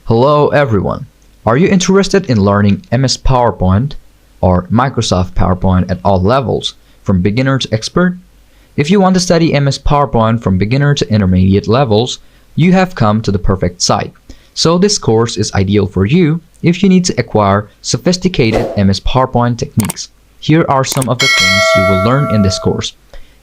Hello everyone. Are you interested in learning MS PowerPoint or Microsoft PowerPoint at all levels, from beginner to expert? If you want to study MS PowerPoint from beginner to intermediate levels, you have come to the perfect site. So this course is ideal for you if you need to acquire sophisticated MS PowerPoint techniques. Here are some of the things you will learn in this course.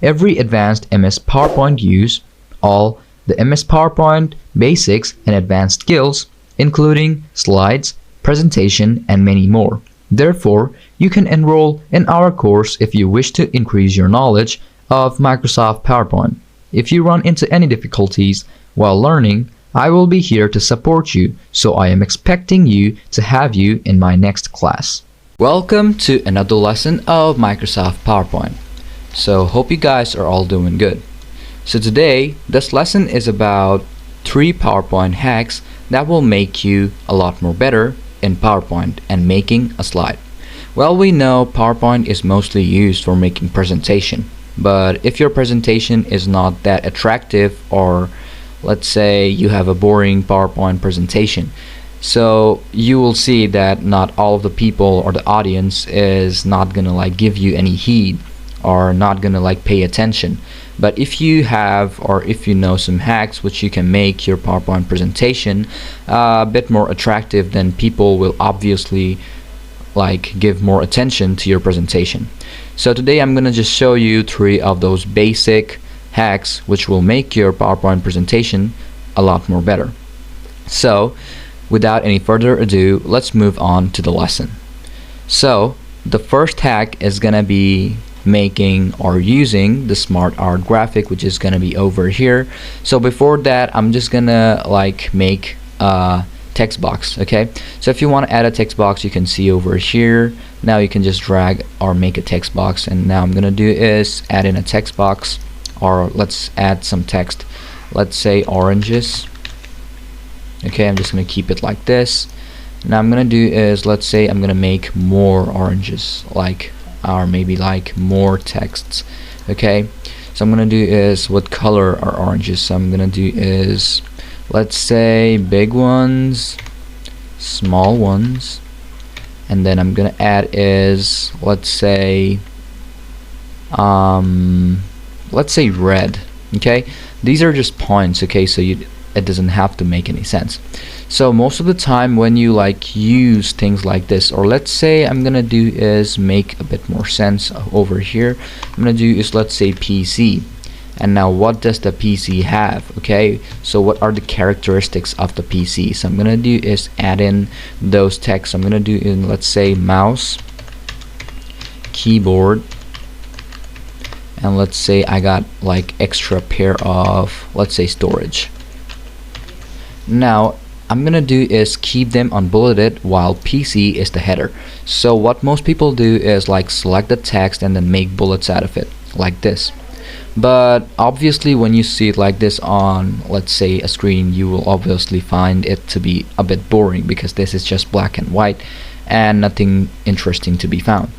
Every advanced MS PowerPoint use, all the MS PowerPoint basics and advanced skills, including slides, presentation, and many more. Therefore, you can enroll in our course if you wish to increase your knowledge of Microsoft PowerPoint. If you run into any difficulties while learning, I will be here to support you, so I am expecting you to have you in my next class. Welcome to another lesson of Microsoft PowerPoint. So hope you guys are all doing good. So today, this lesson is about 3 PowerPoint hacks that will make you a lot more better in PowerPoint and making a slide. Well, we know PowerPoint is mostly used for making presentation, but if your presentation is not that attractive, or let's say you have a boring PowerPoint presentation, so you will see that not all of the people or the audience is not gonna give you any heed or not gonna pay attention. But if you have, or if you know some hacks which you can make your PowerPoint presentation a bit more attractive, then people will obviously give more attention to your presentation. So today I'm gonna just show you 3 of those basic hacks which will make your PowerPoint presentation a lot more better. So without any further ado, let's move on to the lesson. So the first hack is gonna be making or using the smart art graphic, which is gonna be over here. So before that, I'm just gonna make a text box. Okay, so if you want to add a text box, you can see over here. Now you can just drag or make a text box, and now I'm gonna do is add in a text box, or let's add some text. Let's say oranges. Okay, I'm just gonna keep it like this. Now I'm gonna do is, let's say I'm gonna make more oranges, or maybe more texts. Okay, so I'm gonna do is, what color are oranges? So I'm gonna do is, let's say big ones, small ones, and then I'm gonna add is, let's say red. Okay, these are just points. Okay, so it doesn't have to make any sense. So most of the time when you use things like this, or let's say I'm gonna do is make a bit more sense over here. I'm gonna do is, let's say PC, and now what does the PC have? Okay, so what are the characteristics of the PC? So I'm gonna do is add in those texts. I'm gonna do in, let's say mouse, keyboard, and let's say I got extra pair of, let's say, storage. Now I'm gonna do is keep them unbulleted while PC is the header. So what most people do is select the text and then make bullets out of it like this. But obviously when you see it like this on, let's say, a screen, you will obviously find it to be a bit boring, because this is just black and white and nothing interesting to be found.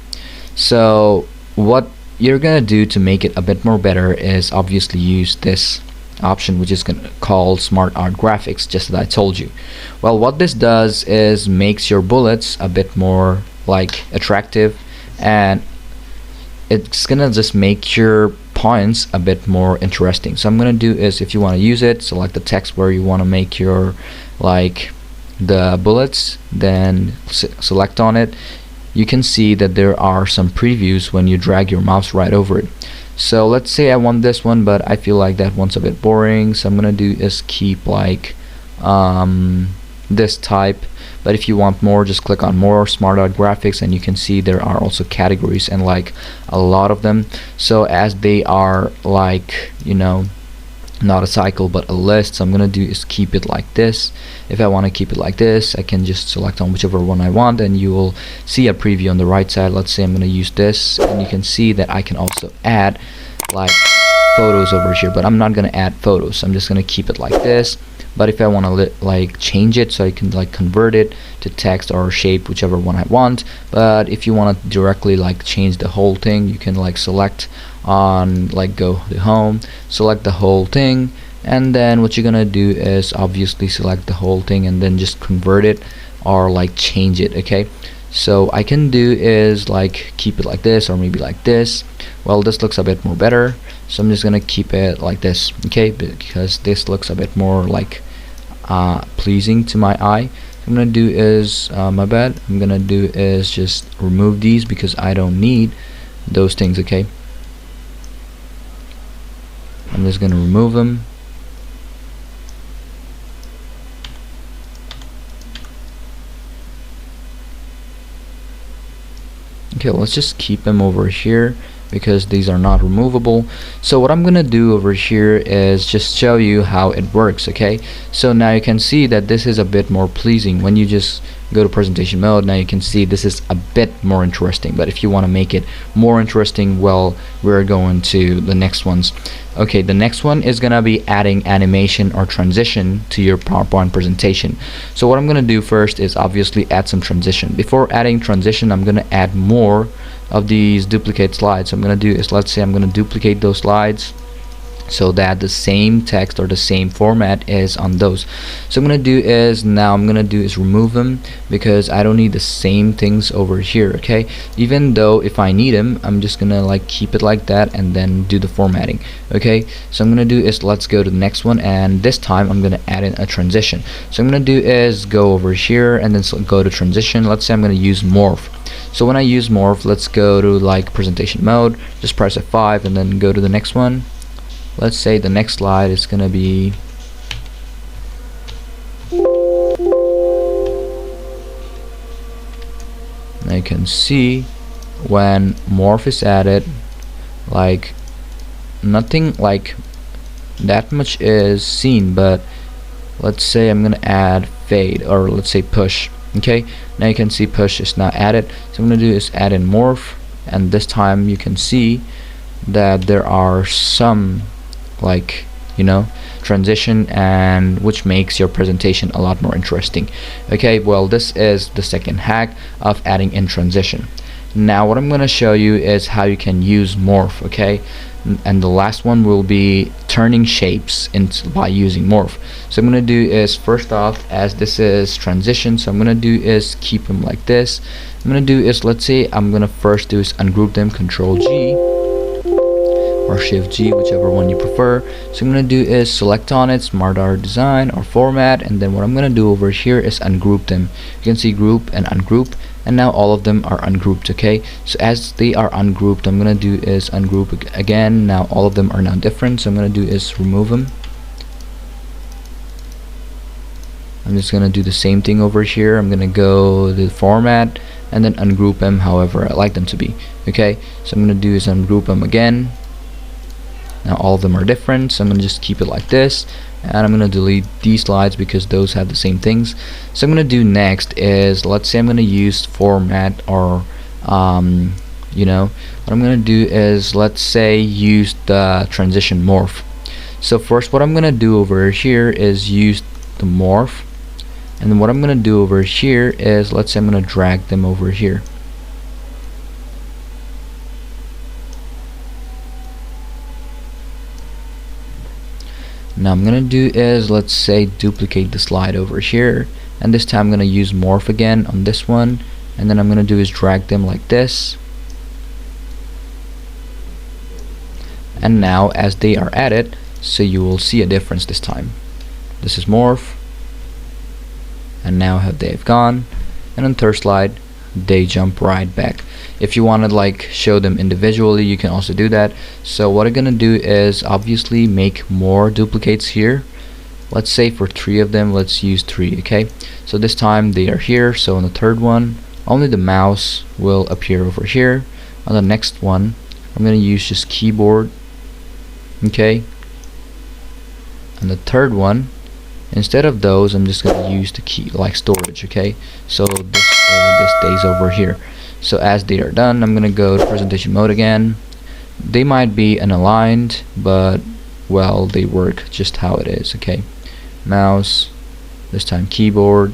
So what you're gonna do to make it a bit more better is obviously use this option, which is called smart art graphics, just as I told you. Well, what this does is makes your bullets a bit more attractive, and it's gonna just make your points a bit more interesting. So I'm gonna do is, if you want to use it, select the text where you want to make your the bullets, then select on it. You can see that there are some previews when you drag your mouse right over it. So let's say I want this one, but I feel like that one's a bit boring, so I'm gonna do is keep this type. But if you want more, just click on more smart art graphics, and you can see there are also categories, and a lot of them. So as they are not a cycle but a list, so I'm gonna do is keep it like this. If I want to keep it like this, I can just select on whichever one I want, and you will see a preview on the right side. Let's say I'm gonna use this, and you can see that I can also add photos over here, but I'm not gonna add photos, so I'm just gonna keep it like this. But if I want to change it, so I can convert it to text or shape, whichever one I want. But if you want to directly change the whole thing, you can select on go to home, select the whole thing, and then what you're gonna do is obviously select the whole thing and then just convert it or like change it. Okay, so I can do is like keep it like this or maybe like this. Well, this looks a bit more better, so I'm just gonna keep it like this, okay, because this looks a bit more like pleasing to my eye. What I'm gonna do is my bad, I'm gonna do is just remove these because I don't need those things. Okay, I'm just gonna remove them. Okay, let's just keep them over here because these are not removable. So what I'm gonna do over here is just show you how it works. Okay, so now you can see that this is a bit more pleasing. When you just go to presentation mode, now you can see this is a bit more interesting. But if you want to make it more interesting, well, we're going to the next ones. Okay, the next one is gonna be adding animation or transition to your PowerPoint presentation. So what I'm gonna do first is obviously add some transition. Before adding transition, I'm gonna add more of these duplicate slides. So I'm gonna do is, let's say I'm gonna duplicate those slides so that the same text or the same format is on those. So I'm gonna do is remove them because I don't need the same things over here. Okay, even though if I need them, I'm just gonna like keep it like that and then do the formatting. Okay, so I'm gonna do is, let's go to the next one, and this time I'm gonna add in a transition. So I'm gonna do is go over here and then go to transition. Let's say I'm gonna use morph. So when I use morph, let's go to like presentation mode, just press F5 and then go to the next one. Let's say the next slide is gonna be now you can see when morph is added, like nothing like that much is seen, but let's say I'm gonna add fade, or let's say push. Okay, now you can see push is not added. So I'm gonna do is add in morph, and this time you can see that there are some like, you know, transition, and which makes your presentation a lot more interesting. Okay, well, this is the second hack of adding in transition. Now what I'm going to show you is how you can use morph. Okay, and the last one will be turning shapes by using morph. So I'm going to do is, first off, as this is transition, so I'm going to do is keep them like this. I'm going to do is, let's say I'm going to first do is ungroup them, Control G or Shift G, whichever one you prefer. So I'm going to do is select on it, Smart Art Design or Format, and then what I'm going to do over here is ungroup them. You can see group and ungroup, and now all of them are ungrouped. Okay, so as they are ungrouped, I'm going to do is ungroup again. Now all of them are now different, so I'm going to do is remove them. I'm just going to do the same thing over here. I'm going to go to the format and then ungroup them however I like them to be. Okay, so I'm going to do is ungroup them again. Now all of them are different, so I'm going to just keep it like this, and I'm going to delete these slides because those have the same things. So I'm going to do next is, let's say I'm going to use format, or you know, what I'm going to do is, let's say, use the transition morph. So first what I'm going to do over here is use the morph, and then what I'm going to do over here is, let's say I'm going to drag them over here. Now I'm gonna do is, let's say, duplicate the slide over here, and this time I'm gonna use morph again on this one, and then I'm gonna do is drag them like this. And now as they are added, so you will see a difference this time. This is morph, and now they've gone, and on third slide they jump right back. If you want to like show them individually, you can also do that. So what I'm gonna do is obviously make more duplicates here. Let's say for 3 of them, let's use 3. Okay, so this time they are here, so on the third one only the mouse will appear over here. On the next one I'm gonna use just keyboard. Okay, and the third one, instead of those, I'm just gonna use the key like storage. Okay, so this stays over here. So as they are done, I'm gonna go to presentation mode again. They might be unaligned, but well, they work just how it is. Okay, mouse, this time keyboard,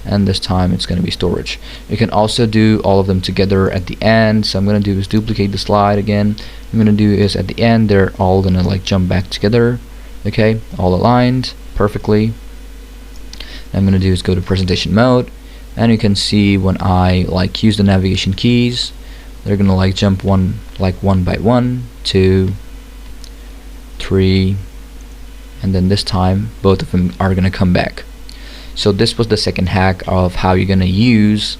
and this time it's gonna be storage. You can also do all of them together at the end. So I'm gonna do is duplicate the slide again. I'm gonna do is at the end they're all gonna like jump back together. okay, all aligned perfectly. I'm gonna do is go to presentation mode, and you can see when I like use the navigation keys, they're gonna like jump one by one, 2, 3, and then this time both of them are gonna come back. So this was the second hack of how you're gonna use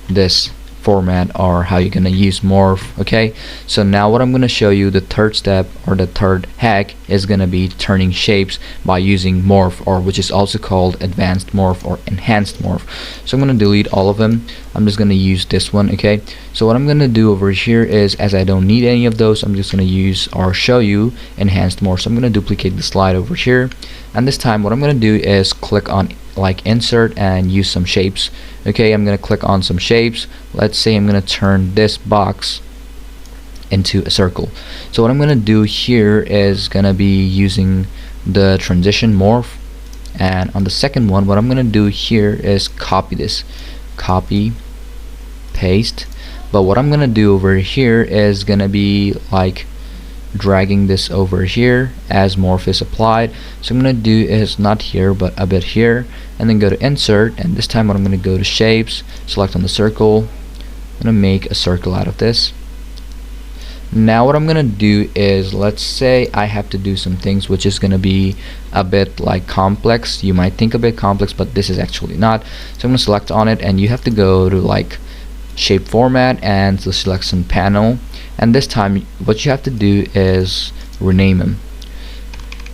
this format, or how you're gonna use morph. Okay, so now what I'm gonna show you, the third step or the third hack, is gonna be turning shapes by using morph, or which is also called advanced morph or enhanced morph. So I'm gonna delete all of them. I'm just gonna use this one. Okay, so what I'm gonna do over here is, as I don't need any of those, I'm just gonna use or show you enhanced morph. So I'm gonna duplicate the slide over here, and this time what I'm gonna do is click on like insert and use some shapes. Okay, I'm gonna click on some shapes. Let's say I'm gonna turn this box into a circle. So what I'm gonna do here is gonna be using the transition morph, and on the second one what I'm gonna do here is copy this, copy, paste. But what I'm gonna do over here is gonna be like dragging this over here as morph is applied. So I'm gonna do is not here but a bit here, and then go to insert, and this time what I'm gonna go to shapes, select on the circle. I'm gonna make a circle out of this. Now what I'm gonna do is, let's say I have to do some things which is gonna be a bit like complex. You might think a bit complex, but this is actually not. So I'm gonna select on it, and you have to go to like shape format and to selection panel, and this time what you have to do is rename them.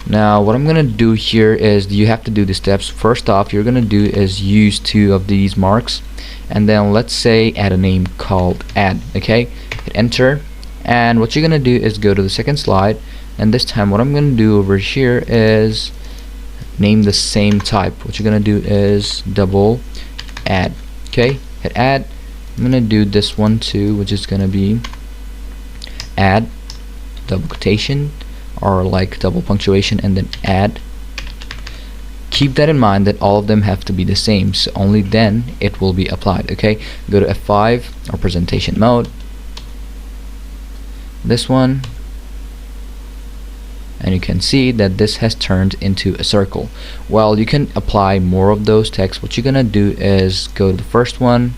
Now what I'm gonna do here is, you have to do the steps. First off, you're gonna do is use 2 of these marks, and then let's say add a name called add. Okay, hit enter, and what you're gonna do is go to the second slide, and this time what I'm gonna do over here is name the same type. What you're gonna do is double add. Okay, hit add. I'm gonna do this one too, which is gonna be add double quotation or like double punctuation, and then add. Keep that in mind that all of them have to be the same, so only then it will be applied. Okay, go to F5 or presentation mode, this one, and you can see that this has turned into a circle. Well, you can apply more of those texts. What you're gonna do is go to the first one.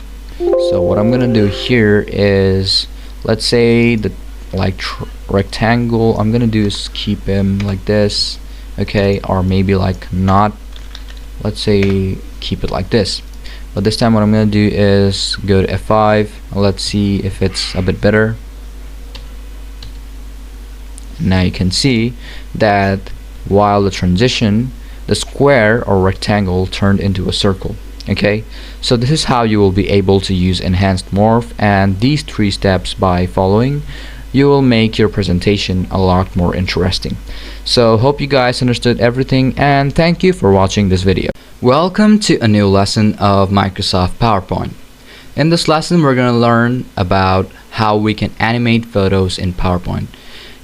So what I'm gonna do here is, let's say the like rectangle, I'm gonna do is keep him like this. Okay, or maybe like not, let's say keep it like this. But this time what I'm gonna do is go to F5. Let's see if it's a bit better. Now you can see that while the transition, the square or rectangle turned into a circle. Okay, so this is how you will be able to use enhanced morph, and these 3 steps by following, you will make your presentation a lot more interesting. So hope you guys understood everything, and thank you for watching this video. Welcome to a new lesson of Microsoft PowerPoint. In this lesson we're going to learn about how we can animate photos in PowerPoint.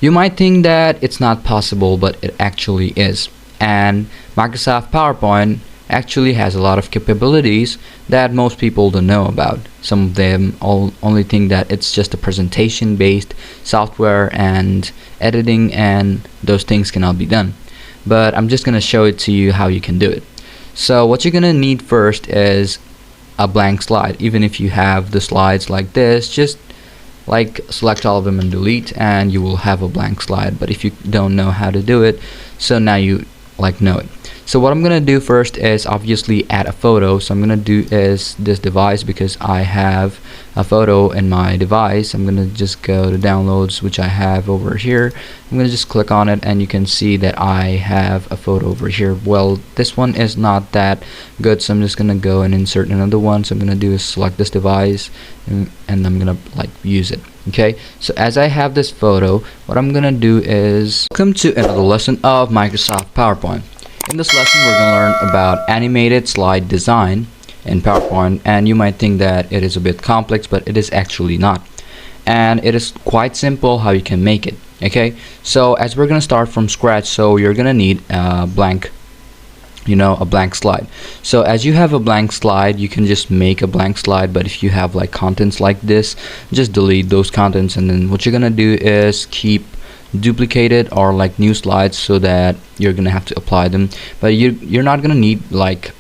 You might think that it's not possible, but it actually is, and Microsoft PowerPoint actually has a lot of capabilities that most people don't know about. Some of them only think that it's just a presentation based software and editing, and those things cannot be done. But I'm just gonna show it to you how you can do it. So what you're gonna need first is a blank slide. Even if you have the slides like this, just like select all of them and delete, and you will have a blank slide. But if you don't know how to do it, so now you like know it. So what I'm gonna do first is obviously add a photo. So I'm gonna do is this device, because I have a photo in my device. I'm gonna just go to downloads, which I have over here. I'm gonna just click on it, and you can see that I have a photo over here. Well, this one is not that good, so I'm just gonna go and insert another one. So I'm gonna do is select this device, and I'm gonna like use it. Okay, so as I have this photo, what I'm gonna do is, welcome to another lesson of Microsoft PowerPoint. In this lesson we're going to learn about animated slide design in PowerPoint, and you might think that it is a bit complex, but it is actually not, and it is quite simple how you can make it. Okay, so as we're going to start from scratch, so you're going to need a blank slide. So as you have a blank slide, you can just make a blank slide, but if you have like contents like this, just delete those contents, and then what you're going to do is keep duplicated or like new slides, so that you're gonna have to apply them, but you're not gonna need like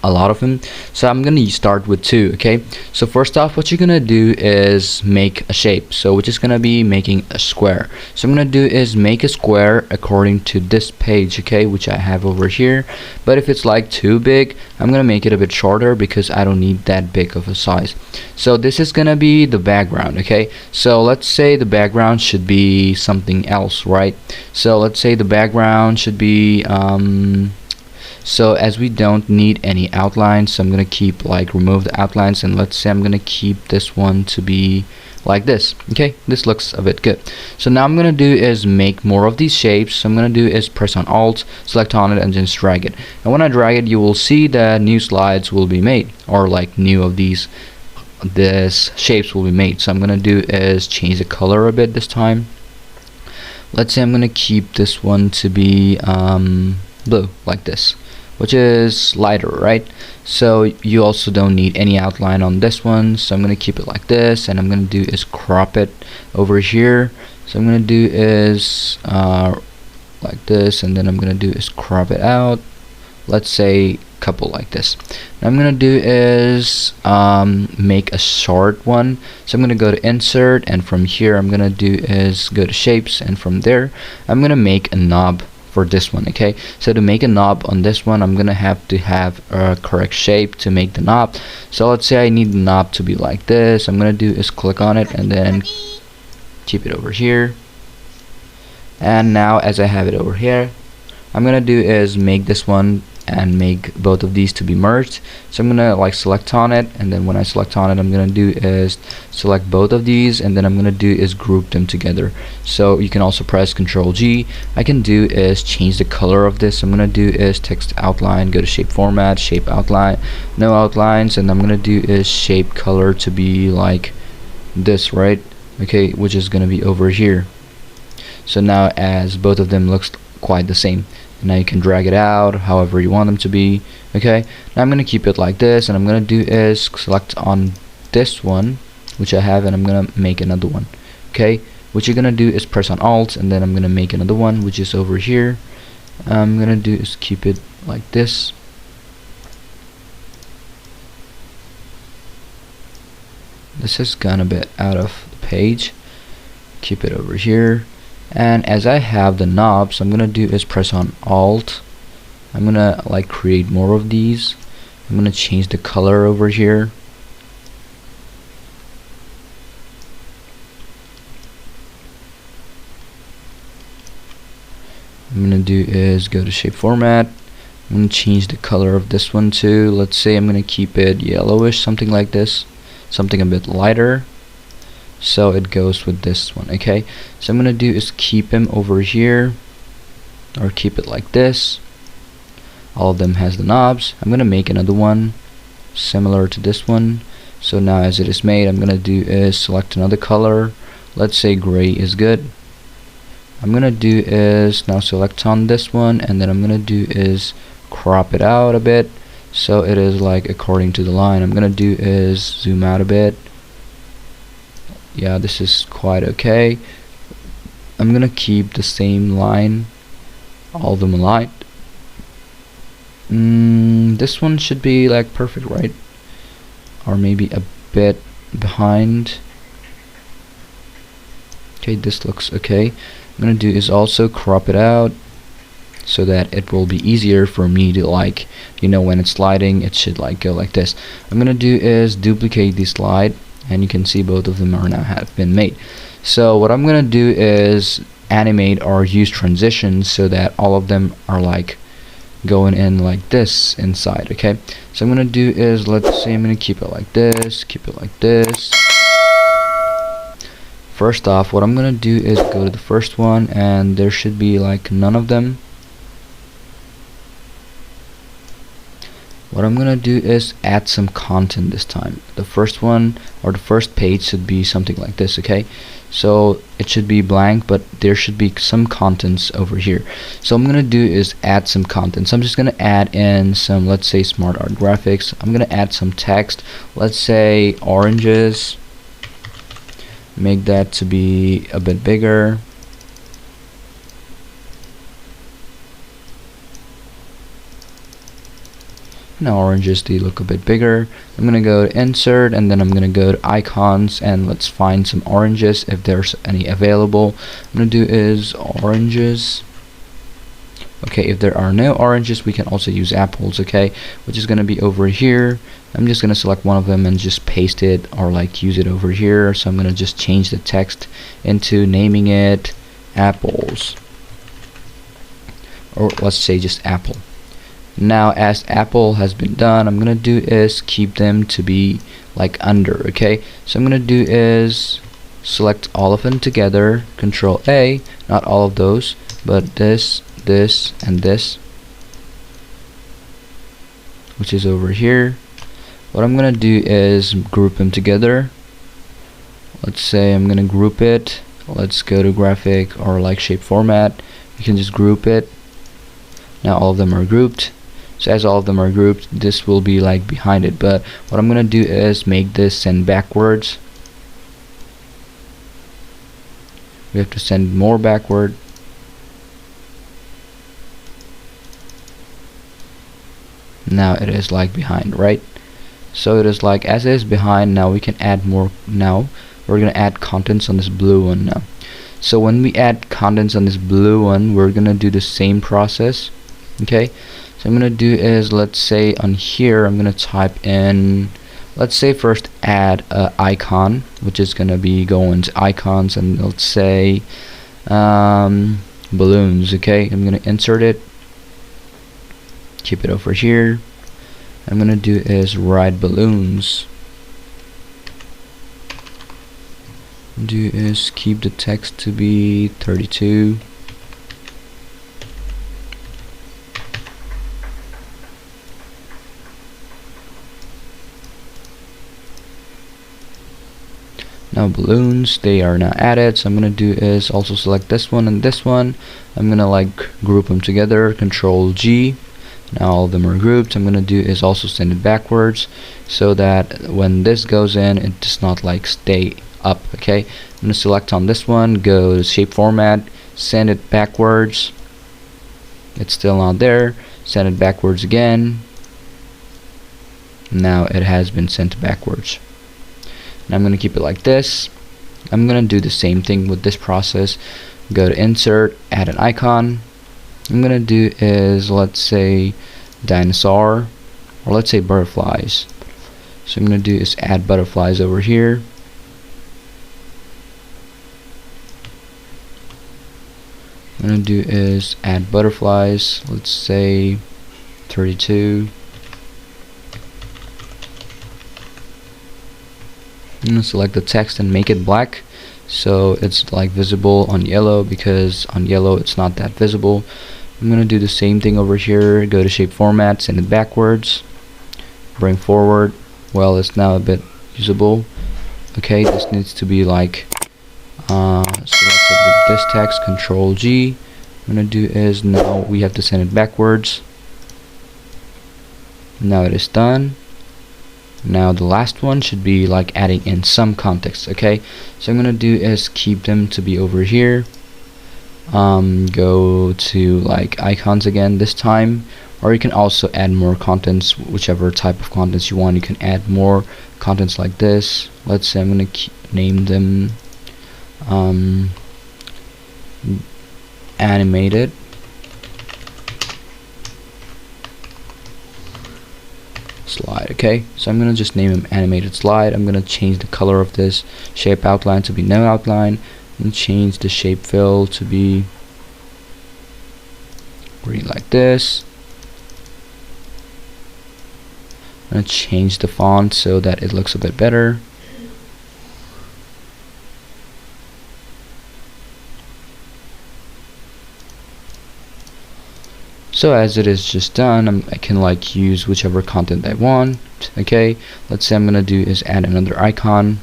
a lot of them. So I'm gonna start with 2. Okay, so first off, what you're gonna do is make a shape, so which is gonna be making a square. So I'm gonna do is make a square according to this page, okay, which I have over here. But if it's like too big, I'm gonna make it a bit shorter because I don't need that big of a size. So this is gonna be the background. Okay, so let's say the background should be something else, right? So let's say the background should be so as we don't need any outlines, so I'm gonna keep like remove the outlines, and let's say I'm gonna keep this one to be like this. Okay, this looks a bit good. So now I'm gonna do is make more of these shapes. So I'm gonna do is press on Alt, select on it, and just drag it. And when I drag it, you will see that new slides will be made, or like new of these shapes will be made. So I'm gonna do is change the color a bit this time. Let's say I'm gonna keep this one to be blue, like this, which is lighter, right? So you also don't need any outline on this one, so I'm gonna keep it like this, and I'm gonna do is crop it over here. So I'm gonna do is like this, and then I'm gonna do is crop it out, let's say couple like this. And I'm gonna do is make a short one. So I'm gonna go to insert, and from here I'm gonna do is go to shapes, and from there I'm gonna make a knob for this one. Okay, so to make a knob on this one, I'm gonna have to have a correct shape to make the knob. So let's say I need the knob to be like this. I'm gonna do is click on it and then keep it over here. And now as I have it over here, I'm gonna do is make this one and make both of these to be merged. So I'm gonna like select on it, and then when I select on it, I'm gonna do is select both of these, and then I'm gonna do is group them together. So you can also press Ctrl G. I can do is change the color of this. I'm gonna do is text outline, go to shape format, shape outline, no outlines, and I'm gonna do is shape color to be like this, right? Okay, which is gonna be over here. So now as both of them looks quite the same. Now you can drag it out however you want them to be. Okay, now I'm gonna keep it like this, and I'm gonna do is select on this one, which I have, and I'm gonna make another one. Okay, what you're gonna do is press on Alt, and then I'm gonna make another one, which is over here. I'm gonna do is keep it like this. This has gone a bit out of the page. Keep it over here. And as I have the knobs, I'm gonna do is press on Alt. I'm gonna like create more of these. I'm gonna change the color over here. I'm gonna do is go to shape format. I'm gonna change the color of this one too. Let's say I'm gonna keep it yellowish, something like this, something a bit lighter, so it goes with this one. Okay, so I'm gonna do is keep him over here, or keep it like this. All of them has the knobs. I'm gonna make another one similar to this one. So now as it is made, I'm gonna do is select another color. Let's say gray is good. I'm gonna do is now select on this one, and then I'm gonna do is crop it out a bit so it is like according to the line. I'm gonna do is zoom out a bit. Yeah, this is quite okay. I'm gonna keep the same line, all of them aligned. This one should be like perfect, right? Or maybe a bit behind. Okay, this looks okay. I'm gonna do is also crop it out so that it will be easier for me to, like, you know, when it's sliding it should like go like this. I'm gonna do is duplicate the slide, and you can see both of them are now have been made. So what I'm gonna do is animate or use transitions so that all of them are like going in like this inside. Okay, so I'm gonna do is, let's say I'm gonna keep it like this, keep it like this. First off, what I'm gonna do is go to the first one, and there should be like none of them. What I'm gonna do is add some content this time. The first one, or the first page, should be something like this. Okay, so it should be blank, but there should be some contents over here. So I'm gonna do is add some content. So I'm just gonna add in some, let's say, smart art graphics. I'm gonna add some text, let's say oranges, make that to be a bit bigger. Now oranges, they look a bit bigger. I'm gonna go to insert, and then I'm gonna go to icons, and let's find some oranges if there's any available. I'm gonna do is oranges. Okay, if there are no oranges, we can also use apples, okay, which is gonna be over here. I'm just gonna select one of them and just paste it, or like use it over here. So I'm gonna just change the text into naming it apples, or let's say just apple. Now as apple has been done, I'm gonna do is keep them to be like under, okay. So I'm gonna do is select all of them together, Control A, not all of those, but this, and this, which is over here. What I'm gonna do is group them together. Let's say I'm gonna group it. Let's go to graphic or like shape format. You can just group it. Now all of them are grouped. So as all of them are grouped, this will be like behind it. But what I'm gonna do is make this send backwards. We have to send more backward. Now it is like behind, right? So it is like as it is behind. Now we can add more. Now we're gonna add contents on this blue one now. So when we add contents on this blue one, we're gonna do the same process, okay. So I'm gonna do is, let's say on here I'm gonna type in, let's say first add a icon, which is gonna be going to icons, and let's say balloons, okay. I'm gonna insert it, keep it over here. I'm gonna do is write balloons. Do is keep the text to be 32. Now balloons, they are now added. So I'm gonna do is also select this one and this one. I'm gonna like group them together, Control G. Now all of them are grouped. I'm gonna do is also send it backwards, so that when this goes in, it does not like stay up, okay. I'm gonna select on this one, go to shape format, send it backwards. It's still not there. Send it backwards again. Now it has been sent backwards. And I'm gonna keep it like this. I'm gonna do the same thing with this process. Go to insert, add an icon. I'm gonna do is, let's say dinosaur, or let's say butterflies. So I'm gonna do is add butterflies over here. I'm gonna do is add butterflies, let's say 32. I'm gonna select the text and make it black, so it's like visible on yellow, because on yellow it's not that visible. I'm gonna do the same thing over here. Go to shape format, send it backwards, bring forward. Well, it's now a bit usable. Okay, this needs to be like selected with this text, Control G. I'm gonna do is, now we have to send it backwards. Now it is done. Now the last one should be like adding in some context, okay. So I'm gonna do is keep them to be over here. Go to like icons again this time, or you can also add more contents, whichever type of contents you want. You can add more contents like this. Let's say I'm gonna name them animated. Slide, okay. So I'm gonna just name him animated slide. I'm gonna change the color of this shape outline to be no outline, and change the shape fill to be green like this. I'm gonna change the font so that it looks a bit better. So as it is just done, I can like use whichever content I want. Okay, let's say I'm gonna do is add another icon.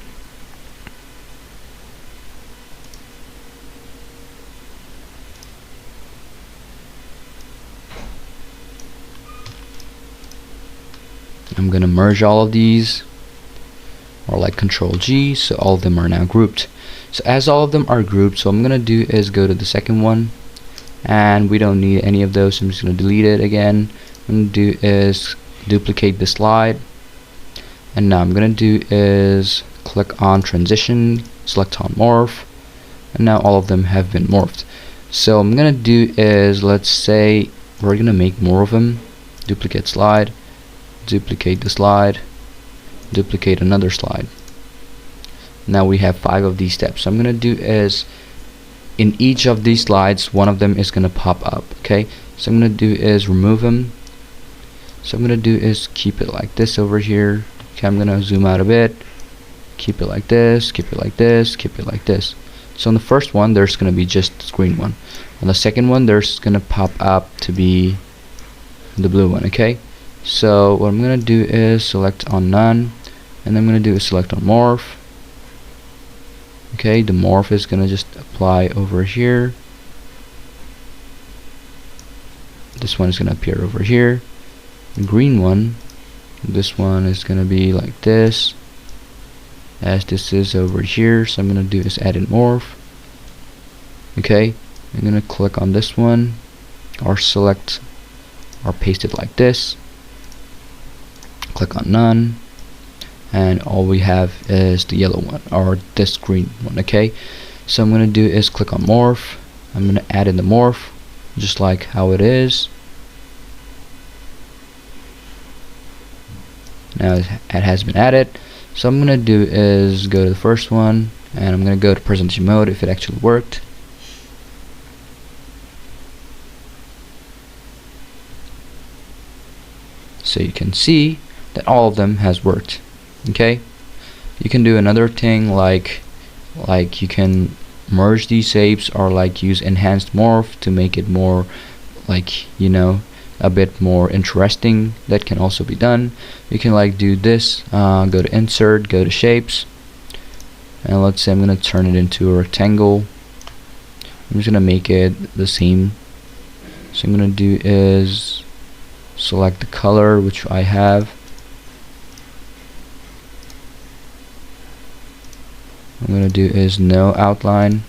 I'm gonna merge all of these, or like Control G, so all of them are now grouped. So as all of them are grouped, so I'm gonna do is go to the second one, and we don't need any of those, so I'm just gonna delete it again. I'm gonna do is duplicate the slide, and now I'm gonna do is click on transition, select on morph, and now all of them have been morphed. So I'm gonna do is, let's say we're gonna make more of them. Duplicate slide, duplicate the slide, duplicate another slide. Now we have 5 of these steps. So I'm gonna do is, in each of these slides, one of them is gonna pop up. Okay, so I'm gonna do is remove them. So I'm gonna do is keep it like this over here. Okay, I'm gonna zoom out a bit, keep it like this, keep it like this, keep it like this. So on the first one there's gonna be just the green one. On the second one there's gonna pop up to be the blue one. Okay, so what I'm gonna do is select on none, and then I'm gonna do is select on morph. Okay, the morph is gonna just apply over here. This one is gonna appear over here. The green one, this one is gonna be like this, as this is over here. So I'm gonna do is add in morph. Okay, I'm gonna click on this one, or select or paste it like this, click on none, and all we have is the yellow one, or this green one. Okay, so I'm gonna do is click on morph. I'm gonna add in the morph just like how it is. Now it has been added. So I'm gonna do is go to the first one, and I'm gonna go to presentation mode if it actually worked. So you can see that all of them has worked. Okay, you can do another thing like you can merge these shapes, or like use enhanced morph to make it more, like, you know, a bit more interesting. That can also be done. You can like do this, go to insert, go to shapes, and let's say I'm gonna turn it into a rectangle. I'm just gonna make it the same. So I'm gonna do is select the color, which I have. I'm gonna do is no outline.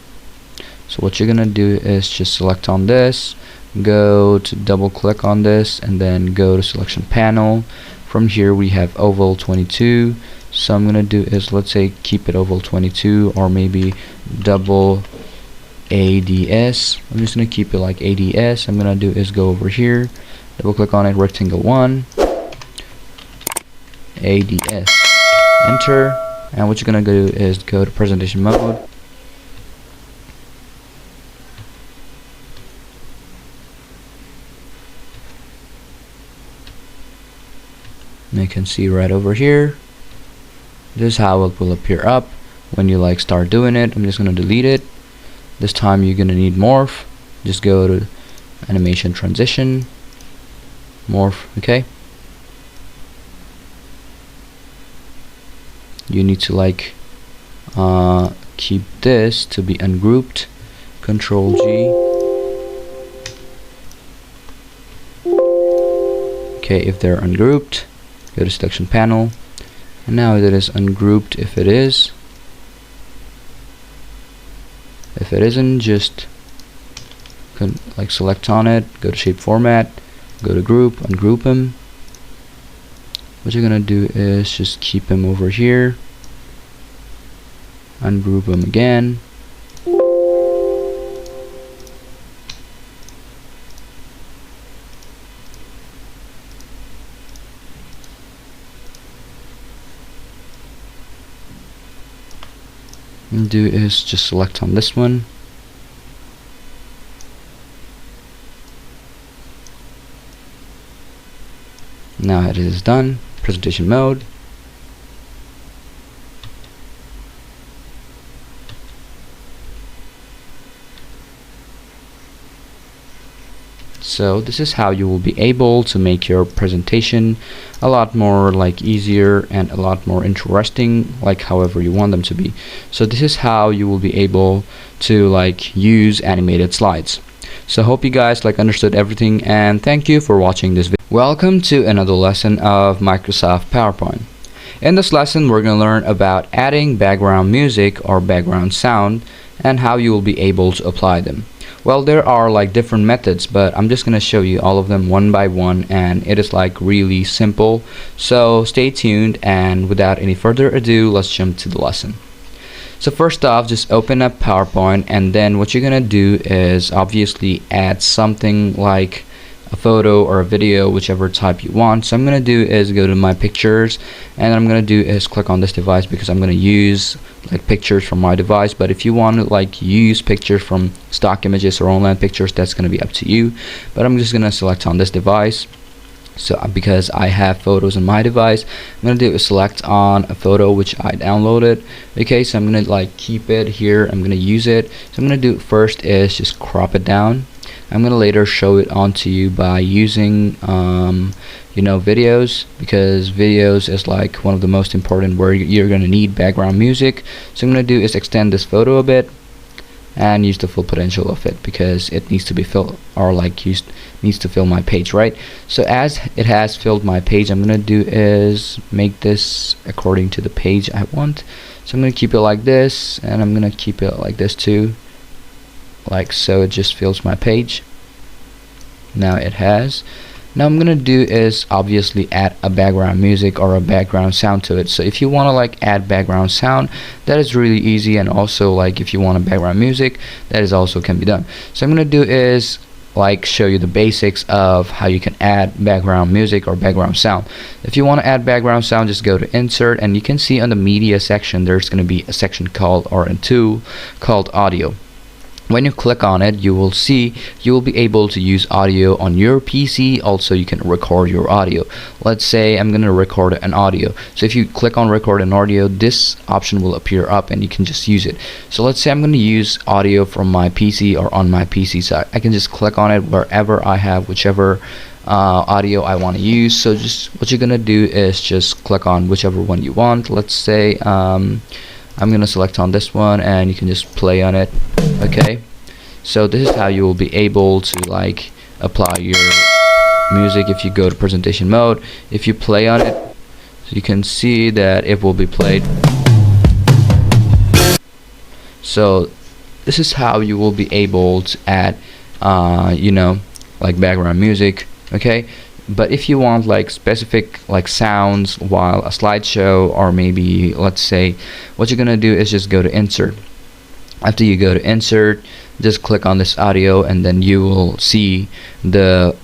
So what you're gonna do is just select on this, go to double click on this, and then go to selection panel. From here we have oval 22. So I'm gonna do is, let's say, keep it oval 22, or maybe double ADS. I'm just gonna keep it like ADS. I'm gonna do is go over here, double click on it, rectangle 1, ADS, enter. And what you're gonna do is go to presentation mode, and you can see right over here, this is how it will appear up when you like start doing it. I'm just gonna delete it. This time you're gonna need morph. Just go to animation transition, morph. Okay, you need to like keep this to be ungrouped. Control G. Okay, if they're ungrouped, go to selection panel, and now it is ungrouped. If it is, if it isn't, just like select on it, go to shape format, go to group, ungroup them. What you're gonna do is just keep him over here, ungroup him again, and do is just select on this one, now it is done. Presentation mode, so this is how you will be able to make your presentation a lot more like easier and a lot more interesting, like however you want them to be. So this is how you will be able to like use animated slides. So hope you guys like understood everything, and thank you for watching this video. Welcome to another lesson of Microsoft PowerPoint. In this lesson we're going to learn about adding background music or background sound and how you will be able to apply them. Well, there are like different methods, but I'm just gonna show you all of them one by one, and it is like really simple. So stay tuned, and without any further ado, let's jump to the lesson. So first off, just open up PowerPoint, and then what you're gonna do is obviously add something like a photo or a video, whichever type you want. So I'm gonna do is go to my pictures, and I'm gonna do is click on this device because I'm gonna use like pictures from my device. But if you want to like use pictures from stock images or online pictures, that's gonna be up to you. But I'm just gonna select on this device. So because I have photos on my device, I'm gonna do is select on a photo which I downloaded. Okay, so I'm gonna like keep it here, I'm gonna use it. So I'm gonna do first is just crop it down. I'm gonna later show it on to you by using you know, videos, because videos is like one of the most important where you're gonna need background music. So I'm gonna do is extend this photo a bit and use the full potential of it because it needs to be filled, or like needs to fill my page, right? So as it has filled my page, I'm gonna do is make this according to the page I want. So I'm gonna keep it like this, and I'm gonna keep it like this too, like so. It just fills my page. Now it has. Now I'm gonna do is obviously add a background music or a background sound to it. So if you want to like add background sound, that is really easy, and also like if you want a background music, that is also can be done. So I'm gonna do is like show you the basics of how you can add background music or background sound. If you want to add background sound, just go to insert, and you can see on the media section there's going to be a section called, or a tool called audio. When you click on it, you will see you will be able to use audio on your PC. Also, you can record your audio. Let's say I'm gonna record an audio. So if you click on record an audio, this option will appear up and you can just use it. So let's say I'm gonna use audio from my PC or on my PC. So I can just click on it wherever I have whichever audio I want to use. So just what you're gonna do is just click on whichever one you want. Let's say I'm gonna select on this one, and you can just play on it. Okay, so this is how you will be able to like apply your music. If you go to presentation mode, if you play on it, so you can see that it will be played. So this is how you will be able to add you know, like background music. Okay, but if you want like specific like sounds while a slideshow, or maybe let's say, what you're gonna do is just go to insert. After you go to insert, just click on this audio, and then you will see the,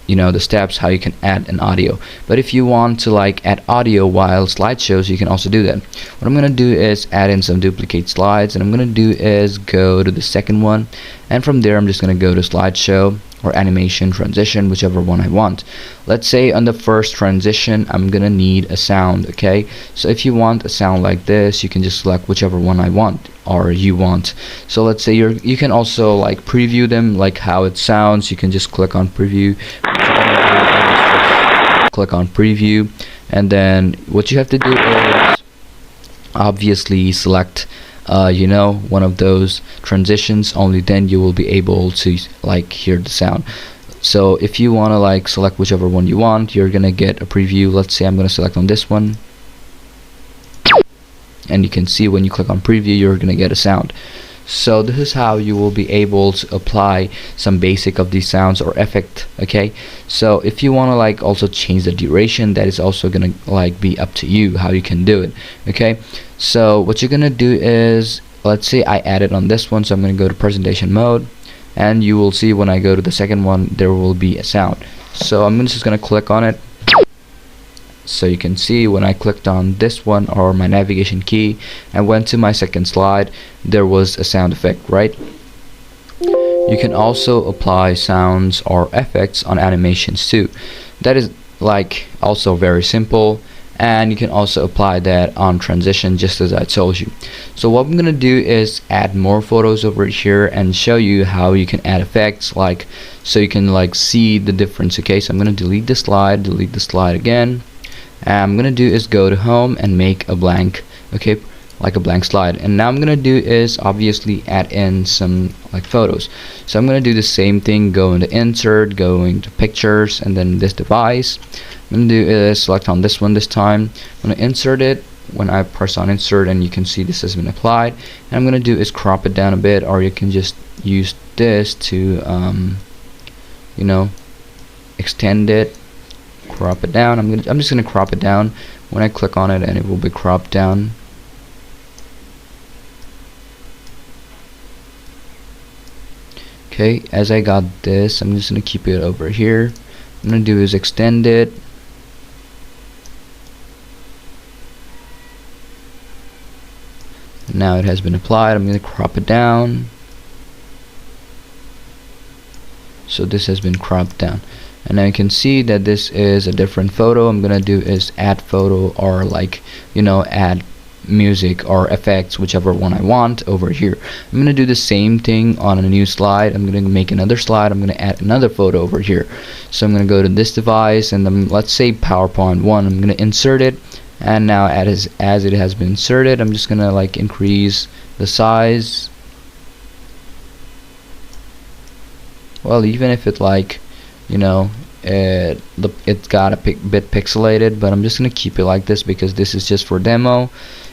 you know, the steps how you can add an audio. But if you want to like add audio while slideshows, you can also do that. What I'm gonna do is add in some duplicate slides, and I'm gonna do is go to the second one, and from there I'm just gonna go to slideshow or animation transition, whichever one I want. Let's say on the first transition I'm gonna need a sound. Okay, so if you want a sound like this, you can just select whichever one I want or you want. So let's say you can also like preview them, like how it sounds. You can just click on preview, click on preview, and then what you have to do is obviously select you know, one of those transitions. Only then you will be able to like hear the sound. So if you want to like select whichever one you want, you're gonna get a preview. Let's say I'm gonna select on this one, and you can see when you click on preview, you're gonna get a sound. So this is how you will be able to apply some basic of these sounds or effect. Okay, so if you want to like also change the duration, that is also gonna like be up to you how you can do it. Okay, so what you're gonna do is, let's say I added on this one, so I'm gonna go to presentation mode, and you will see when I go to the second one there will be a sound. So I'm just gonna click on it. So you can see when I clicked on this one, or my navigation key, and went to my second slide, there was a sound effect, right? You can also apply sounds or effects on animations too. That is like also very simple, and you can also apply that on transition, just as I told you. So what I'm gonna do is add more photos over here and show you how you can add effects, like so you can like see the difference. Okay, so I'm gonna delete the slide again. I'm gonna do is go to home and make a blank, okay, like a blank slide. And now I'm gonna do is obviously add in some like photos. So I'm gonna do the same thing, go into insert, go into pictures, and then this device. I'm gonna do is select on this one this time. I'm gonna insert it. When I press on insert, and you can see this has been applied, and I'm gonna do is crop it down a bit, or you can just use this to you know, extend it, crop it down. I'm just gonna crop it down. When I click on it, and it will be cropped down. Okay, as I got this, I'm just gonna keep it over here. What I'm gonna do is extend it. Now it has been applied. I'm gonna crop it down. So this has been cropped down, and now you can see that this is a different photo. I'm gonna do is add photo, or like, you know, add music or effects, whichever one I want over here. I'm gonna do the same thing on a new slide. I'm gonna make another slide. I'm gonna add another photo over here. So I'm gonna go to this device, and then let's say PowerPoint 1. I'm gonna insert it, and now as it has been inserted, I'm just gonna like increase the size. Well, even if it like, you know, it got a bit pixelated, but I'm just gonna keep it like this because this is just for demo.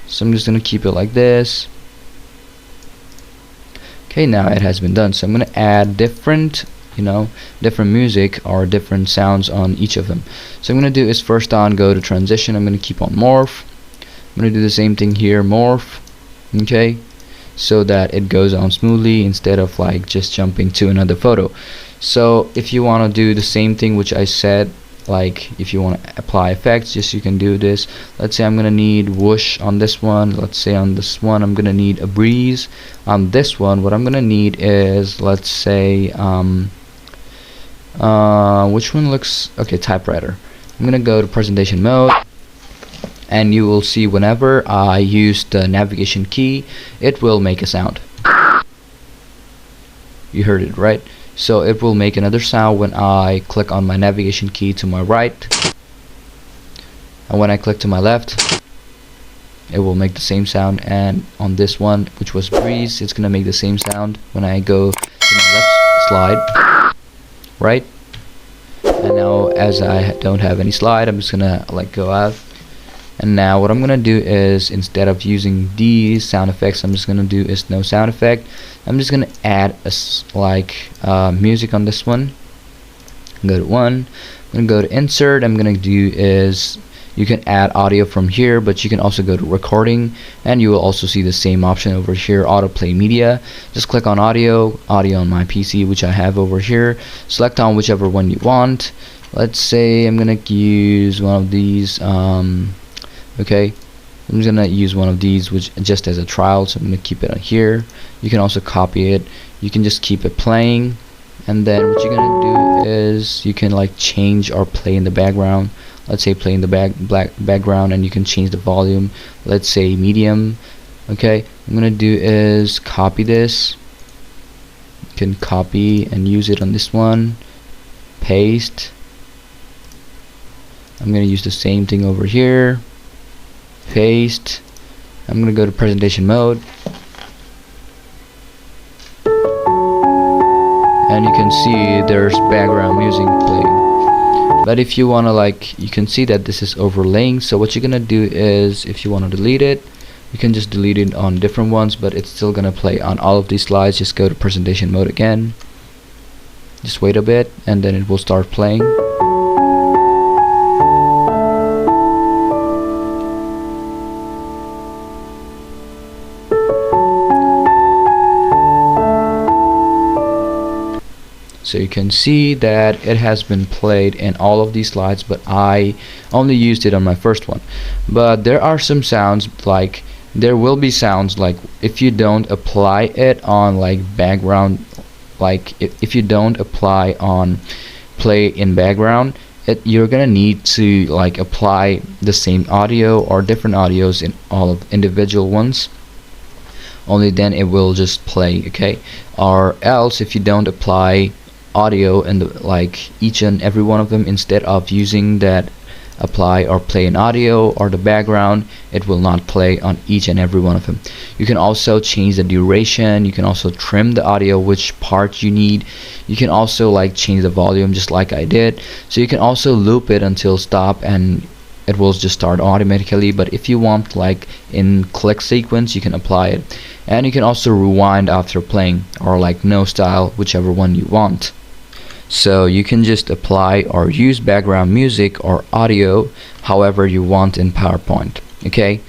So I'm just gonna keep it like this. Okay, now it has been done. So I'm gonna add different, you know, different music or different sounds on each of them. So I'm gonna do is first on go to transition. I'm gonna keep on morph. I'm gonna do the same thing here, morph. Okay, so that it goes on smoothly instead of like just jumping to another photo. So if you want to do the same thing which I said, like if you want to apply effects, just you can do this. Let's say I'm gonna need whoosh on this one. Let's say on this one I'm gonna need a breeze. On this one, what I'm gonna need is, let's say which one looks okay, typewriter. I'm gonna go to presentation mode, and you will see whenever I use the navigation key, it will make a sound. You heard it, right? So it will make another sound when I click on my navigation key to my right, and when I click to my left, it will make the same sound. And on this one, which was breeze, it's gonna make the same sound when I go to my left slide, right? And now as I don't have any slide, I'm just gonna like go out. And now what I'm gonna do is, instead of using these sound effects, I'm just gonna do is no sound effect. I'm just gonna add a music on this one. Go to one. I'm gonna go to insert. I'm gonna do is, you can add audio from here, but you can also go to recording, and you will also see the same option over here, autoplay media. Just click on audio on my PC, which I have over here. Select on whichever one you want. Let's say I'm gonna use one of these. Okay, I'm just gonna use one of these, which just as a trial, so I'm gonna keep it on here. You can also copy it. You can just keep it playing, and then what you're gonna do is you can like change or play in the background. Let's say play in the background, and you can change the volume. Let's say medium. Okay, I'm gonna do is copy this. You can copy and use it on this one. Paste. I'm gonna use the same thing over here. Paste. I'm gonna go to presentation mode, and you can see there's background music playing. But if you wanna like, you can see that this is overlaying. So what you're gonna do is, if you wanna delete it, you can just delete it on different ones, but it's still gonna play on all of these slides. Just go to presentation mode again. Just wait a bit, and then it will start playing. So you can see that it has been played in all of these slides, but I only used it on my first one. But there are some sounds, like there will be sounds like if you don't apply it on like background, like if you don't apply on play in background, you're gonna need to like apply the same audio or different audios in all of individual ones. Only then it will just play, okay? Or else if you don't apply audio and like each and every one of them, instead of using that apply or play an audio or the background, it will not play on each and every one of them. You can also change the duration. You can also trim the audio, which part you need. You can also like change the volume, just like I did. So you can also loop it until stop, and it will just start automatically. But if you want like in click sequence, you can apply it, and you can also rewind after playing, or like no style, whichever one you want. So you can just apply or use background music or audio however you want in PowerPoint. Okay,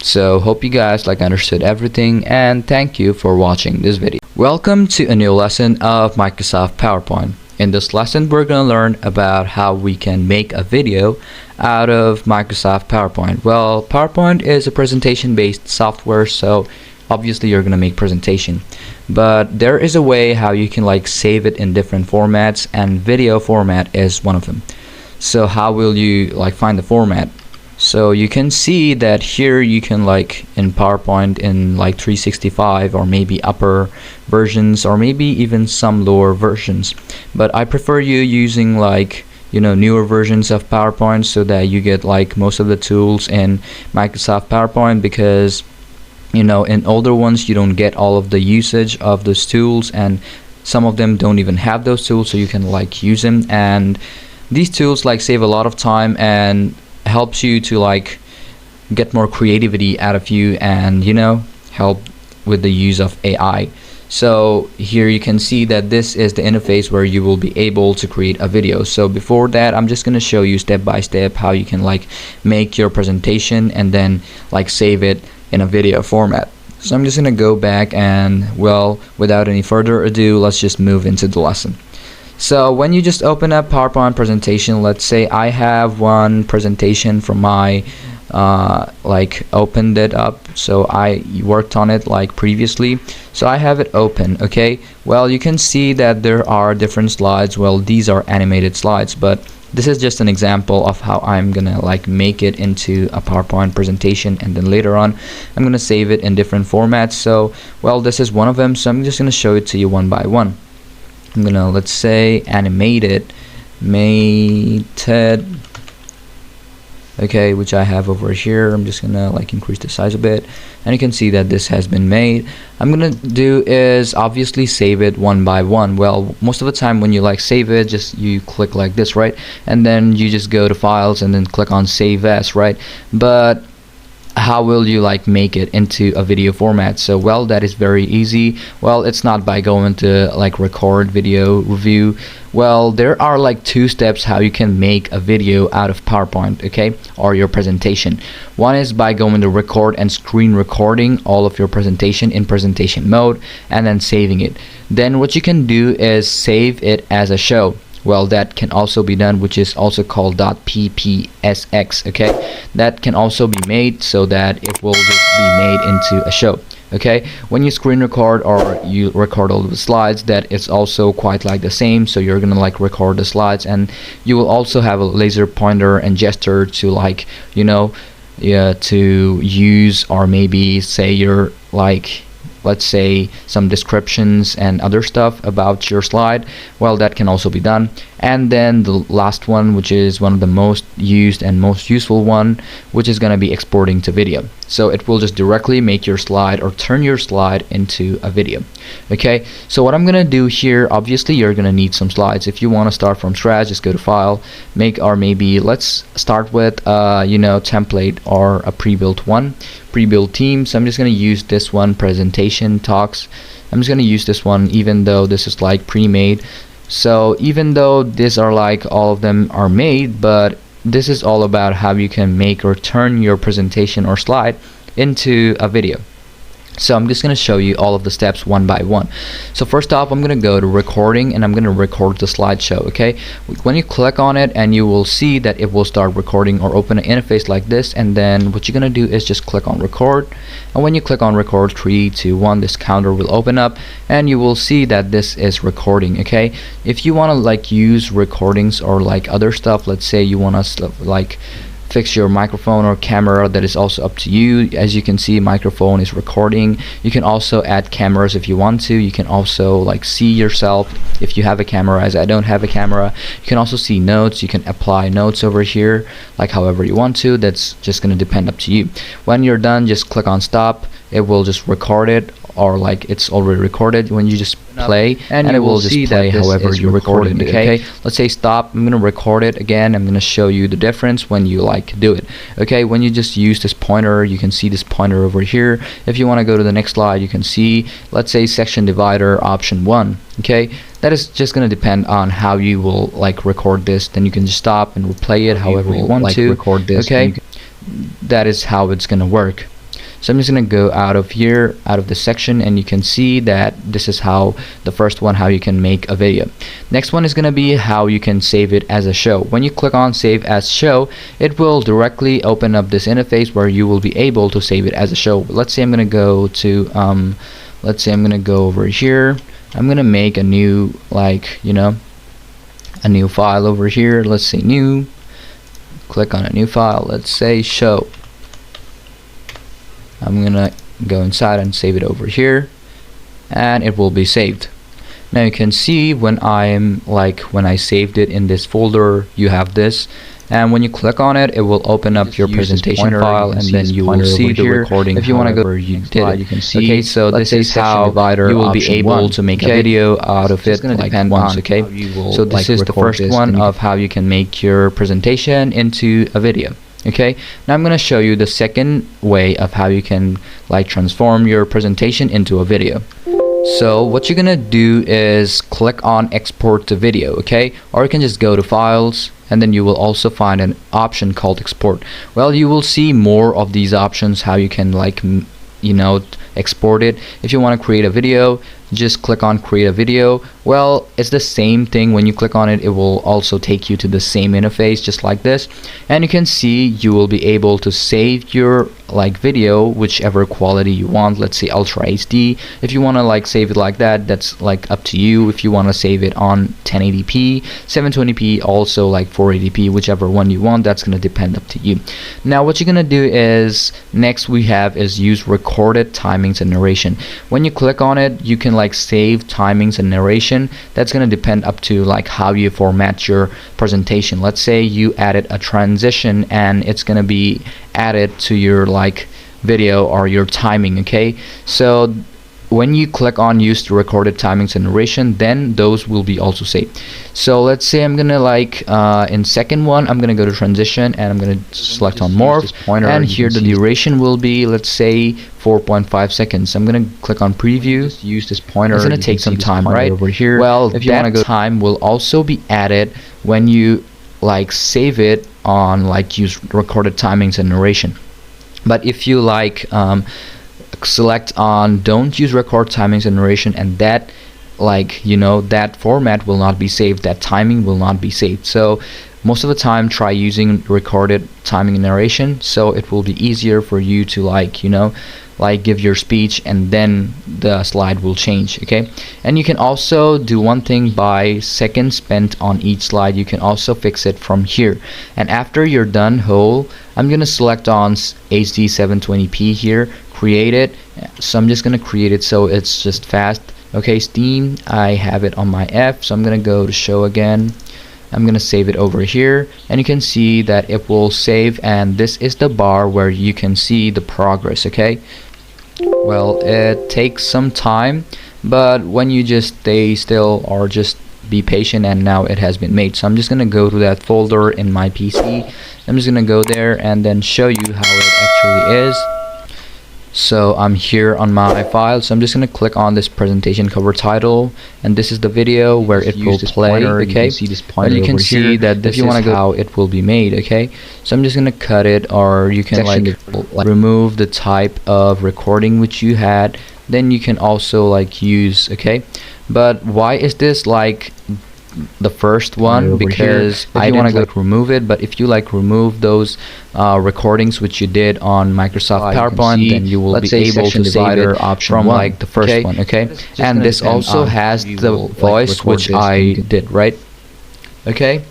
so hope you guys like understood everything, and thank you for watching this video. Welcome to a new lesson of Microsoft PowerPoint. In this lesson, we're going to learn about how we can make a video out of Microsoft PowerPoint. Well, PowerPoint is a presentation based software, so obviously you're going to make presentation, but there is a way how you can like save it in different formats, and video format is one of them. So how will you like find the format? So you can see that here you can like in PowerPoint in like 365 or maybe upper versions or maybe even some lower versions, but I prefer you using like newer versions of PowerPoint so that you get like most of the tools in Microsoft PowerPoint, because in older ones you don't get all of the usage of those tools, and some of them don't even have those tools, so you can like use them. And these tools like save a lot of time and helps you to like get more creativity out of you, and help with the use of AI. So here you can see that this is the interface where you will be able to create a video. So before that, I'm just going to show you step by step how you can like make your presentation and then like save it in a video format. So I'm just going to go back, and well, without any further ado, let's just move into the lesson. So when you just open up PowerPoint presentation, let's say I have one presentation from my like opened it up, so I worked on it like previously, so I have it open. Okay, well, you can see that there are different slides. Well, these are animated slides, but this is just an example of how I'm gonna like make it into a PowerPoint presentation, and then later on I'm gonna save it in different formats. So well, this is one of them, so I'm just gonna show it to you one by one. I'm gonna, let's say, animated, okay, which I have over here. I'm just gonna like increase the size a bit, and you can see that this has been made. I'm gonna do is obviously save it one by one. Well, most of the time when you like save it, just you click like this, right, and then you just go to files and then click on save as, right? But how will you like make it into a video format? So well, that is very easy. Well, it's not by going to like record video review. Well, there are like two steps how you can make a video out of PowerPoint, okay, or your presentation. One is by going to record and screen recording all of your presentation in presentation mode and then saving it. Then what you can do is save it as a show. Well, that can also be done, which is also called .ppsx. okay, that can also be made so that it will just be made into a show. Okay, when you screen record or you record all of the slides, that is also quite like the same. So you're gonna like record the slides, and you will also have a laser pointer and gesture to like to use, or maybe say you're like, let's say, some descriptions and other stuff about your slide. Well, that can also be done. And then the last one, which is one of the most used and most useful one, which is going to be exporting to video. So it will just directly make your slide or turn your slide into a video. Okay, so what I'm going to do here, obviously you're going to need some slides. If you want to start from scratch, just go to file, make, or maybe let's start with template or a pre-built one, pre-built theme. So I'm just going to use this one, presentation talks. I'm just going to use this one, even though this is like pre-made. So even though these are like all of them are made, but this is all about how you can make or turn your presentation or slide into a video. So I'm just going to show you all of the steps one by one. So first off, I'm going to go to recording, and I'm going to record the slideshow. Okay, when you click on it, and you will see that it will start recording or open an interface like this, and then what you're going to do is just click on record. And when you click on record, 3, 2, 1, this counter will open up, and you will see that this is recording. Okay, if you want to like use recordings or like other stuff, let's say you want to like fix your microphone or camera, that is also up to you. As you can see, microphone is recording. You can also add cameras if you want to. You can also like see yourself if you have a camera, as I don't have a camera. You can also see notes. You can apply notes over here like however you want to. That's just going to depend up to you. When you're done, just click on stop. It will just record it, or like it's already recorded. When you just play, and it will just play however you recorded it. Okay, let's say stop. I'm gonna record it again. I'm gonna show you the difference when you like do it. Okay, when you just use this pointer, you can see this pointer over here. If you want to go to the next slide, you can see, let's say section divider option 1. Okay, that is just going to depend on how you will like record this. Then you can just stop and replay it however you want to record this. Okay, that is how it's going to work. So I'm just going to go out of here, out of the section, and you can see that this is how the first one, how you can make a video. Next one is going to be how you can save it as a show. When you click on save as show, it will directly open up this interface where you will be able to save it as a show. Let's say I'm going to go to let's say I'm going to go over here. I'm going to make a new, like, you know, a new file over here. Let's say new, click on a new file, let's say show. I'm gonna go inside and save it over here, and it will be saved. Now you can see when I saved it in this folder, you have this, and when you click on it, it will open up your presentation file, and then you will see the recording. If you want to go where you did it, you can see. Okay, so this is how you will be able to make a video out of it like once. Okay, so this is the first one of how you can make your presentation into a video. Okay, now I'm going to show you the second way of how you can like transform your presentation into a video. So what you're gonna do is click on export to video, okay, or you can just go to files, and then you will also find an option called export. Well, you will see more of these options, how you can like you know, export it. If you want to create a video, just click on create a video. Well, it's the same thing. When you click on it, it will also take you to the same interface, just like this, and you can see you will be able to save your like video whichever quality you want. Let's say Ultra HD. If you want to like save it like that, that's like up to you. If you want to save it on 1080p, 720p, also like 480p, whichever one you want, that's gonna depend up to you. Now what you're gonna do is, next we have is use recorded timings and narration. When you click on it, you can like save timings and narration. That's gonna depend up to like how you format your presentation. Let's say you added a transition and it's gonna be added to your like video or your timing. Okay, so when you click on use the recorded timings and narration, then those will be also saved. So let's say I'm gonna like in second one, I'm gonna go to transition and I'm gonna select on morph, and here the duration will be, let's say, 4.5 seconds. I'm gonna click on preview. Just use this pointer. It's gonna take some time, right? Over here. Well, if you want to go, time will also be added when you like save it on like use recorded timings and narration. But if you like select on don't use record timings and narration, and that like you know that format will not be saved, that timing will not be saved. So most of the time try using recorded timing and narration, so it will be easier for you to like you know like give your speech and then the slide will change. Okay, and you can also do one thing by seconds spent on each slide. You can also fix it from here, and after you're done whole, I'm gonna select on HD 720p here, create it. So I'm just gonna create it so it's just fast. Okay, Steam, I have it on my F, so I'm gonna go to show again. I'm gonna save it over here, and you can see that it will save, and this is the bar where you can see the progress. Okay, well, it takes some time, but when you just stay still or just be patient, and now it has been made. So I'm just gonna go to that folder in my PC. I'm just gonna go there and then show you how it actually is. So I'm here on my file, so I'm just gonna click on this presentation cover title, and this is the video where it will play. Okay, and you can see that this is how it will be made. Okay, so I'm just gonna cut it, or you can like remove the type of recording which you had. Then you can also like use. Okay, but why is this like the first one? Because I want to go to remove it, but if you like remove those recordings which you did on Microsoft PowerPoint, then you will be able to save it from like the first one. Okay, and this also has the voice which I did, right? Okay,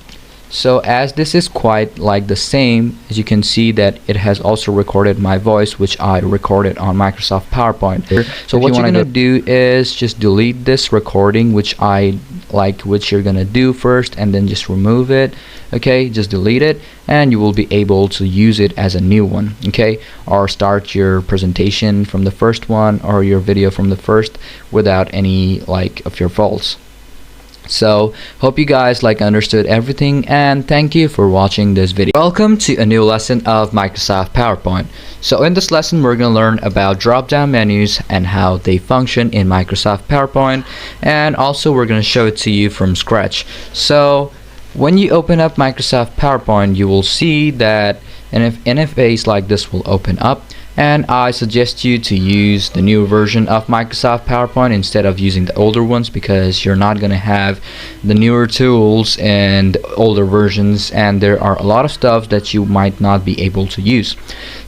so as this is quite like the same, as you can see that it has also recorded my voice which I recorded on Microsoft PowerPoint. So what you're gonna do is just delete this recording which I like which you're gonna do first, and then just remove it. Okay, just delete it, and you will be able to use it as a new one. Okay, or start your presentation from the first one, or your video from the first, without any like of your faults. So hope you guys understood everything, and thank you for watching this video. Welcome to a new lesson of Microsoft PowerPoint. So in this lesson we're going to learn about drop down menus and how they function in Microsoft PowerPoint, and also we're going to show it to you from scratch. So when you open up Microsoft PowerPoint, you will see that an interface like this will open up, and I suggest you to use the new version of Microsoft PowerPoint instead of using the older ones, because you're not going to have the newer tools and older versions, and there are a lot of stuff that you might not be able to use.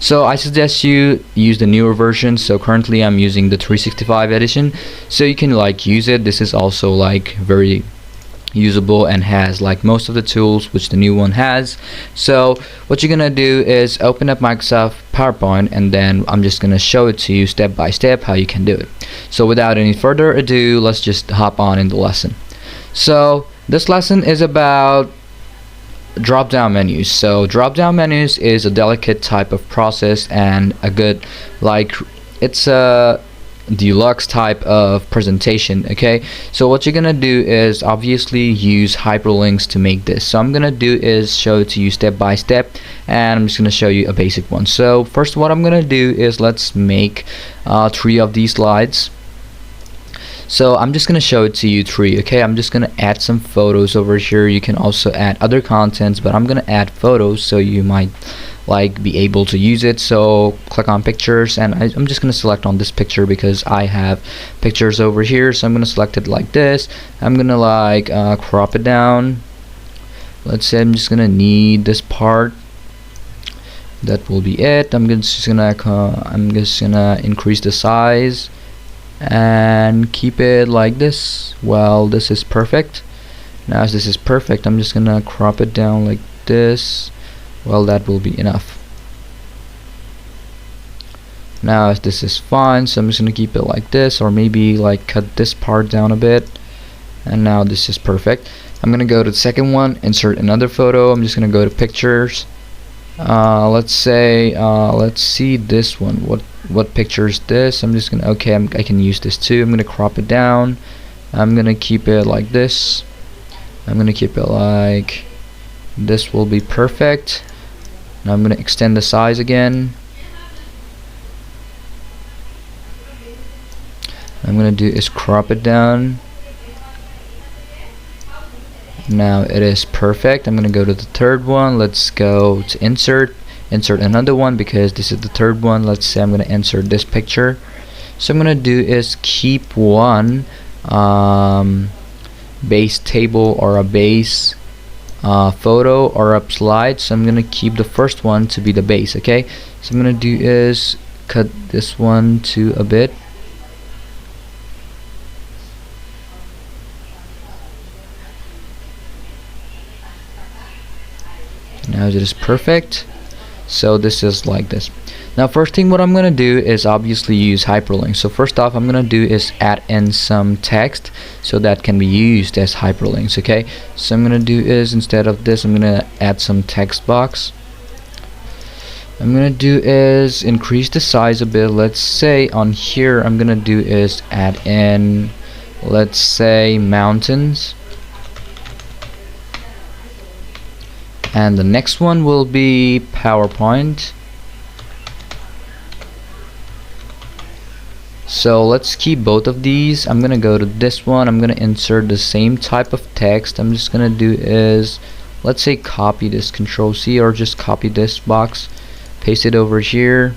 So I suggest you use the newer version. So currently I'm using the 365 edition, so you can use it. This is also very usable and has most of the tools which the new one has. So what you're gonna do is open up Microsoft PowerPoint, and then I'm just gonna show it to you step by step how you can do it. So without any further ado, let's just hop on in the lesson. So this lesson is about drop down menus. So drop down menus is a delicate type of process, and a good it's a deluxe type of presentation. Okay, so what you're gonna do is obviously use hyperlinks to make this. So I'm gonna do is show it to you step by step, and I'm just gonna show you a basic one. So first what I'm gonna do is let's make 3 of these slides. So I'm just gonna show it to you 3. Okay, I'm just gonna add some photos over here. You can also add other contents, but I'm gonna add photos so you might be able to use it. So click on pictures, and I'm just gonna select on this picture because I have pictures over here. So I'm gonna select it like this. I'm gonna crop it down. Let's say I'm just gonna need this part. That will be it. I'm just gonna increase the size and keep it like this. Well, this is perfect. Now as this is perfect, I'm just gonna crop it down like this. Well, that will be enough. Now as this is fine, so I'm just gonna keep it like this, or maybe cut this part down a bit, and now this is perfect. I'm gonna go to the second one, insert another photo. I'm just gonna go to pictures. Let's see this one. What picture is this? I'm just gonna I can use this too. I'm gonna crop it down. I'm gonna keep it like this. I'm gonna keep it like this. Will be perfect. Now I'm gonna extend the size again. I'm gonna do is crop it down. Now it is perfect. I'm gonna go to the third one. Let's go to insert another one, because this is the third one. Let's say I'm gonna insert this picture. So I'm gonna do is keep one base table or a base photo or a slide. So I'm gonna keep the first one to be the base. Okay, so I'm gonna do is cut this one to a bit. Now it is perfect. So this is like this. Now first thing what I'm gonna do is obviously use hyperlinks. So first off, I'm gonna do is add in some text so that can be used as hyperlinks. Okay, so I'm gonna do is, instead of this, I'm gonna add some text box. I'm gonna do is increase the size a bit. Let's say on here I'm gonna do is add in, let's say, mountains. And the next one will be PowerPoint. So let's keep both of these. I'm gonna go to this one. I'm gonna insert the same type of text. I'm just gonna do is, let's say, copy this, Control C, or just copy this box, paste it over here,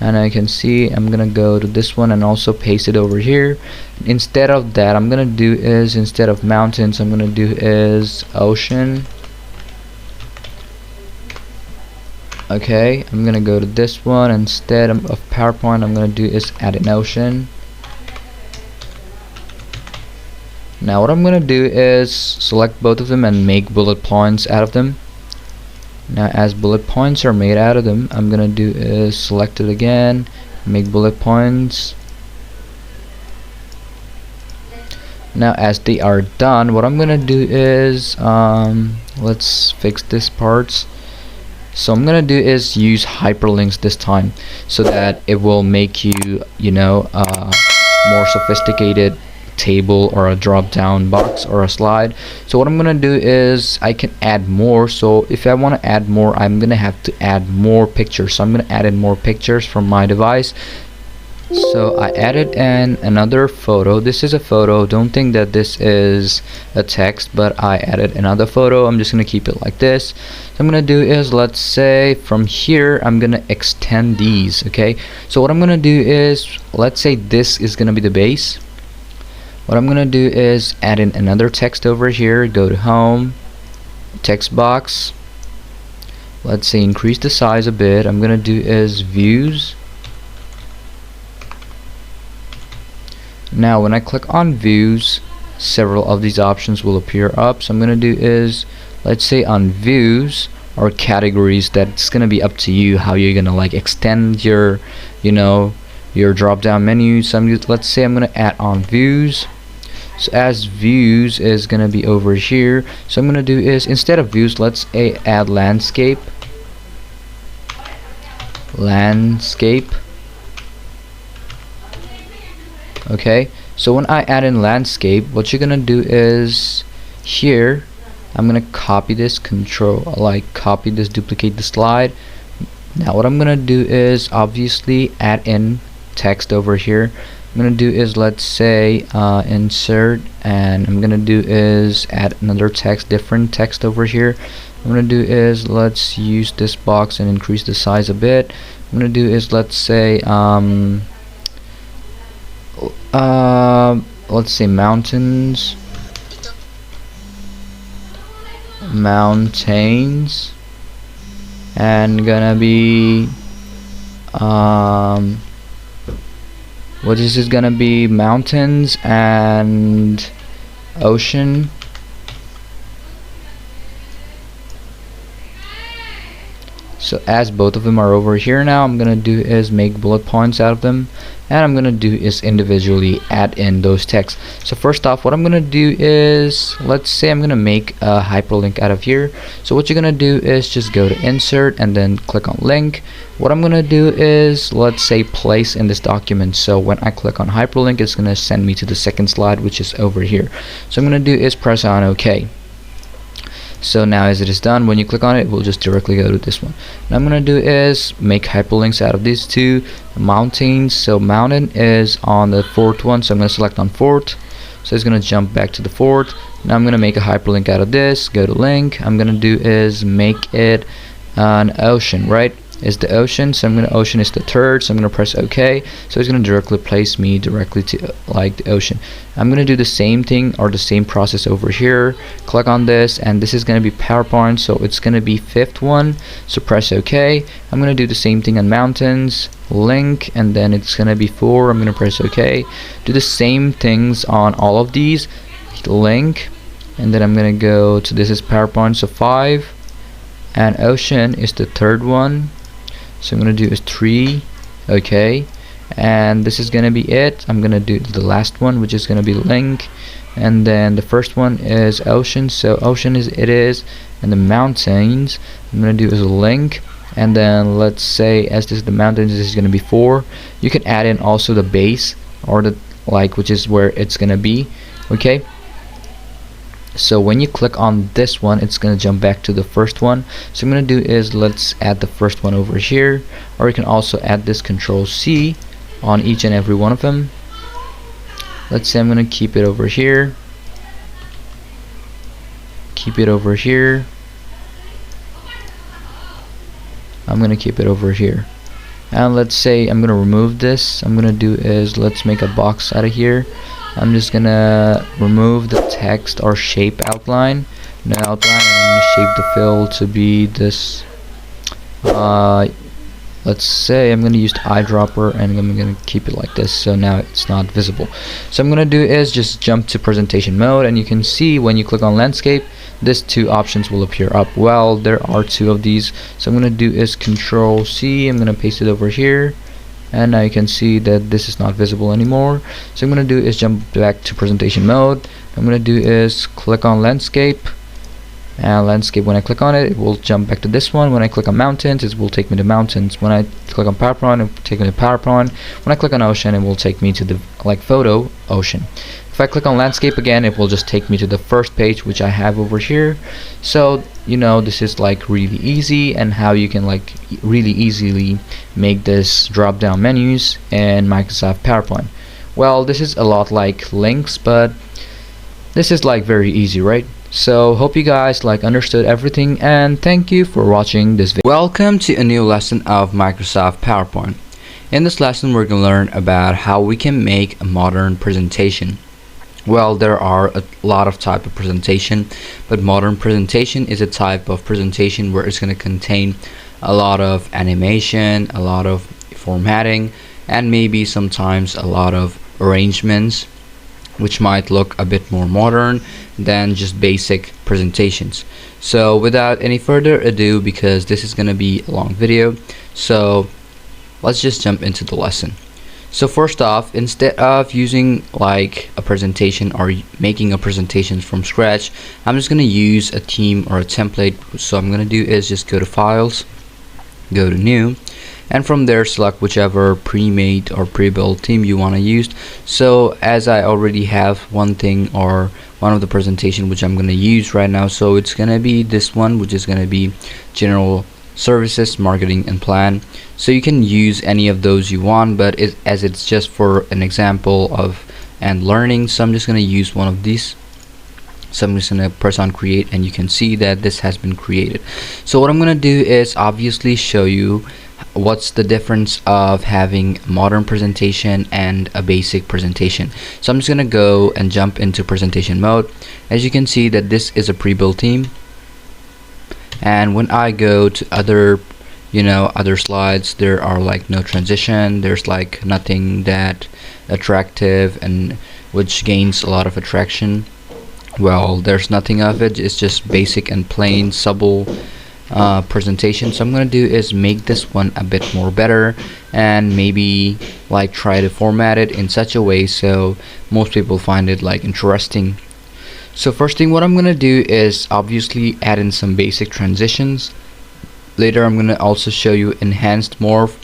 and I can see I'm gonna go to this one and also paste it over here. Instead of that, I'm gonna do is, instead of mountains, I'm gonna do is ocean. Okay, I'm gonna go to this one. Instead of PowerPoint, I'm gonna do is add an ocean. Now what I'm gonna do is select both of them and make bullet points out of them. Now as bullet points are made out of them, I'm gonna do is select it again, make bullet points. Now as they are done, what I'm gonna do is let's fix this parts. So I'm gonna do is use hyperlinks this time, so that it will make you, you know, more sophisticated table or a drop down box or a slide. So what I'm gonna do is I can add more. So if I want to add more, I'm gonna have to add more pictures. So I'm gonna add in more pictures from my device. So I added in another photo. This is a photo. Don't think that this is a text, but I added another photo. I'm just gonna keep it like this. So I'm gonna do is, let's say from here I'm gonna extend these. Okay, so what I'm gonna do is, let's say this is gonna be the base. What I'm gonna do is add in another text over here. Go to home, text box, let's say increase the size a bit. I'm gonna do is views. Now when I click on views, several of these options will appear up. So I'm gonna do is, let's say on views or categories, that's gonna be up to you how you're gonna like extend your, you know, your drop down menu. So let's say I'm gonna add on views. So as views is gonna be over here, so I'm gonna do is, instead of views, let's add landscape. Okay, so when I add in landscape, what you're gonna do is, here I'm gonna copy this, copy this, duplicate the slide. Now what I'm gonna do is obviously add in text over here. I'm gonna do is, let's say insert, and I'm gonna do is add another text, different text over here. I'm gonna do is, let's use this box and increase the size a bit. I'm gonna do is, let's say let's say mountains, and gonna be what is this gonna be, mountains and ocean. So as both of them are over here now, I'm gonna do is make bullet points out of them, and I'm gonna do is individually add in those texts. So first off, what I'm gonna do is, let's say I'm gonna make a hyperlink out of here. So what you're gonna do is just go to insert and then click on link. What I'm gonna do is, let's say place in this document. So when I click on hyperlink, it's gonna send me to the second slide, which is over here. So I'm gonna do is press on OK. So now as it is done, when you click on it, we'll just directly go to this one. What I'm gonna do is make hyperlinks out of these two. Mountains, so mountain is on the fourth one, so I'm gonna select on fourth. So it's gonna jump back to the fourth. Now I'm gonna make a hyperlink out of this. Go to link. I'm gonna do is make it an ocean, right? Is the ocean, so I'm gonna, ocean is the third, so I'm gonna press OK. So it's gonna directly place me directly to like the ocean. I'm gonna do the same thing or the same process over here. Click on this, and this is gonna be PowerPoint, so it's gonna be fifth one. So press OK. I'm gonna do the same thing on mountains, link, and then it's gonna be 4. I'm gonna press OK. Do the same things on all of these. Link, and then I'm gonna go to, this is PowerPoint, so 5, and ocean is the third one. So I'm gonna do is 3, okay, and this is gonna be it. I'm gonna do the last one, which is gonna be link, and then the first one is ocean, so ocean is it is, and the mountains I'm gonna do is a link, and then let's say as this is the mountains, this is gonna be 4. You can add in also the base or the like, which is where it's gonna be, okay. So when you click on this one, it's gonna jump back to the first one. So I'm gonna do is, let's add the first one over here, or you can also add this Control-C on each and every one of them. Let's say I'm gonna keep it over here, keep it over here, I'm gonna keep it over here, and let's say I'm gonna remove this. I'm gonna do is, let's make a box out of here. I'm just gonna remove the text or shape outline. And I'm gonna shape the fill to be this. Let's say I'm gonna use the eyedropper, and I'm gonna keep it like this, so now it's not visible. So I'm gonna do is just jump to presentation mode, and you can see when you click on landscape, these two options will appear up. Well, there are 2 of these, so I'm gonna do is Control-C. I'm gonna paste it over here, and now you can see that this is not visible anymore. So I'm gonna do is jump back to presentation mode. I'm gonna do is click on landscape, and landscape, when I click on it, it will jump back to this one. When I click on mountains, it will take me to mountains. When I click on PowerPoint, it will take me to PowerPoint. When I click on ocean, it will take me to the photo ocean. If I click on landscape again, it will just take me to the first page, which I have over here. So this is like really easy, and how you can like really easily make this drop down menus in Microsoft PowerPoint. Well, this is a lot like links, but this is like very easy, right? So hope you guys like understood everything, and thank you for watching this video. Welcome to a new lesson of Microsoft PowerPoint. In this lesson, we're going to learn about how we can make a modern presentation. Well, there are a lot of type of presentation, but modern presentation is a type of presentation where it's going to contain a lot of animation, a lot of formatting, and maybe sometimes a lot of arrangements, which might look a bit more modern than just basic presentations. So without any further ado, because this is going to be a long video, so let's just jump into the lesson. So first off, instead of using like a presentation or making a presentation from scratch, I'm just going to use a theme or a template. So I'm going to do is just go to files, go to new, and from there select whichever pre-made or pre-built theme you want to use. So as I already have one thing or one of the presentation which I'm going to use right now, so it's going to be this one, which is going to be general services, marketing, and plan. So you can use any of those you want, but as it's just for an example of and learning, so I'm just going to use one of these. So I'm just going to press on create, and you can see that this has been created. So what I'm going to do is obviously show you what's the difference of having a modern presentation and a basic presentation. So I'm just going to go and jump into presentation mode. As you can see that this is a pre-built theme, and when I go to other slides, there are like no transition, there's like nothing that attractive and which gains a lot of attraction. Well, there's nothing of it, it's just basic and plain subtle presentation. So I'm gonna do is make this one a bit more better, and maybe like try to format it in such a way so most people find it like interesting. So first thing what I'm gonna do is obviously add in some basic transitions. Later I'm gonna also show you enhanced morph,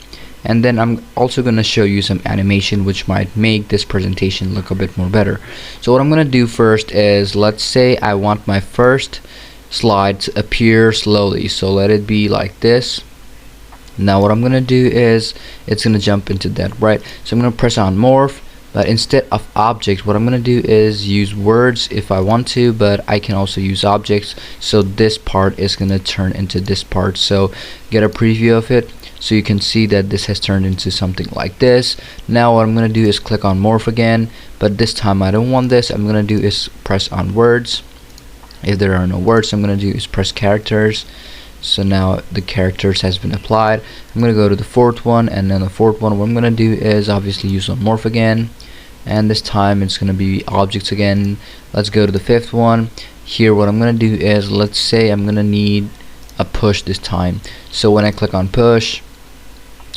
and then I'm also gonna show you some animation which might make this presentation look a bit more better. So what I'm gonna do first is, let's say I want my first slide to appear slowly, so let it be like this. Now what I'm gonna do is it's gonna jump into that, right? So I'm gonna press on morph, but instead of objects, what I'm gonna do is use words if I want to, but I can also use objects. So this part is gonna turn into this part. So get a preview of it, so you can see that this has turned into something like this. Now what I'm gonna do is click on morph again, but this time I don't want this. I'm gonna do is press on words. If there are no words, I'm gonna do is press characters. So now the characters has been applied. I'm gonna go to the fourth one, and then the fourth one, what I'm gonna do is obviously use on morph again, and this time it's gonna be objects again. Let's go to the fifth one. Here what I'm gonna do is, let's say I'm gonna need a push this time. So when I click on push,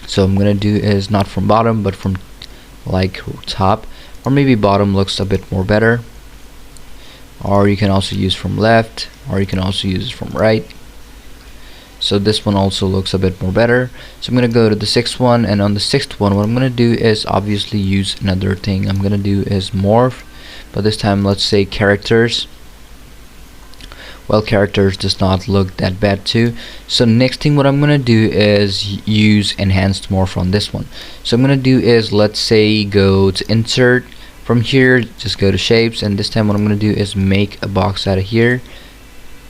so I'm gonna do is not from bottom but from like top, or maybe bottom looks a bit more better, or you can also use from left, or you can also use from right. So this one also looks a bit more better. So I'm gonna go to the sixth one, and on the sixth one what I'm gonna do is obviously use another thing. I'm gonna do is morph, but this time let's say characters. Well, characters does not look that bad too. So next thing what I'm gonna do is use enhanced morph on this one. So I'm gonna do is, let's say, go to insert. From here just go to shapes, and this time what I'm gonna do is make a box out of here.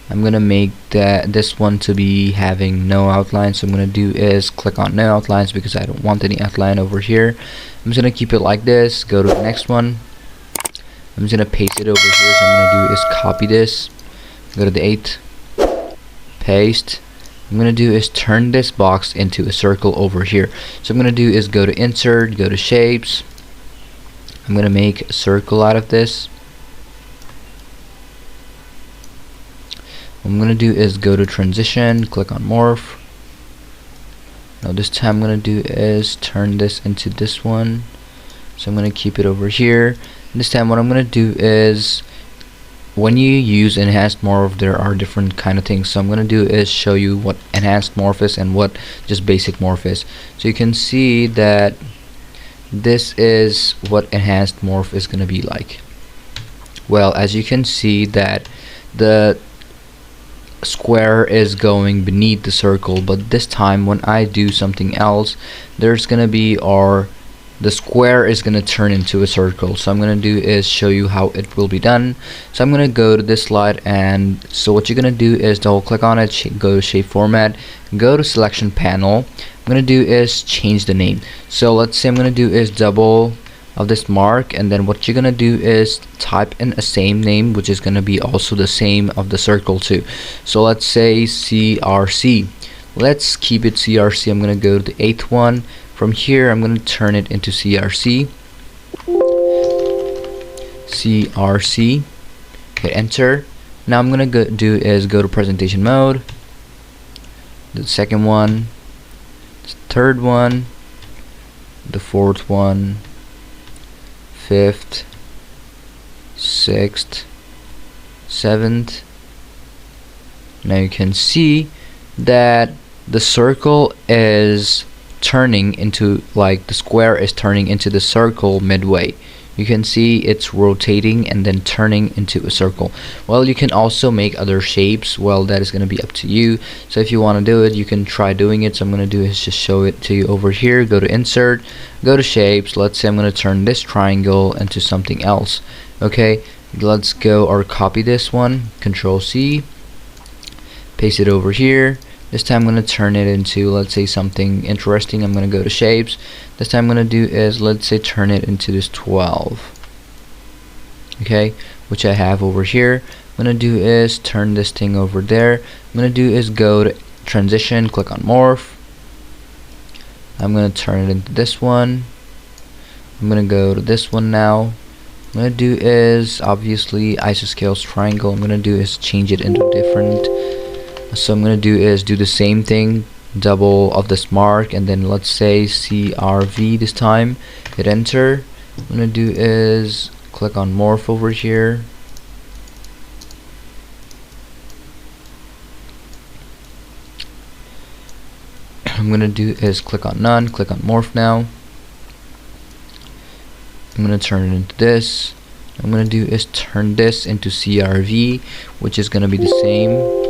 I'm gonna make this one to be having no outline, so I'm gonna do is click on no outlines because I don't want any outline over here. I'm just gonna keep it like this. Go to the next one. I'm just gonna paste it over here, so I'm gonna do is copy this, go to the 8th, paste. I'm gonna do is turn this box into a circle over here. So I'm gonna do is go to insert, go to shapes. I'm gonna make a circle out of this. What I'm gonna do is go to transition, click on morph, Now this time I'm gonna do is turn this into this one. So I'm gonna keep it over here. And this time what I'm gonna do is, when you use enhanced morph, there are different kind of things. So I'm gonna do is show you what enhanced morph is and what just basic morph is. So you can see that this is what enhanced morph is gonna be like. Well, as you can see that the square is going beneath the circle, but this time when I do something else, there's gonna be the square is gonna turn into a circle. So I'm gonna do is show you how it will be done. So I'm gonna go to this slide, and so what you're gonna do is double click on it, go to shape format, go to selection panel. I'm gonna do is change the name. So let's say I'm gonna do is double of this mark, and then what you're gonna do is type in a same name, which is gonna be also the same of the circle too. So let's say CRC. Let's keep it CRC. I'm gonna go to the 8th one. From here I'm gonna turn it into CRC. CRC. Hit enter. Now I'm gonna go to presentation mode. The second one, the third one, the fourth one, 5th, 6th, 7th. Now you can see that the circle is turning into, like, the square is turning into the circle midway. You can see it's rotating and then turning into a circle. Well, you can also make other shapes. Well, that is going to be up to you. So if you want to do it, you can try doing it. So I'm going to do is just show it to you over here. Go to insert, go to shapes. Let's say I'm going to turn this triangle into something else. Okay, let's go or copy this one, Control C, paste it over here. This time I'm going to turn it into, let's say, something interesting. I'm going to go to shapes. This time I'm going to do is, let's say, turn it into this 12. Okay, which I have over here. I'm going to do is turn this thing over there. I'm going to do is go to transition, click on morph. I'm going to turn it into this one. I'm going to go to this one now. I'm going to do is, obviously, isoscales triangle. I'm going to do is change it into different. So I'm gonna do is do the same thing, double of this mark, and then let's say CRV this time. Hit enter. I'm gonna do is click on morph over here. I'm gonna do is click on none, click on morph now. I'm gonna turn it into this. I'm gonna do is turn this into CRV, which is gonna be the same.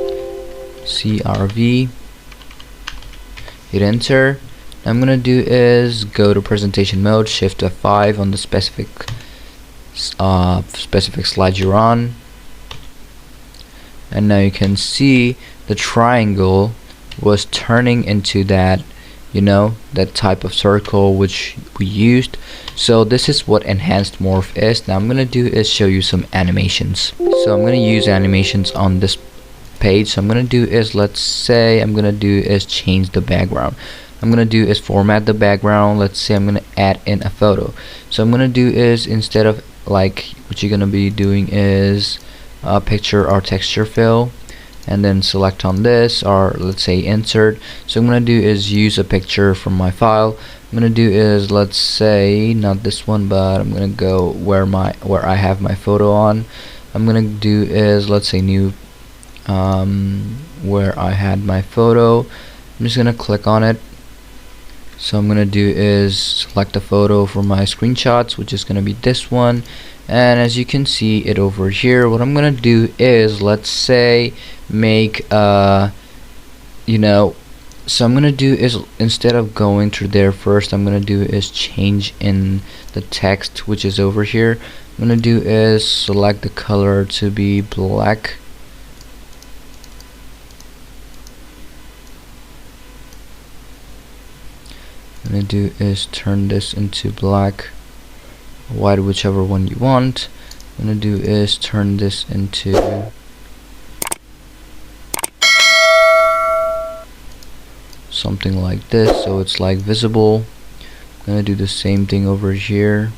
CRV, hit enter. I'm gonna do is go to presentation mode, shift F5 on the specific slide you're on, and now you can see the triangle was turning into that, you know, that type of circle which we used. So this is what enhanced morph is. Now I'm gonna do is show you some animations. So I'm gonna use animations on this page. So I'm gonna do is, let's say I'm gonna do is change the background. I'm gonna do is format the background. Let's say I'm gonna add in a photo. So I'm gonna do is, instead of, like, what you're gonna be doing is a picture or texture fill, and then select on this, or let's say insert. So I'm gonna do is use a picture from my file. I'm gonna do is, let's say not this one, but I'm gonna go where I have my photo on. I'm gonna do is, let's say new, where I had my photo. I'm just gonna click on it. So I'm gonna do is select a photo for my screenshots, which is gonna be this one. And as you can see it over here, what I'm gonna do is, let's say, make you know, so I'm gonna do is, instead of going through there first, I'm gonna do is change in the text, which is over here. I'm gonna do is select the color to be black. I'm gonna do is turn this into black, white, whichever one you want. I'm gonna do is turn this into something like this, so it's like visible. I'm gonna do the same thing over here.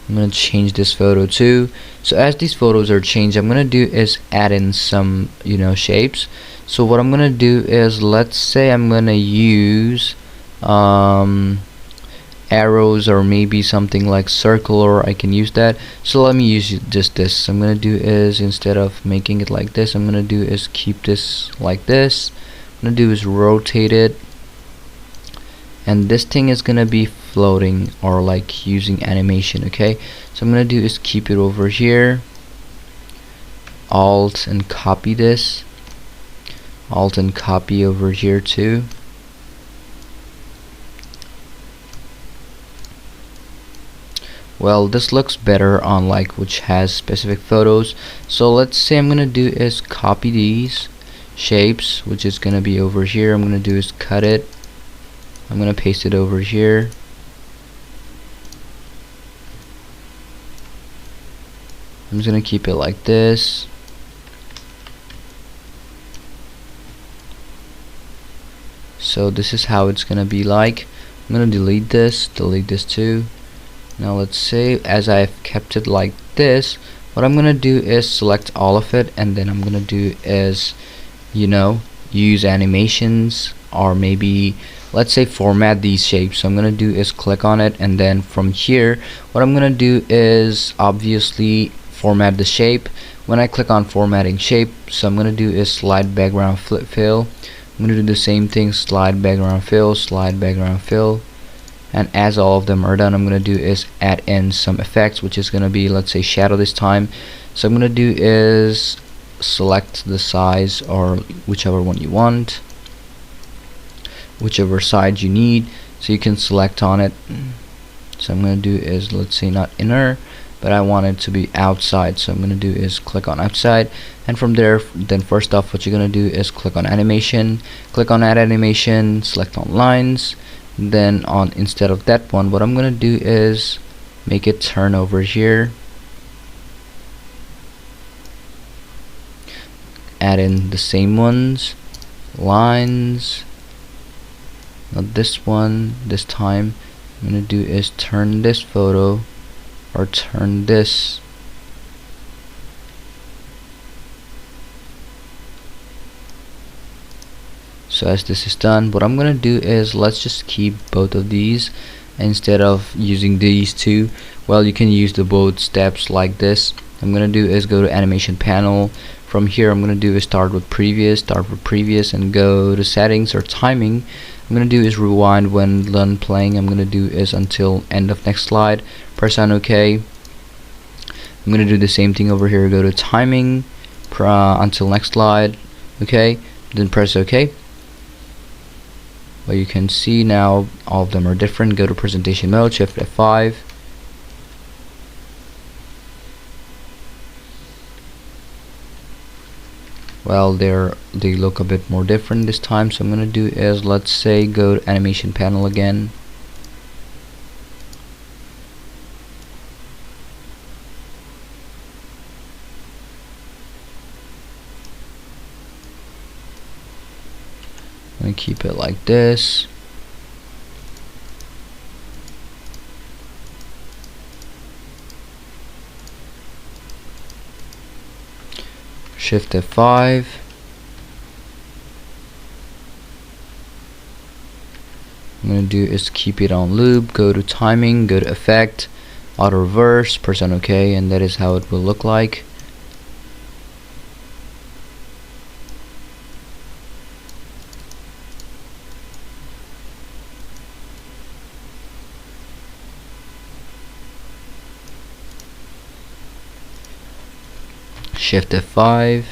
I'm gonna change this photo too. So as these photos are changed, I'm gonna do is add in some, shapes. So what I'm gonna do is, let's say I'm gonna use arrows, or maybe something like circular. I can use that. So let me use just this. So I'm gonna do is, instead of making it like this, I'm gonna do is keep this like this. I'm gonna do is rotate it, and this thing is gonna be floating, or like using animation. Okay, so I'm gonna do is keep it over here, alt and copy this, alt and copy over here too. Well, this looks better on like which has specific photos. So let's say I'm gonna do is copy these shapes, which is gonna be over here. I'm gonna do is cut it, I'm gonna paste it over here. I'm just gonna keep it like this. So this is how it's gonna be like. I'm gonna delete this too. Now let's say, as I've kept it like this, what I'm gonna do is select all of it, and then I'm gonna do is, use animations, or maybe let's say format these shapes. So I'm gonna do is click on it, and then from here what I'm gonna do is obviously format the shape. When I click on formatting shape, so I'm gonna do is slide background fill. I'm gonna do the same thing, slide background fill, slide background fill. And as all of them are done, I'm gonna do is add in some effects, which is gonna be, let's say, shadow this time. So I'm gonna do is select the size, or whichever one you want, whichever side you need, so you can select on it. So I'm gonna do is, let's say, not inner, but I want it to be outside. So I'm gonna do is click on outside, and from there, then first off, what you're gonna do is click on animation, click on add animation, select on lines. Then on, instead of that one, what I'm gonna do is make it turn over here, add in the same ones, lines, not this one this time. I'm gonna do is turn this photo, or turn this. So as this is done, what I'm gonna do is, let's just keep both of these instead of using these two. Well, you can use the both steps like this. I'm gonna do is go to animation panel. From here, I'm gonna do is start with previous, and go to settings or timing. I'm gonna do is rewind when done playing. I'm gonna do is until end of next slide. Press on OK. I'm gonna do the same thing over here. Go to timing until next slide. Okay, then press OK. Well, you can see now all of them are different. Go to presentation mode, shift F5. Well, they look a bit more different this time. So I'm gonna do is, let's say, go to animation panel again. I'm gonna keep it like this. Shift F5. I'm gonna do is keep it on loop. Go to timing, go to effect, auto reverse, press on OK, and that is how it will look like. Shift F5.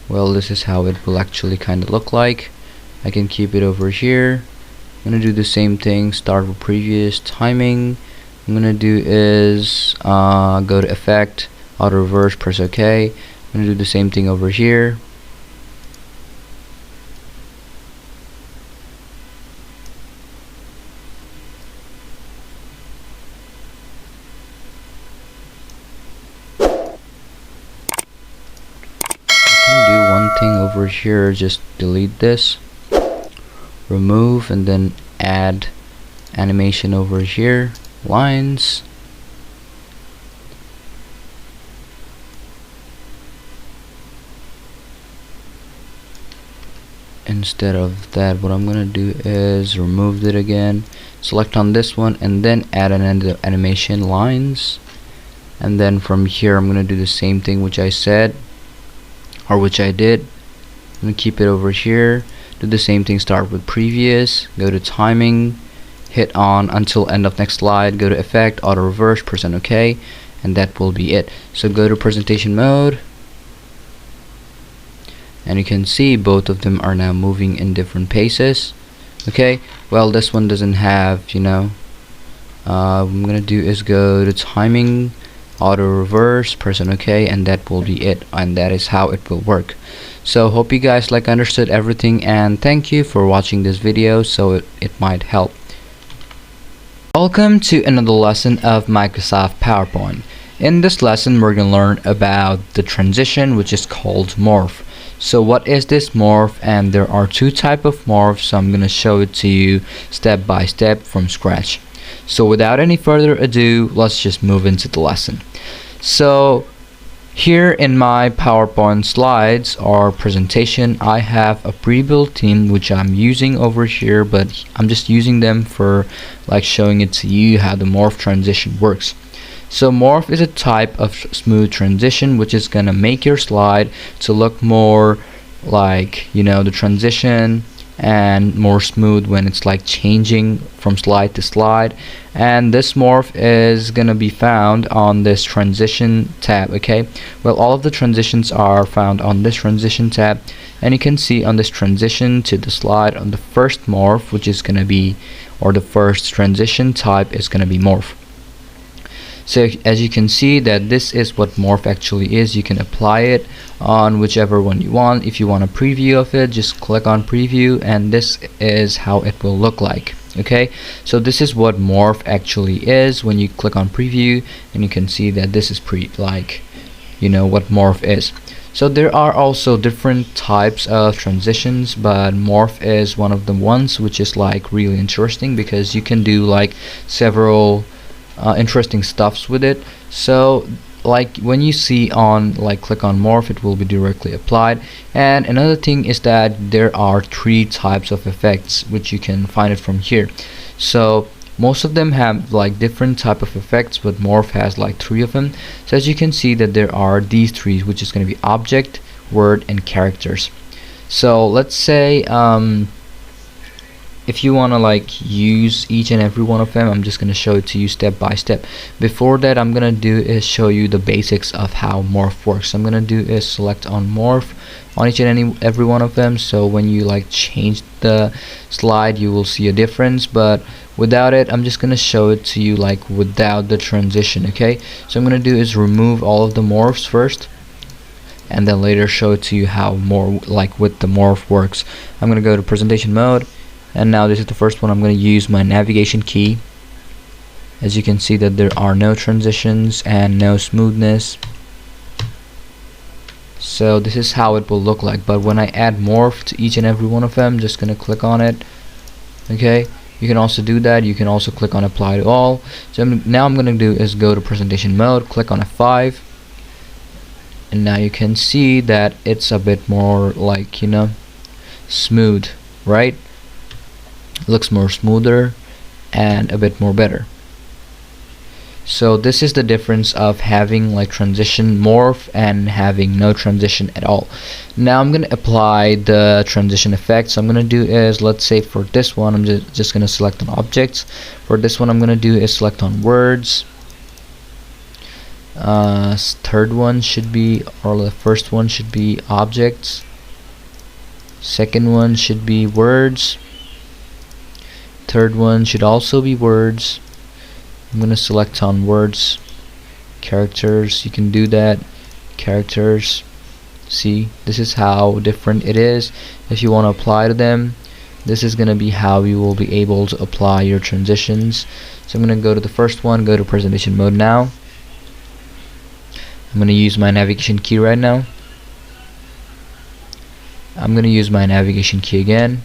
Well, this is how it will actually kind of look like. I can keep it over here. I'm gonna do the same thing, start with previous, timing. I'm gonna do is go to effect, auto reverse, press OK. I'm gonna do the same thing over here. Do one thing over here, just delete this, remove, and then add animation over here, lines. Instead of that, what I'm gonna do is remove it again, select on this one, and then add an animation, lines. And then from here I'm gonna do the same thing which I said, or which I did. I'm gonna keep it over here, do the same thing, start with previous, go to timing, hit on until end of next slide, go to effect, auto reverse, press on OK, and that will be it. So go to presentation mode, and you can see both of them are now moving in different paces. Okay, well, this one doesn't have, what I'm gonna do is go to timing, auto reverse, press on OK, and that will be it, and that is how it will work. So hope you guys understood everything, and thank you for watching this video, so it might help. Welcome to another lesson of Microsoft PowerPoint. In this lesson we're gonna learn about the transition, which is called morph. So what is this morph? And there are two types of morphs, so I'm gonna show it to you step by step from scratch. So without any further ado, let's just move into the lesson. So here in my PowerPoint slides or presentation, I have a pre-built theme which I'm using over here, but I'm just using them for showing it to you how the morph transition works. So morph is a type of smooth transition which is gonna make your slide to look more like, the transition, and more smooth when it's changing from slide to slide. And this morph is gonna be found on this transition tab. Okay, well, all of the transitions are found on this transition tab, and you can see on this transition to the slide, on the first morph, which is gonna be, or the first transition type is gonna be morph. So as you can see that this is what morph actually is. You can apply it on whichever one you want. If you want a preview of it, just click on preview, and this is how it will look like. Okay, so this is what morph actually is when you click on preview, and you can see that this is what morph is. So there are also different types of transitions, but morph is one of the ones which is really interesting, because you can do several interesting stuffs with it. So when you see on click on morph, it will be directly applied. And another thing is that there are three types of effects which you can find it from here. So most of them have different type of effects, but morph has three of them. So as you can see that there are these three, which is going to be object, word, and characters. So let's say if you want to use each and every one of them, I'm just going to show it to you step by step. Before that, I'm going to do is show you the basics of how morph works. So I'm going to do is select on morph on each and every one of them. So when you change the slide, you will see a difference, but without it, I'm just going to show it to you without the transition. Okay, so I'm going to do is remove all of the morphs first, and then later show it to you how with the morph works. I'm going to go to presentation mode, and now this is the first one. I'm going to use my navigation key. As you can see that there are no transitions and no smoothness. So this is how it will look like. But when I add morph to each and every one of them, just going to click on it. Okay, you can also do that. You can also click on apply to all. So now I'm going to do is go to presentation mode, click on F5, and now you can see that it's a bit more smooth, right? Looks more smoother and a bit more better. So this is the difference of having transition morph and having no transition at all. Now I'm gonna apply the transition effect. So I'm gonna do is, let's say for this one, I'm just gonna select on objects. For this one, I'm gonna do is select on words. Third one should be, or the first one should be objects. Second one should be words. Third one should also be words. I'm going to select on words. Characters, you can do that. Characters. See, this is how different it is. If you want to apply to them, this is going to be how you will be able to apply your transitions. So I'm going to go to the first one, go to presentation mode now. I'm going to use my navigation key right now. I'm going to use my navigation key again.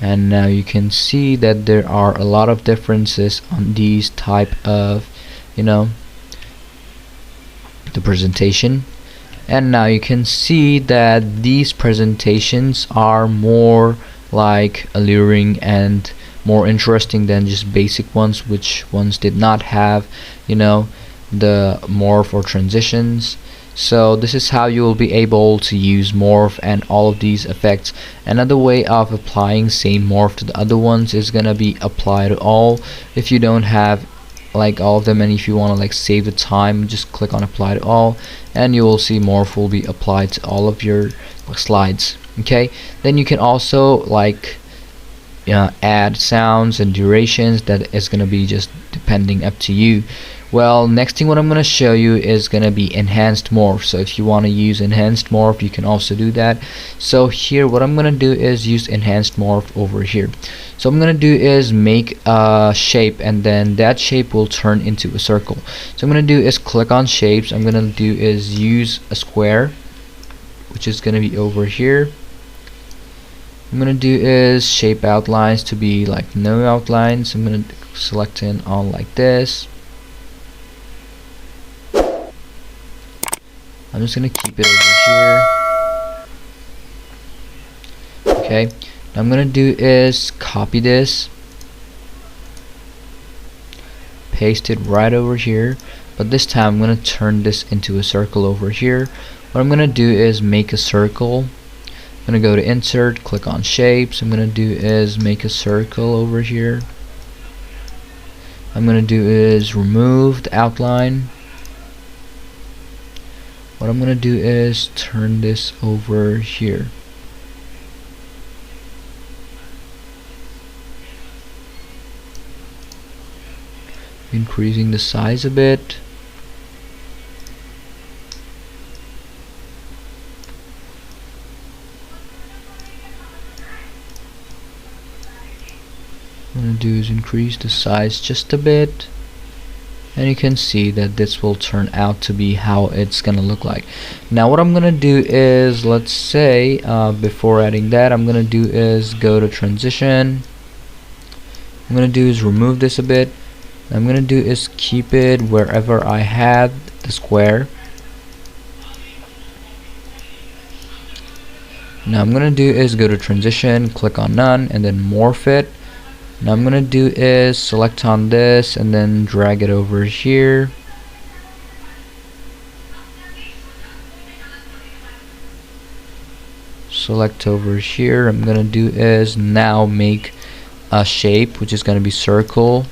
and now you can see that there are a lot of differences on these type of, you know, the presentation. And now you can see that these presentations are more like alluring and more interesting than just basic ones, which ones did not have, you know, the morph or transitions. So this is how you will be able to use morph and all of these effects. Another way of applying same morph to the other ones is gonna be apply to all. If you don't have like all of them, and if you want to like save the time, just click on apply to all, and you will see morph will be applied to all of your slides. Okay, then you can also like add sounds and durations. That is going to be just depending up to you. Well, next thing what I'm going to show you is going to be enhanced morph. So if you want to use enhanced morph, you can also do that. So here what I'm going to do is use enhanced morph over here. So what I'm going to do is make a shape, and then that shape will turn into a circle. So I'm going to do is click on shapes. I'm going to do is use a square, which is going to be over here. I'm going to do is shape outlines to be like no outlines. I'm going to select in all like this. I'm just going to keep it over here. Okay, what I'm going to do is copy this, paste it right over here, but this time I'm going to turn this into a circle over here. What I'm going to do is make a circle. I'm going to go to insert, click on shapes. I'm going to do is make a circle over here. I'm going to do is remove the outline. What I'm going to do is turn this over here. Increasing the size a bit. What I'm going to do is increase the size just a bit, and you can see that this will turn out to be how it's gonna look like. Now what I'm gonna do is, let's say before adding that, I'm gonna do is go to transition. I'm gonna do is remove this a bit. I'm gonna do is keep it wherever I had the square. Now I'm gonna do is go to transition, click on none, and then morph it. Now I'm gonna do is select on this and then drag it over here. Select over here. I'm gonna do is now make a shape, which is gonna be circle.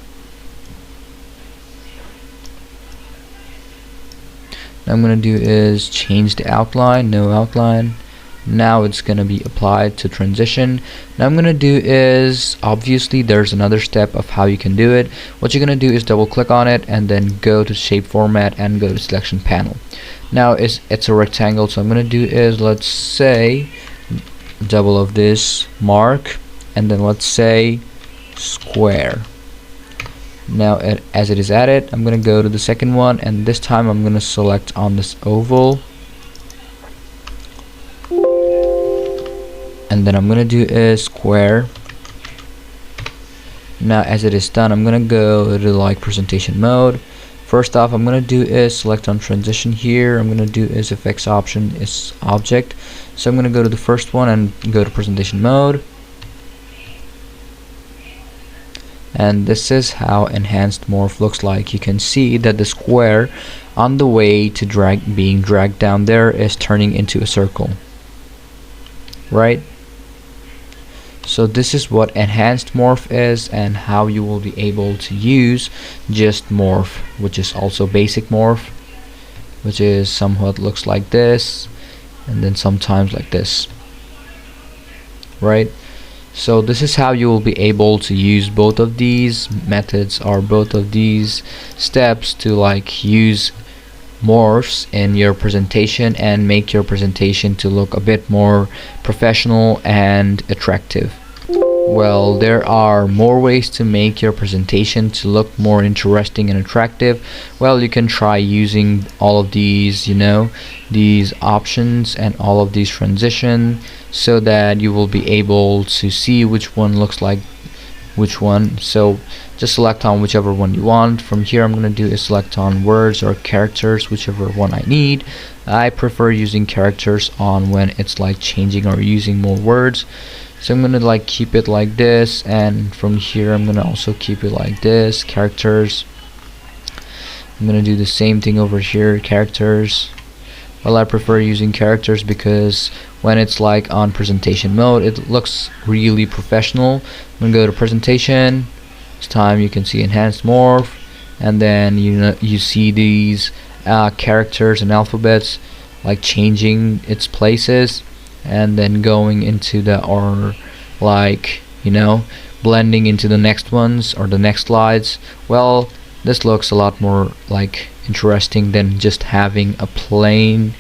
Now I'm gonna do is change the outline, no outline. Now it's gonna be applied to transition. Now I'm gonna do is, obviously there's another step of how you can do it. What you're gonna do is double click on it and then go to shape format and go to selection panel. Now it's a rectangle, so I'm gonna do is, let's say double of this mark, and then let's say square. Now as it is added, I'm gonna go to the second one, and this time I'm gonna select on this oval, and then I'm gonna do is square. Now as it is done, I'm gonna go to like presentation mode. First off, I'm gonna do is select on transition here. I'm gonna do is effects option is object. So I'm gonna go to the first one and go to presentation mode. And this is how enhanced morph looks like. You can see that the square on the way to being dragged down there is turning into a circle, right? So this is what enhanced morph is, and how you will be able to use just morph, which is also basic morph, which is somewhat looks like this, and then sometimes like this, right? So this is how you will be able to use both of these methods, or both of these steps, to like use morphs in your presentation and make your presentation to look a bit more professional and attractive. Well, there are more ways to make your presentation to look more interesting and attractive. Well, you can try using all of these, these options and all of these transition, so that you will be able to see which one looks like which one. So just select on whichever one you want. From here, I'm going to do is select on words or characters, whichever one I need. I prefer using characters on when it's like changing or using more words. So I'm going to like keep it like this, and from here I'm going to also keep it like this, characters. I'm going to do the same thing over here, characters. Well, I prefer using characters because when it's like on presentation mode, it looks really professional. I'm going to go to presentation. This time you can see enhanced morph, and then you see these characters and alphabets like changing its places, and then going into the or like blending into the next ones or the next slides. Well, this looks a lot more like interesting than just having a plain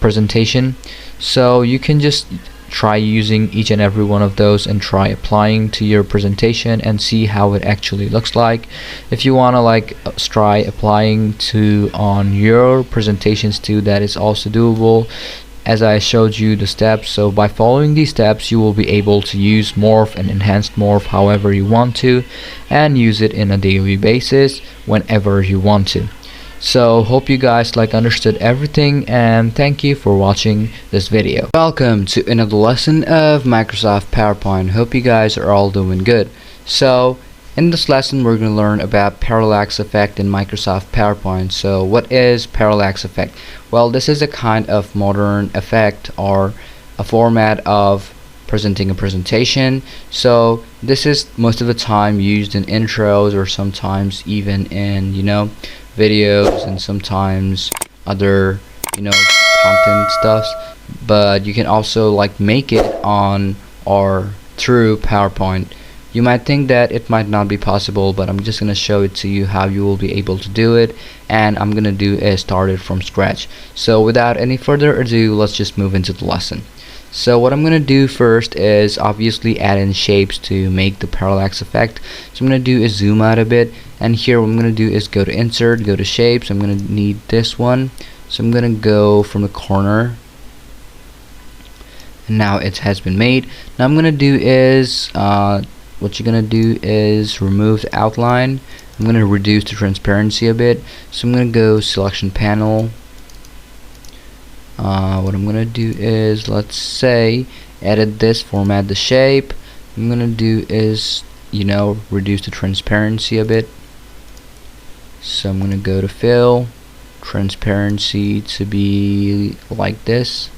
presentation. So you can just try using each and every one of those and try applying to your presentation and see how it actually looks like. If you want to like try applying to on your presentations too, that is also doable, as I showed you the steps. So by following these steps, you will be able to use morph and enhanced morph however you want to, and use it in a daily basis whenever you want to. So hope you guys like understood everything, and thank you for watching this video. Welcome to another lesson of Microsoft PowerPoint. Hope you guys are all doing good. So in this lesson, we're going to learn about parallax effect in Microsoft PowerPoint. So what is parallax effect? Well, this is a kind of modern effect or a format of presenting a presentation. So this is most of the time used in intros, or sometimes even in videos, and sometimes other content stuffs. But you can also like make it on or through PowerPoint. You might think that it might not be possible, but I'm just going to show it to you how you will be able to do it, and I'm going to do is start it from scratch. So without any further ado, let's just move into the lesson. So what I'm going to do first is obviously add in shapes to make the parallax effect. So I'm going to do is zoom out a bit, and here what I'm going to do is go to insert, go to shapes. I'm going to need this one, so I'm going to go from the corner, and now it has been made. Now I'm going to do is what you're gonna do is remove the outline. I'm gonna reduce the transparency a bit. So I'm gonna go selection panel. What I'm gonna do is, let's say, edit this, format the shape. I'm gonna do is reduce the transparency a bit. So I'm gonna go to fill, transparency to be like this.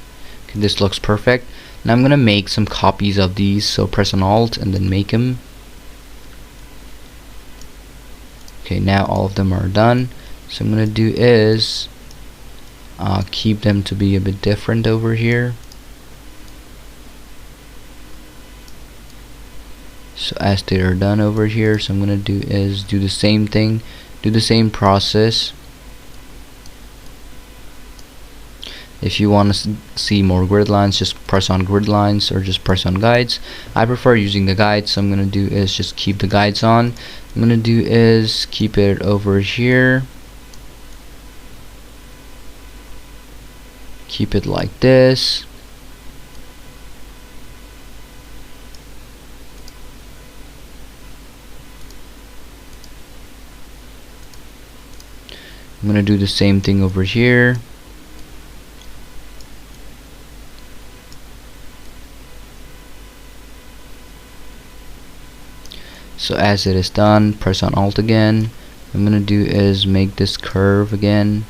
Okay, this looks perfect. Now I'm gonna make some copies of these, so press on Alt and then make them. Okay, now all of them are done. So I'm gonna do is keep them to be a bit different over here. So as they are done over here, so I'm gonna do is do the same thing, do the same process. If you want to see more grid lines, just press on grid lines or just press on guides. I prefer using the guides, so I'm going to do is just keep the guides on. I'm going to do is keep it over here. Keep it like this. I'm going to do the same thing over here. So as it is done, press on Alt again. I'm gonna do is make this curve again.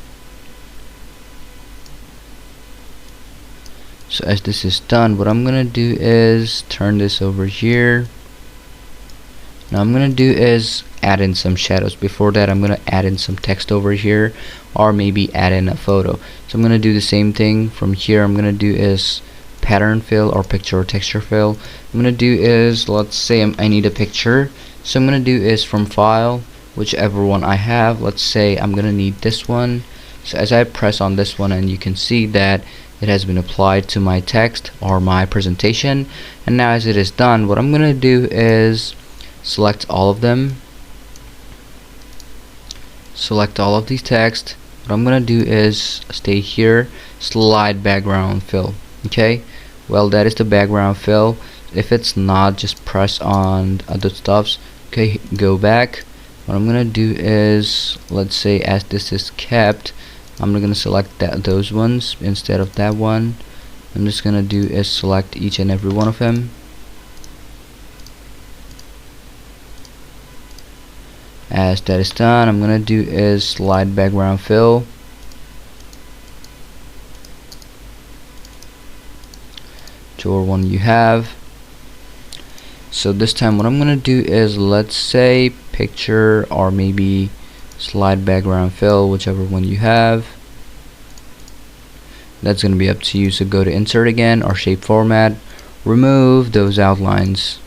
So as this is done, what I'm gonna do is turn this over here. Now I'm gonna do is add in some shadows. Before that, I'm gonna add in some text over here, or maybe add in a photo. So I'm gonna do the same thing from here. I'm gonna do is pattern fill or picture or texture fill. I'm gonna do is, let's say I need a picture, so I'm gonna do is from file, whichever one I have. Let's say I'm gonna need this one. So as I press on this one, and you can see that it has been applied to my text or my presentation. And now as it is done, what I'm gonna do is select all of them, select all of these text. What I'm gonna do is stay here, slide background fill. Okay, well, that is the background fill. If it's not, just press on other stuffs. Okay, go back. What I'm gonna do is, let's say as this is kept, I'm gonna select those ones instead of that one. I'm just gonna do is select each and every one of them. As that is done, I'm gonna do is slide background fill. Whichever one you have. So this time what I'm gonna do is, let's say picture, or maybe slide background fill, whichever one you have. That's gonna be up to you. So go to insert again, or shape format, remove those outlines.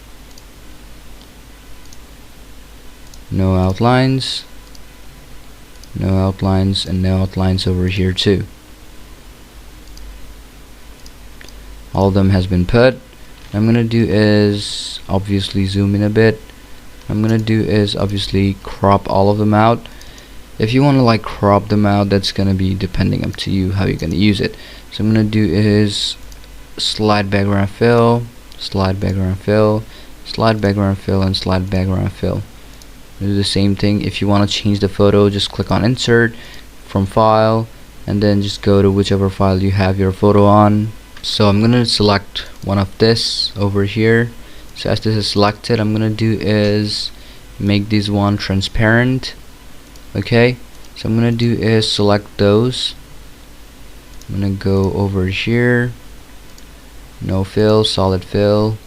No outlines, no outlines, and no outlines over here too. All of them has been put. I'm gonna do is obviously zoom in a bit. I'm gonna do is obviously crop all of them out. If you want to like crop them out, that's gonna be depending up to you how you're gonna use it. So I'm gonna do is slide background fill, slide background fill, slide background fill, and slide background fill. Do the same thing. If you want to change the photo, just click on insert from file, and then just go to whichever file you have your photo on. So I'm gonna select one of this over here. So as this is selected, I'm gonna do is make this one transparent. Okay, so I'm gonna do is select those. I'm gonna go over here, no fill, solid fill,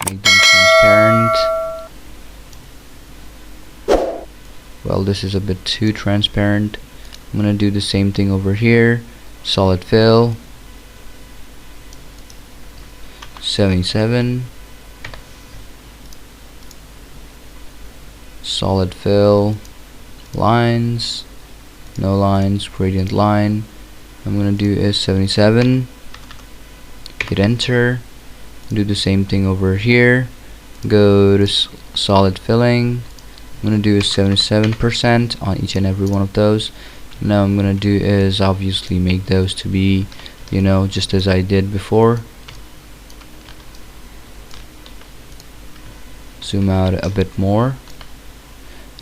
make them transparent. Well, this is a bit too transparent. I'm gonna do the same thing over here, solid fill, 77, solid fill, lines, no lines, gradient line. I'm gonna do is 77, hit enter, do the same thing over here, go to solid filling. I'm gonna do is 77% on each and every one of those. Now I'm gonna do is obviously make those to be, you know, just as I did before. Zoom out a bit more.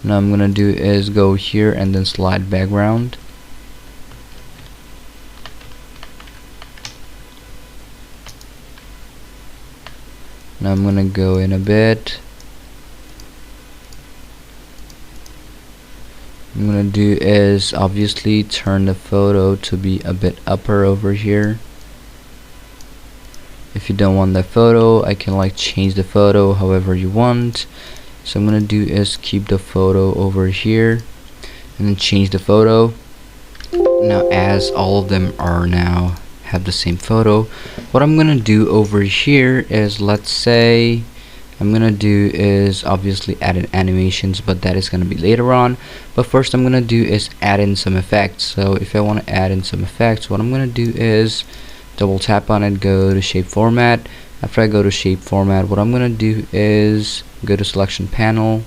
Now I'm gonna do is go here and then slide background. Now I'm gonna go in a bit. I'm gonna do is obviously turn the photo to be a bit upper over here. If you don't want that photo, I can like change the photo however you want. So I'm gonna do is keep the photo over here and then change the photo. Now as all of them are now have the same photo, what I'm gonna do over here is, let's say I'm gonna do is obviously add in animations, but that is gonna be later on. But first I'm gonna do is add in some effects. So if I want to add in some effects, what I'm gonna do is double tap on it, go to shape format. After I go to shape format, what I'm gonna do is go to selection panel.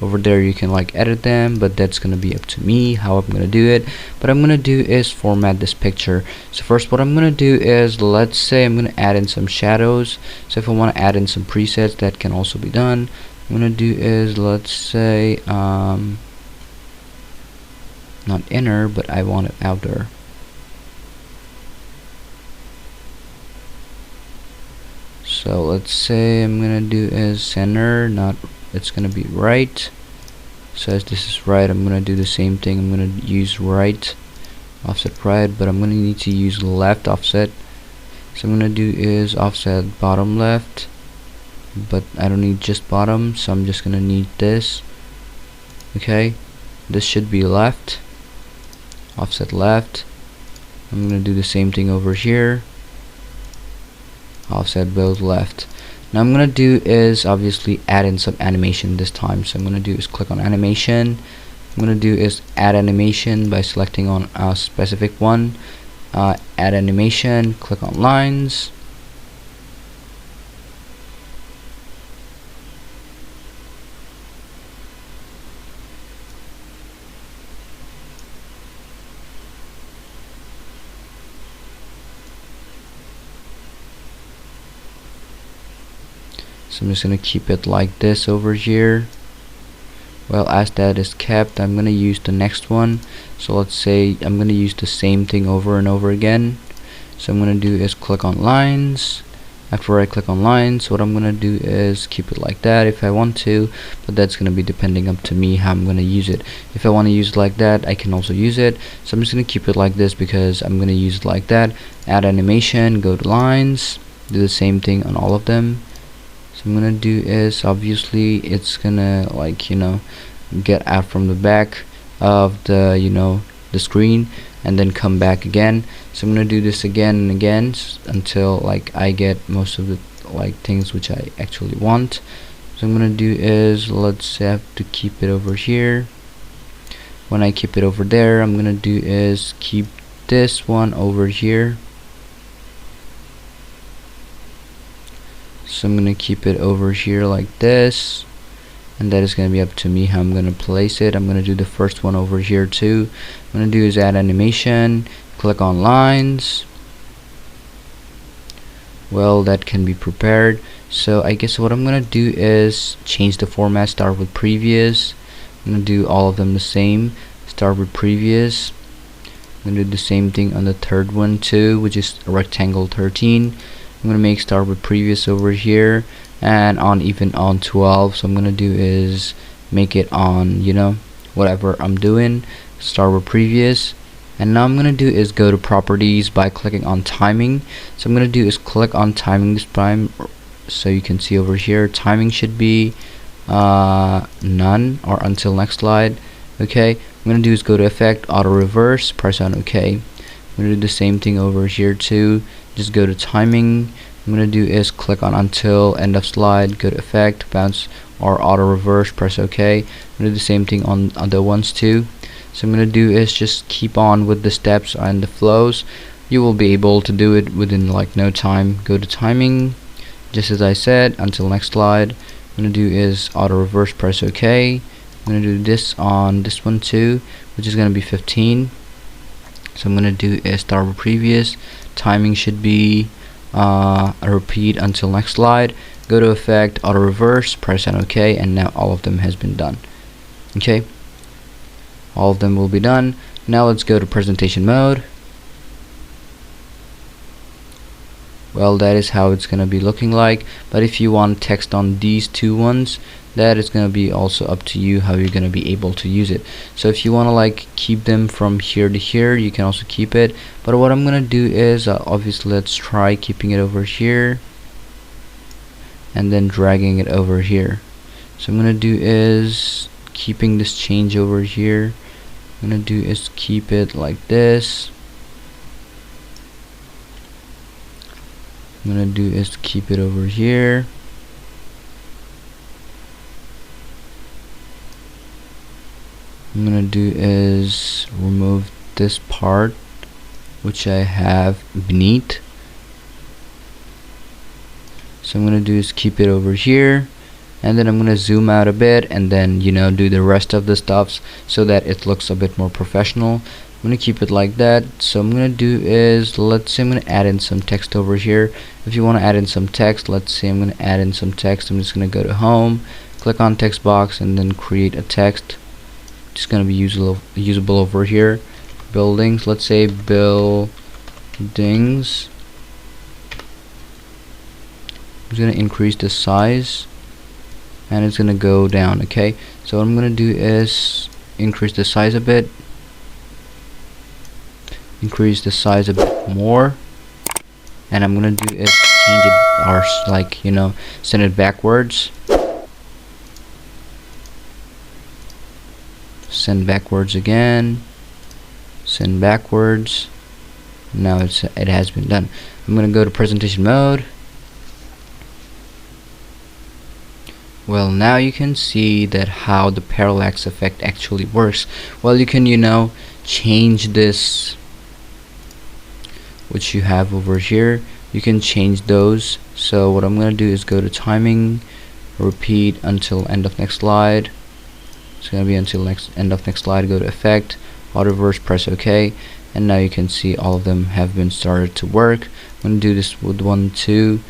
Over there you can like edit them, but that's gonna be up to me how I'm gonna do it. But I'm gonna do is format this picture. So first what I'm gonna do is, let's say I'm gonna add in some shadows. So if I want to add in some presets, that can also be done. I'm gonna do is, let's say not inner, but I want it outer. So let's say I'm gonna do is center, not, it's gonna be right. So as this is right, I'm gonna do the same thing. I'm gonna use right, offset right, but I'm gonna need to use left offset. So I'm gonna do is offset bottom left, but I don't need just bottom, so I'm just gonna need this. Okay, this should be left, offset left. I'm gonna do the same thing over here, offset both left. Now I'm gonna do is obviously add in some animation this time. So I'm gonna do is click on animation, I'm gonna do is add animation by selecting on a specific one. Add animation, click on lines. So I'm just gonna keep it like this over here. Well, as that is kept, I'm gonna use the next one. So let's say I'm gonna use the same thing over and over again. So I'm gonna do is click on lines. After I click on lines, what I'm gonna do is keep it like that if I want to, but that's gonna be depending up to me how I'm gonna use it. If I want to use it like that, I can also use it. So I'm just gonna keep it like this because I'm gonna use it like that. Add animation, go to lines, do the same thing on all of them. So I'm gonna do is, obviously it's gonna, like, get out from the back of the the screen and then come back again. So I'm gonna do this again and again until like I get most of the things which I actually want. So I'm gonna do is, let's have to keep it over here. When I keep it over there, I'm gonna do is keep this one over here. So I'm gonna keep it over here like this, and that is gonna be up to me how I'm gonna place it. I'm gonna do the first one over here too. I'm gonna do is add animation, click on lines. Well, that can be prepared. So I guess what I'm gonna do is change the format, start with previous. I'm gonna do all of them the same, start with previous. I'm gonna do the same thing on the third one too, which is rectangle 13. I'm gonna make start with previous over here, and on even on 12. So I'm gonna do is make it on whatever I'm doing, start with previous. And now I'm gonna do is go to properties by clicking on timing. So I'm gonna do is click on timing this time, so you can see over here timing should be none or until next slide. Okay, I'm gonna do is go to effect, auto reverse, press on OK. I'm gonna do the same thing over here too. Just go to timing. I'm gonna do is click on until end of slide, go to effect, bounce or auto reverse, press OK. I'm gonna do the same thing on other ones too. So I'm gonna do is just keep on with the steps and the flows. You will be able to do it within like no time. Go to timing, just as I said, until next slide. I'm gonna do is auto reverse, press OK. I'm gonna do this on this one too, which is gonna be 15. So I'm gonna do is start with previous. Timing should be a repeat until next slide. Go to effect, auto reverse, press on OK, and now all of them has been done. Okay, all of them will be done. Now let's go to presentation mode. Well, that is how it's gonna be looking like. But if you want text on these two ones, that is gonna be also up to you how you're gonna be able to use it. So if you want to like keep them from here to here, you can also keep it. But what I'm gonna do is obviously let's try keeping it over here and then dragging it over here. So I'm gonna do is keeping this change over here. I'm gonna do is keep it like this. I'm gonna do is keep it over here. I'm gonna do is remove this part which I have beneath. So I'm gonna do is keep it over here, and then I'm gonna zoom out a bit and then do the rest of the stuffs so that it looks a bit more professional. I'm gonna keep it like that. So I'm gonna do is, let's say I'm gonna add in some text over here. If you want to add in some text, let's say I'm gonna add in some text. I'm just gonna go to home, click on text box, and then create a text. It's gonna be usable over here. Buildings, let's say buildings. I'm just gonna increase the size and it's gonna go down. Okay, so what I'm gonna do is increase the size a bit, increase the size a bit more, and I'm gonna do is change it or send it backwards. Send backwards again, send backwards. Now it has been done. I'm gonna go to presentation mode. Well, now you can see that how the parallax effect actually works. Well, you can, change this, which you have over here. You can change those. So what I'm gonna do is go to timing, repeat until end of next slide. It's gonna be until end of next slide. Go to effect, auto reverse, press OK, and now you can see all of them have been started to work. I'm gonna do this with 1, 2.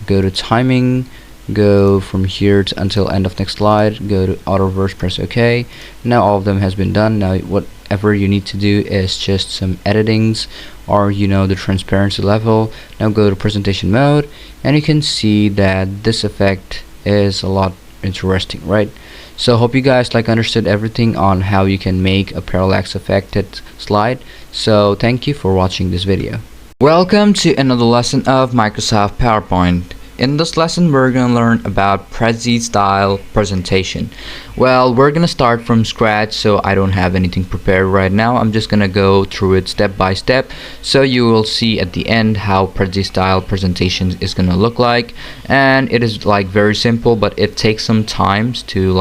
Go to timing, go from here to until end of next slide, go to auto reverse, press OK. Now all of them has been done. Now whatever you need to do is just some editings, or the transparency level. Now go to presentation mode, and you can see that this effect is a lot interesting, right? So hope you guys understood everything on how you can make a parallax affected slide. So thank you for watching this video. Welcome to another lesson of Microsoft PowerPoint. In this lesson, we're going to learn about Prezi style presentation. Well, we're going to start from scratch, so I don't have anything prepared right now. I'm just going to go through it step by step, so you will see at the end how Prezi style presentation is going to look like. And it is very simple, but it takes some time to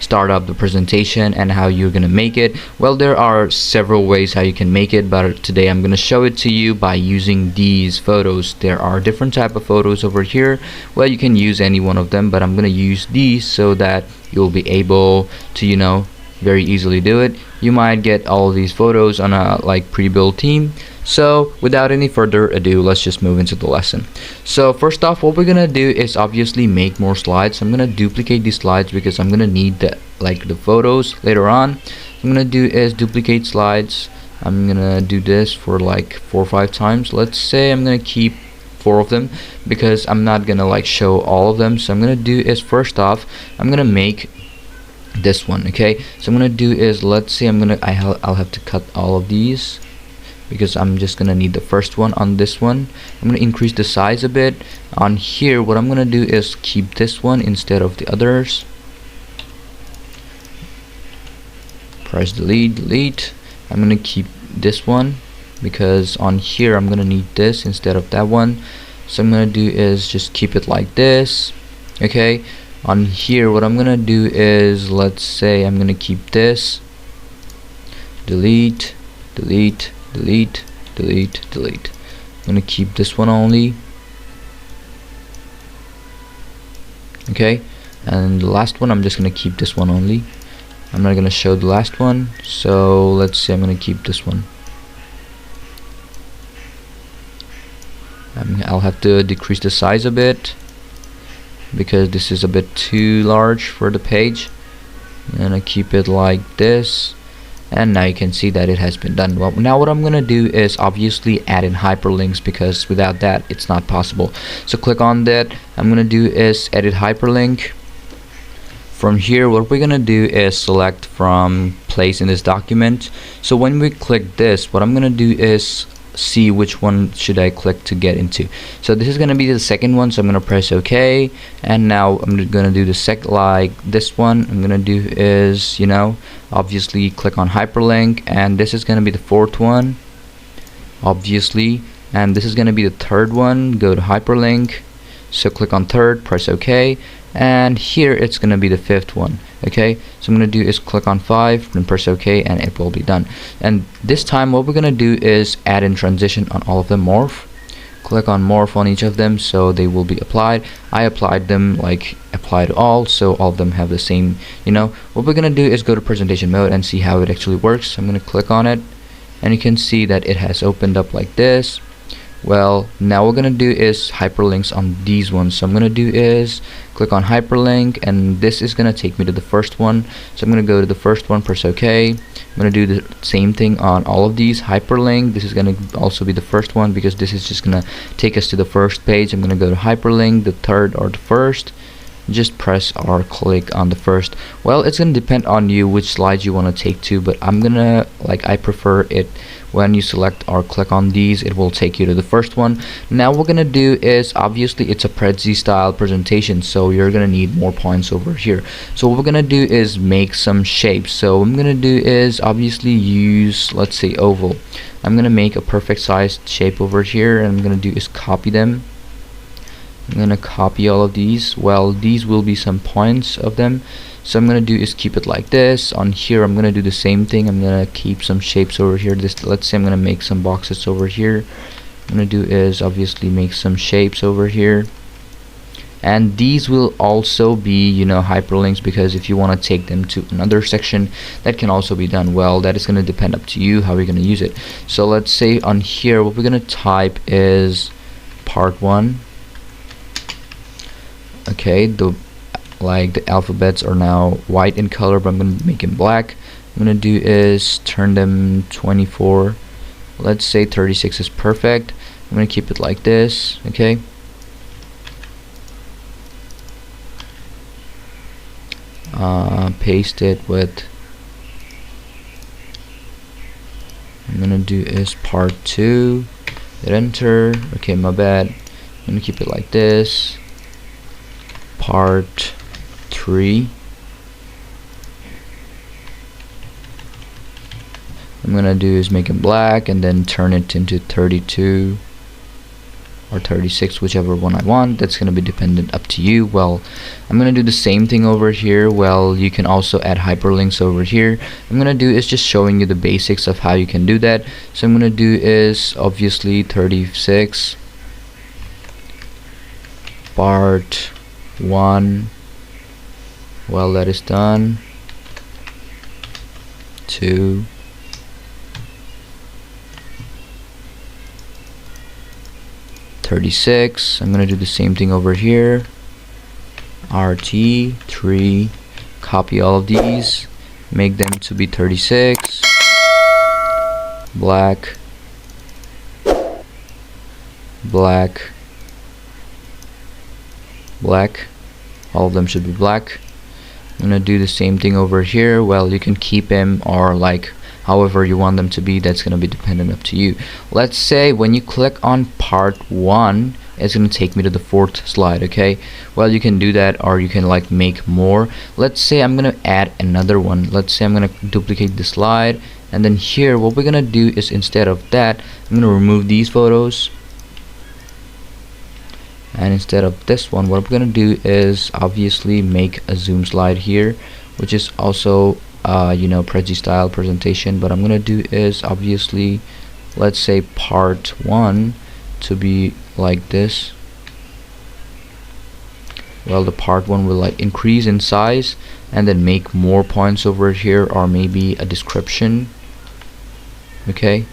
start up the presentation and how you're gonna make it. Well, there are several ways how you can make it, but today I'm gonna show it to you by using these photos. There are different type of photos over here. Well, you can use any one of them, but I'm gonna use these so that you'll be able to very easily do it. You might get all of these photos on a pre-built theme. So without any further ado, let's just move into the lesson. So first off, what we're gonna do is obviously make more slides. I'm gonna duplicate these slides because I'm gonna need the photos later on. What I'm gonna do is duplicate slides. I'm gonna do this for 4 or 5 times. Let's say I'm gonna keep 4 of them because I'm not gonna show all of them. So I'm gonna do is, first off, I'm gonna make this one. Okay, so I'm gonna do is, let's say I'll have to cut all of these because I'm just gonna need the first one on this one. I'm gonna increase the size a bit. On here, what I'm gonna do is keep this one instead of the others. Press delete. I'm gonna keep this one because on here I'm gonna need this instead of that one. So I'm gonna do is just keep it like this. Okay, on here what I'm gonna do is, let's say I'm gonna keep this. Delete. I'm gonna keep this one only. Okay, and the last one I'm just gonna keep this one only. I'm not gonna show the last one, so let's say I'm gonna keep this one. I'll have to decrease the size a bit because this is a bit too large for the page. I'm gonna keep it like this. And now you can see that it has been done. Well, now what I'm gonna do is obviously add in hyperlinks because without that it's not possible. So click on that. I'm gonna do is edit hyperlink. From here, what we're gonna do is select from place in this document. So when we click this, what I'm gonna do is see which one should I click to get into. So this is gonna be the second one, so I'm gonna press OK, and now I'm gonna do the this one. I'm gonna do is obviously click on hyperlink, and this is gonna be the fourth one obviously, and this is gonna be the third one. Go to hyperlink, so click on third, press OK, and here it's gonna be the fifth one. Okay, so I'm gonna do is click on 5 and press OK, and it will be done. And this time what we're gonna do is add in transition on all of them. Morph, click on morph on each of them so they will be applied. I applied them apply to all, so all of them have the same. What we're gonna do is go to presentation mode and see how it actually works. I'm gonna click on it, and you can see that it has opened up like this. Well, now what we're gonna do is hyperlinks on these ones. So I'm gonna do is click on hyperlink, and this is gonna take me to the first one. So I'm gonna go to the first one, press OK. I'm gonna do the same thing on all of these. Hyperlink, this is gonna also be the first one because this is just gonna take us to the first page. I'm gonna go to hyperlink, the third or the first. Just press or click on the first. Well, it's gonna depend on you which slides you want to take to, but I'm gonna I prefer it when you select or click on these, it will take you to the first one. Now what we're gonna do is, obviously it's a Prezi style presentation, so you're gonna need more points over here. So what we're gonna do is make some shapes. So what I'm gonna do is obviously use, let's say, oval. I'm gonna make a perfect sized shape over here, and I'm gonna do is copy them. I'm gonna copy all of these. Well, these will be some points of them, so I'm gonna do is keep it like this. On here I'm gonna do the same thing. I'm gonna keep some shapes over here. Let's say I'm gonna make some boxes over here. I'm gonna do is obviously make some shapes over here, and these will also be, you know, hyperlinks, because if you want to take them to another section, that can also be done. Well, that is going to depend up to you how you're going to use it. So let's say on here what we're going to type is part 1. Okay, the alphabets are now white in color, but I'm going to make them black. I'm going to do is turn them 24. Let's say 36 is perfect. I'm going to keep it like this. Okay, paste it with, I'm gonna do is part 2, hit enter. Okay, my bad. I'm gonna keep it like this, part 3. I'm gonna do is make it black and then turn it into 32 or 36, whichever one I want. That's gonna be dependent up to you. Well, I'm gonna do the same thing over here. Well, you can also add hyperlinks over here. I'm gonna do is just showing you the basics of how you can do that. So I'm gonna do is obviously 36 part 1. Well, that is done. 2, 36. I'm gonna do the same thing over here. RT 3. Copy all of these, make them to be 36. Black, black, black. All of them should be black. I'm gonna do the same thing over here. Well, you can keep them or like however you want them to be. That's gonna be dependent up to you. Let's say when you click on part 1, it's gonna take me to the 4th slide. Okay, well, you can do that or you can like make more. Let's say I'm gonna add another one. Let's say I'm gonna duplicate the slide, and then here what we're gonna do is instead of that, I'm gonna remove these photos, and instead of this one, what we're gonna do is obviously make a zoom slide here, which is also you know, Prezi style presentation. But I'm gonna do is obviously, let's say part 1 to be like this. Well, the part 1 will like increase in size and then make more points over here, or maybe a description. Okay,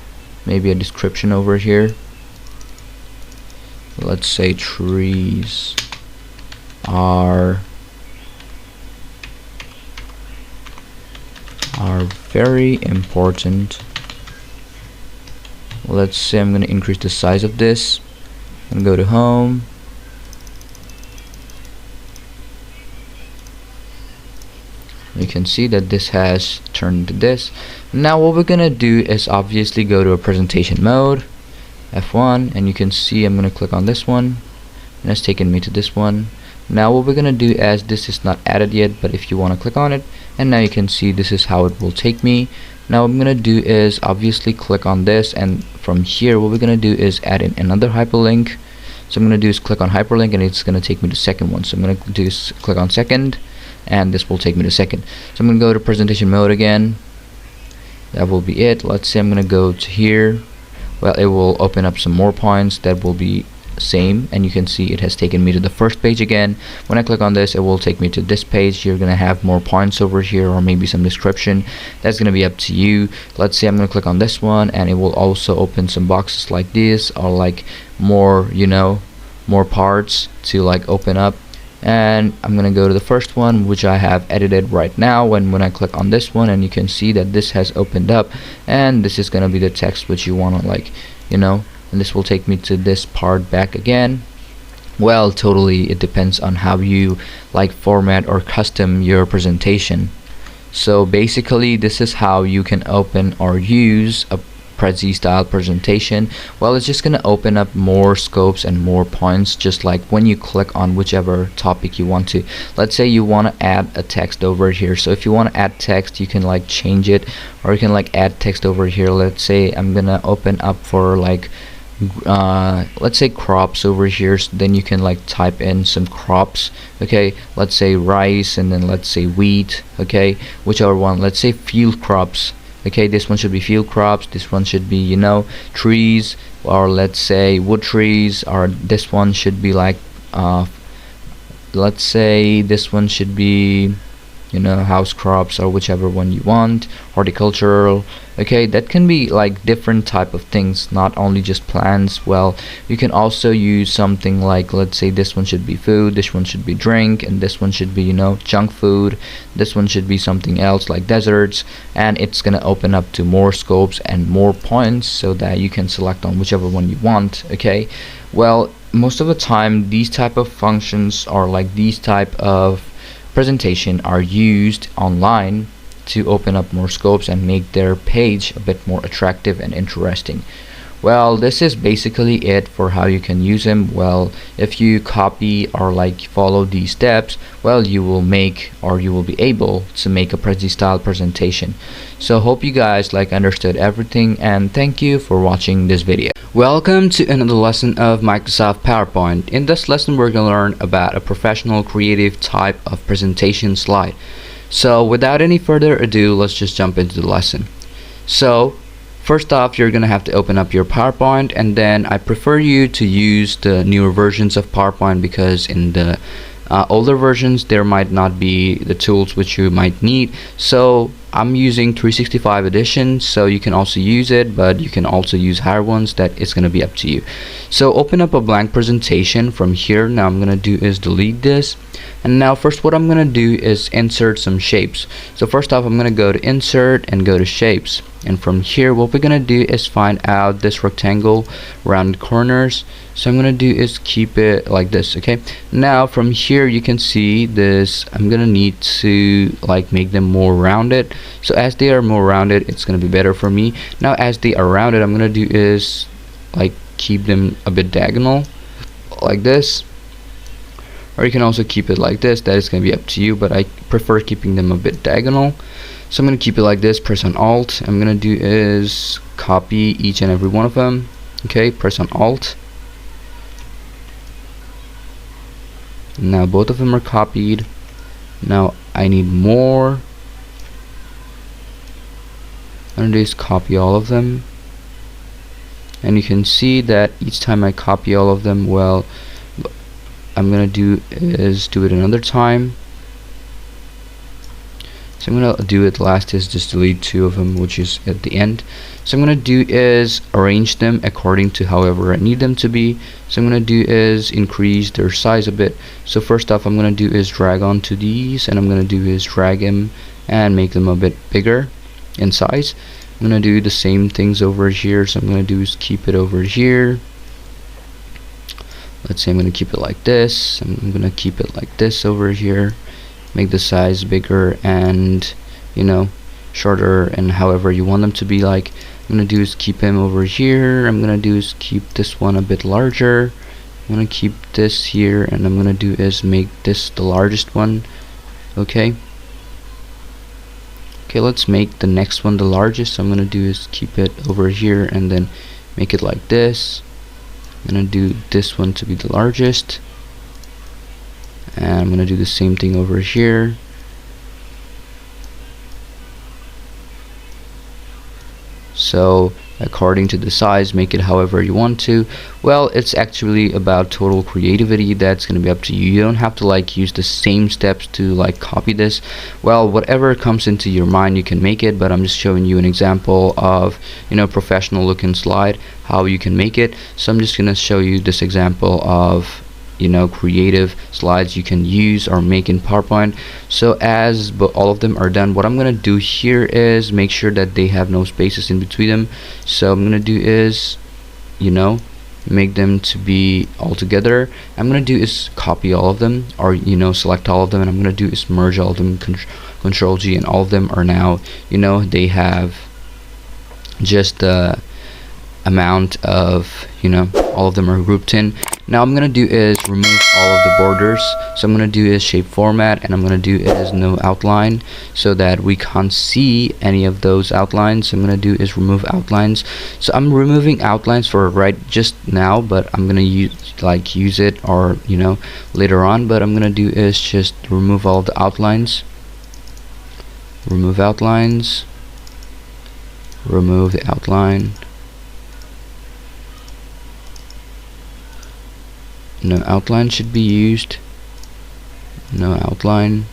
maybe a description over here. Let's say trees are very important. Let's say I'm going to increase the size of this and go to home. You can see that this has turned into this. Now what we're gonna do is obviously go to a presentation mode, F1, and you can see I'm gonna click on this one, and it's taken me to this one. Now what we're gonna do, as this is not added yet, but if you want to click on it, and now you can see this is how it will take me. Now what I'm gonna do is obviously click on this, and from here what we're gonna do is add in another hyperlink. So I'm gonna do is click on hyperlink, and it's gonna take me to the second one. So I'm gonna do is click on second, and this will take me to second. So I'm gonna go to presentation mode again. That will be it. Let's say I'm gonna go to here. Well, it will open up some more points that will be same, and you can see it has taken me to the first page again. When I click on this, it will take me to this page. You're gonna have more points over here, or maybe some description. That's gonna be up to you. Let's say I'm gonna click on this one, and it will also open some boxes like this, or like more, you know, more parts to like open up. And I'm gonna go to the first one, which I have edited right now. And when I click on this one, and you can see that this has opened up, and this is gonna be the text which you wanna, like, you know, and this will take me to this part back again. Well, totally it depends on how you like format or custom your presentation. So basically this is how you can open or use a Prezi style presentation. Well, it's just gonna open up more scopes and more points, just like when you click on whichever topic you want to. Let's say you want to add a text over here. So if you want to add text, you can like change it, or you can like add text over here. Let's say I'm gonna open up for like let's say crops over here, then you can like type in some crops. Okay, let's say rice, and then let's say wheat. Okay, whichever one. Let's say field crops. Okay, this one should be field crops, this one should be, you know, trees, or let's say wood trees, or this one should be like let's say this one should be, you know, house crops, or whichever one you want, horticultural. Okay, that can be like different type of things, not only just plants. Well, you can also use something like, let's say this one should be food, this one should be drink, and this one should be, you know, junk food, this one should be something else like deserts, and it's gonna open up to more scopes and more points so that you can select on whichever one you want. Okay, well, most of the time these type of functions, or like these type of presentation, are used online to open up more scopes and make their page a bit more attractive and interesting. Well, this is basically it for how you can use them. Well, if you copy or like follow these steps, well, you will make, or you will be able to make a Prezi style presentation. So hope you guys like understood everything, and thank you for watching this video. Welcome to another lesson of Microsoft PowerPoint. In this lesson, we're going to learn about a professional creative type of presentation slide. So without any further ado, let's just jump into the lesson. So first off, you're going to have to open up your PowerPoint, and then I prefer you to use the newer versions of PowerPoint, because in the older versions there might not be the tools which you might need. So I'm using 365 edition, so you can also use it, but you can also use higher ones. That is going to be up to you. So open up a blank presentation from here. Now I'm going to do is delete this, and now first what I'm going to do is insert some shapes. So first off, I'm going to go to insert and go to shapes, and from here what we're going to do is find out this rectangle rounded corners. So I'm going to do is keep it like this. Okay, now from here you can see this, I'm going to need to like make them more rounded. So as they are more rounded, it's going to be better for me. Now as they are rounded, I'm going to do is like keep them a bit diagonal like this, or you can also keep it like this. That is going to be up to you, but I prefer keeping them a bit diagonal. So I'm going to keep it like this. Press on Alt. I'm going to do is copy each and every one of them. Okay, press on Alt. Now both of them are copied. Now I need more. I'm going to just copy all of them, and you can see that each time I copy all of them, well, I'm going to do is do it another time. So I'm going to do it last is just delete two of them, which is at the end. So I'm going to do is arrange them according to however I need them to be. So I'm going to do is increase their size a bit. So first off, I'm going to do is drag onto these, and I'm going to do is drag them and make them a bit bigger in size. I'm going to do the same things over here. So I'm going to do is keep it over here. Let's say I'm going to keep it like this. I'm going to keep it like this over here. Make the size bigger and, you know, shorter, and however you want them to be. Like I'm going to do is keep him over here. I'm going to do is keep this one a bit larger. I'm going to keep this here, and I'm going to do is make this the largest one. Okay. Okay, let's make the next one the largest. So I'm going to do is keep it over here and then make it like this. I'm going to do this one to be the largest, and I'm going to do the same thing over here. So according to the size, make it however you want to. Well, it's actually about total creativity. That's going to be up to you. You don't have to like use the same steps to like copy this. Well, whatever comes into your mind, you can make it, but I'm just showing you an example of, you know, professional looking slide, how you can make it. So I'm just going to show you this example of, you know, creative slides you can use or make in PowerPoint. So as all of them are done, what I'm gonna do here is make sure that they have no spaces in between them. So I'm gonna do is, you know, make them to be all together. I'm gonna do is copy all of them, or, you know, select all of them, and I'm gonna do is merge all of them, Control G, and all of them are now, you know, they have just amount of, all of them are grouped in. Now I'm gonna do is remove all of the borders. So I'm gonna do is shape format, and I'm gonna do is no outline, so that we can't see any of those outlines. So I'm gonna do is remove outlines. So I'm removing outlines for right just now, but I'm gonna use it, or later on. But I'm gonna do is just remove all the outlines. Remove outlines. Remove the outline. No outline should be used. No outline.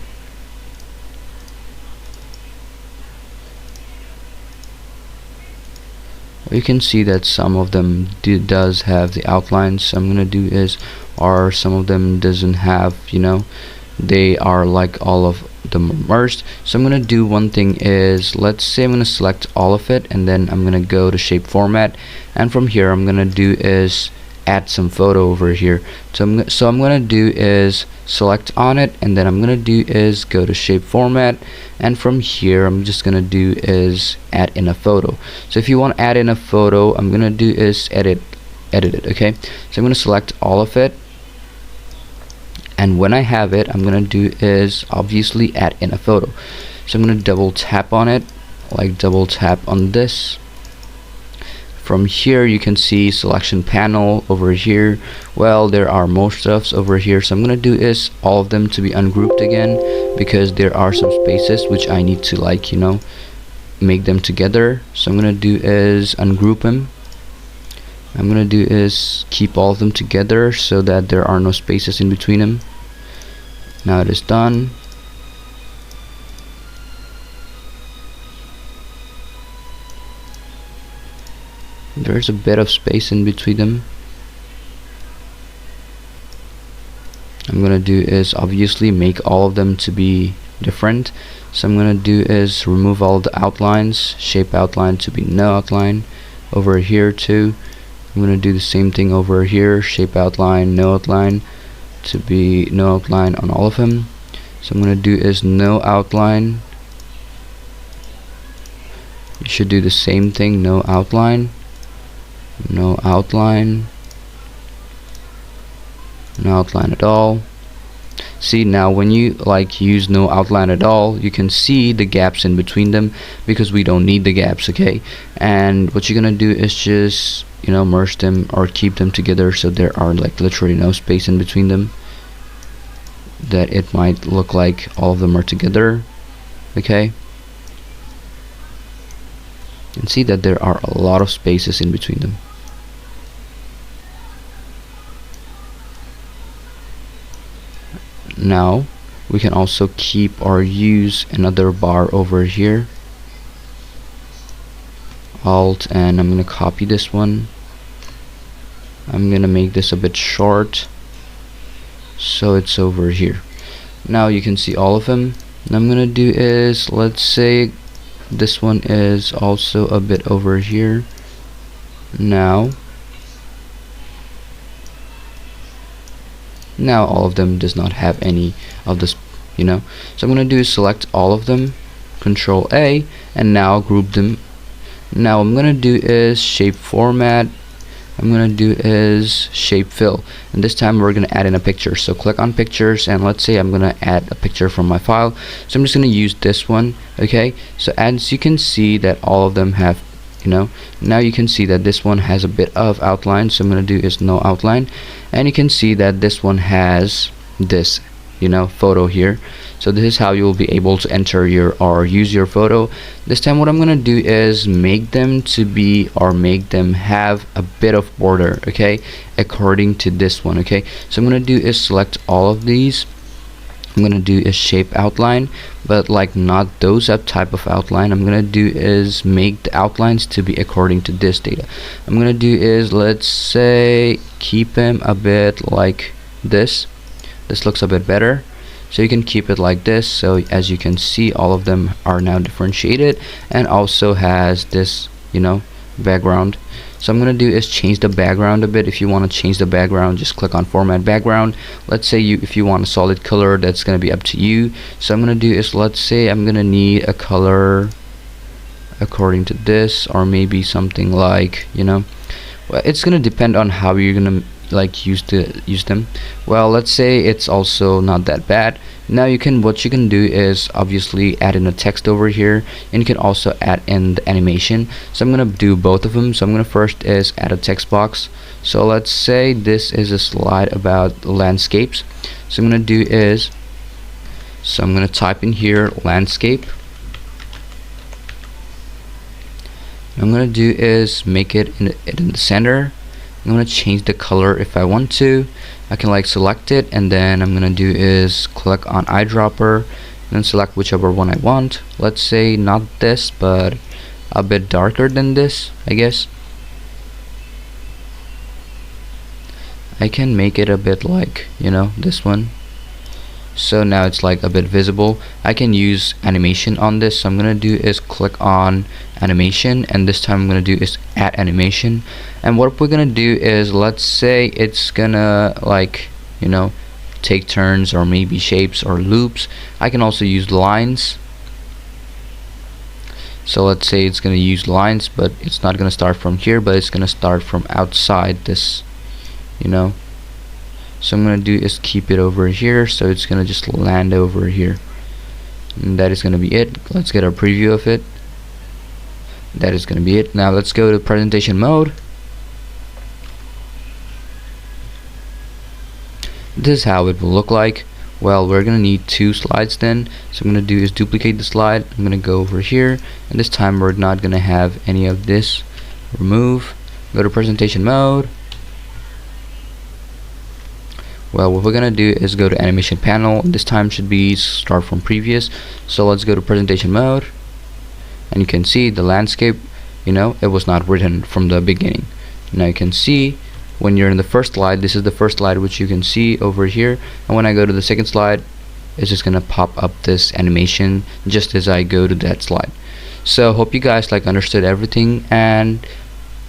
You can see that some of them does have the outlines. So I'm gonna do is, or some of them doesn't have, they are like all of them merged. So I'm gonna do one thing is, let's say I'm gonna select all of it, and then I'm gonna go to shape format, and from here I'm gonna do is add some photo over here. So I'm gonna do is select on it, and then I'm gonna do is go to shape format, and from here I'm just gonna do is add in a photo. So if you want to add in a photo, I'm gonna do is edit it. Okay, so I'm gonna select all of it, and when I have it, I'm gonna do is obviously add in a photo. So I'm gonna double tap on it, like double tap on this. From here you can see selection panel over here. Well, there are more stuffs over here, so I'm gonna do is all of them to be ungrouped again, because there are some spaces which I need to make them together. So I'm gonna do is ungroup them. I'm gonna do is keep all of them together so that there are no spaces in between them. Now it is done. There's a bit of space in between them. I'm gonna do is obviously make all of them to be different. So I'm gonna do is remove all the outlines, shape outline to be no outline. Over here too, I'm gonna do the same thing over here, shape outline, no outline to be no outline on all of them. So I'm gonna do is no outline. You should do the same thing, no outline. No outline. No outline at all. See, now when you use no outline at all, you can see the gaps in between them, because we don't need the gaps. Okay, and what you're gonna do is just merge them or keep them together so there are literally no space in between them, that it might look like all of them are together. Okay, you can see that there are a lot of spaces in between them. Now we can also keep or use another bar over here. Alt, and I'm gonna copy this one. I'm gonna make this a bit short, so it's over here. Now you can see all of them. And I'm gonna do is, let's say this one is also a bit over here. Now all of them does not have any of this, so I'm gonna do is select all of them, Control A, and now group them. Now I'm gonna do is shape format. I'm gonna do is shape fill, and this time we're gonna add in a picture. So click on pictures, and let's say I'm gonna add a picture from my file. So I'm just gonna use this one. Okay, so as you can see that all of them have, now you can see that this one has a bit of outline. So I'm gonna do is no outline, and you can see that this one has this photo here. So this is how you will be able to enter your or use your photo. This time what I'm gonna do is make them to be, or make them have a bit of border, okay, according to this one. Okay, so I'm gonna do is select all of these. I'm gonna do is shape outline, but not those type of outline. I'm gonna do is make the outlines to be according to this data. I'm gonna do is, let's say, keep them a bit like this. This looks a bit better, so you can keep it like this. So as you can see, all of them are now differentiated, and also has this background. So I'm gonna do is change the background a bit. If you want to change the background, just click on format background. Let's say if you want a solid color, that's gonna be up to you. So I'm gonna do is, let's say I'm gonna need a color according to this, or maybe something like, well, it's gonna depend on how you're gonna like use them. Well, let's say it's also not that bad. Now what you can do is obviously add in a text over here, and you can also add in the animation. So I'm gonna do both of them. So I'm gonna first is add a text box. So let's say this is a slide about landscapes. So I'm gonna do is, so I'm gonna type in here landscape. I'm gonna do is make it in the center. I'm gonna change the color if I want to. I can like select it, and then I'm gonna do is click on eyedropper and then select whichever one I want. Let's say not this, but a bit darker than this, I guess. I can make it a bit like, this one. So now it's like a bit visible. I can use animation on this. So I'm gonna do is click on animation, and this time I'm gonna do is add animation. And what we're gonna do is, let's say it's gonna like, take turns, or maybe shapes or loops. I can also use lines. So let's say it's gonna use lines, but it's not gonna start from here, but it's gonna start from outside this, So I'm gonna do is keep it over here, so it's gonna just land over here, and that is gonna be it. Let's get a preview of it. That is gonna be it. Now let's go to presentation mode. This is how it will look like. Well, we're gonna need 2 slides then, so I'm gonna do is duplicate the slide. I'm gonna go over here, and this time we're not gonna have any of this. Remove, go to presentation mode. Well, what we're gonna do is go to animation panel. This time should be start from previous. So let's go to presentation mode, and you can see the landscape, it was not written from the beginning. Now you can see when you're in the first slide, this is the first slide which you can see over here, and when I go to the second slide, it's just gonna pop up this animation just as I go to that slide. So hope you guys like understood everything, and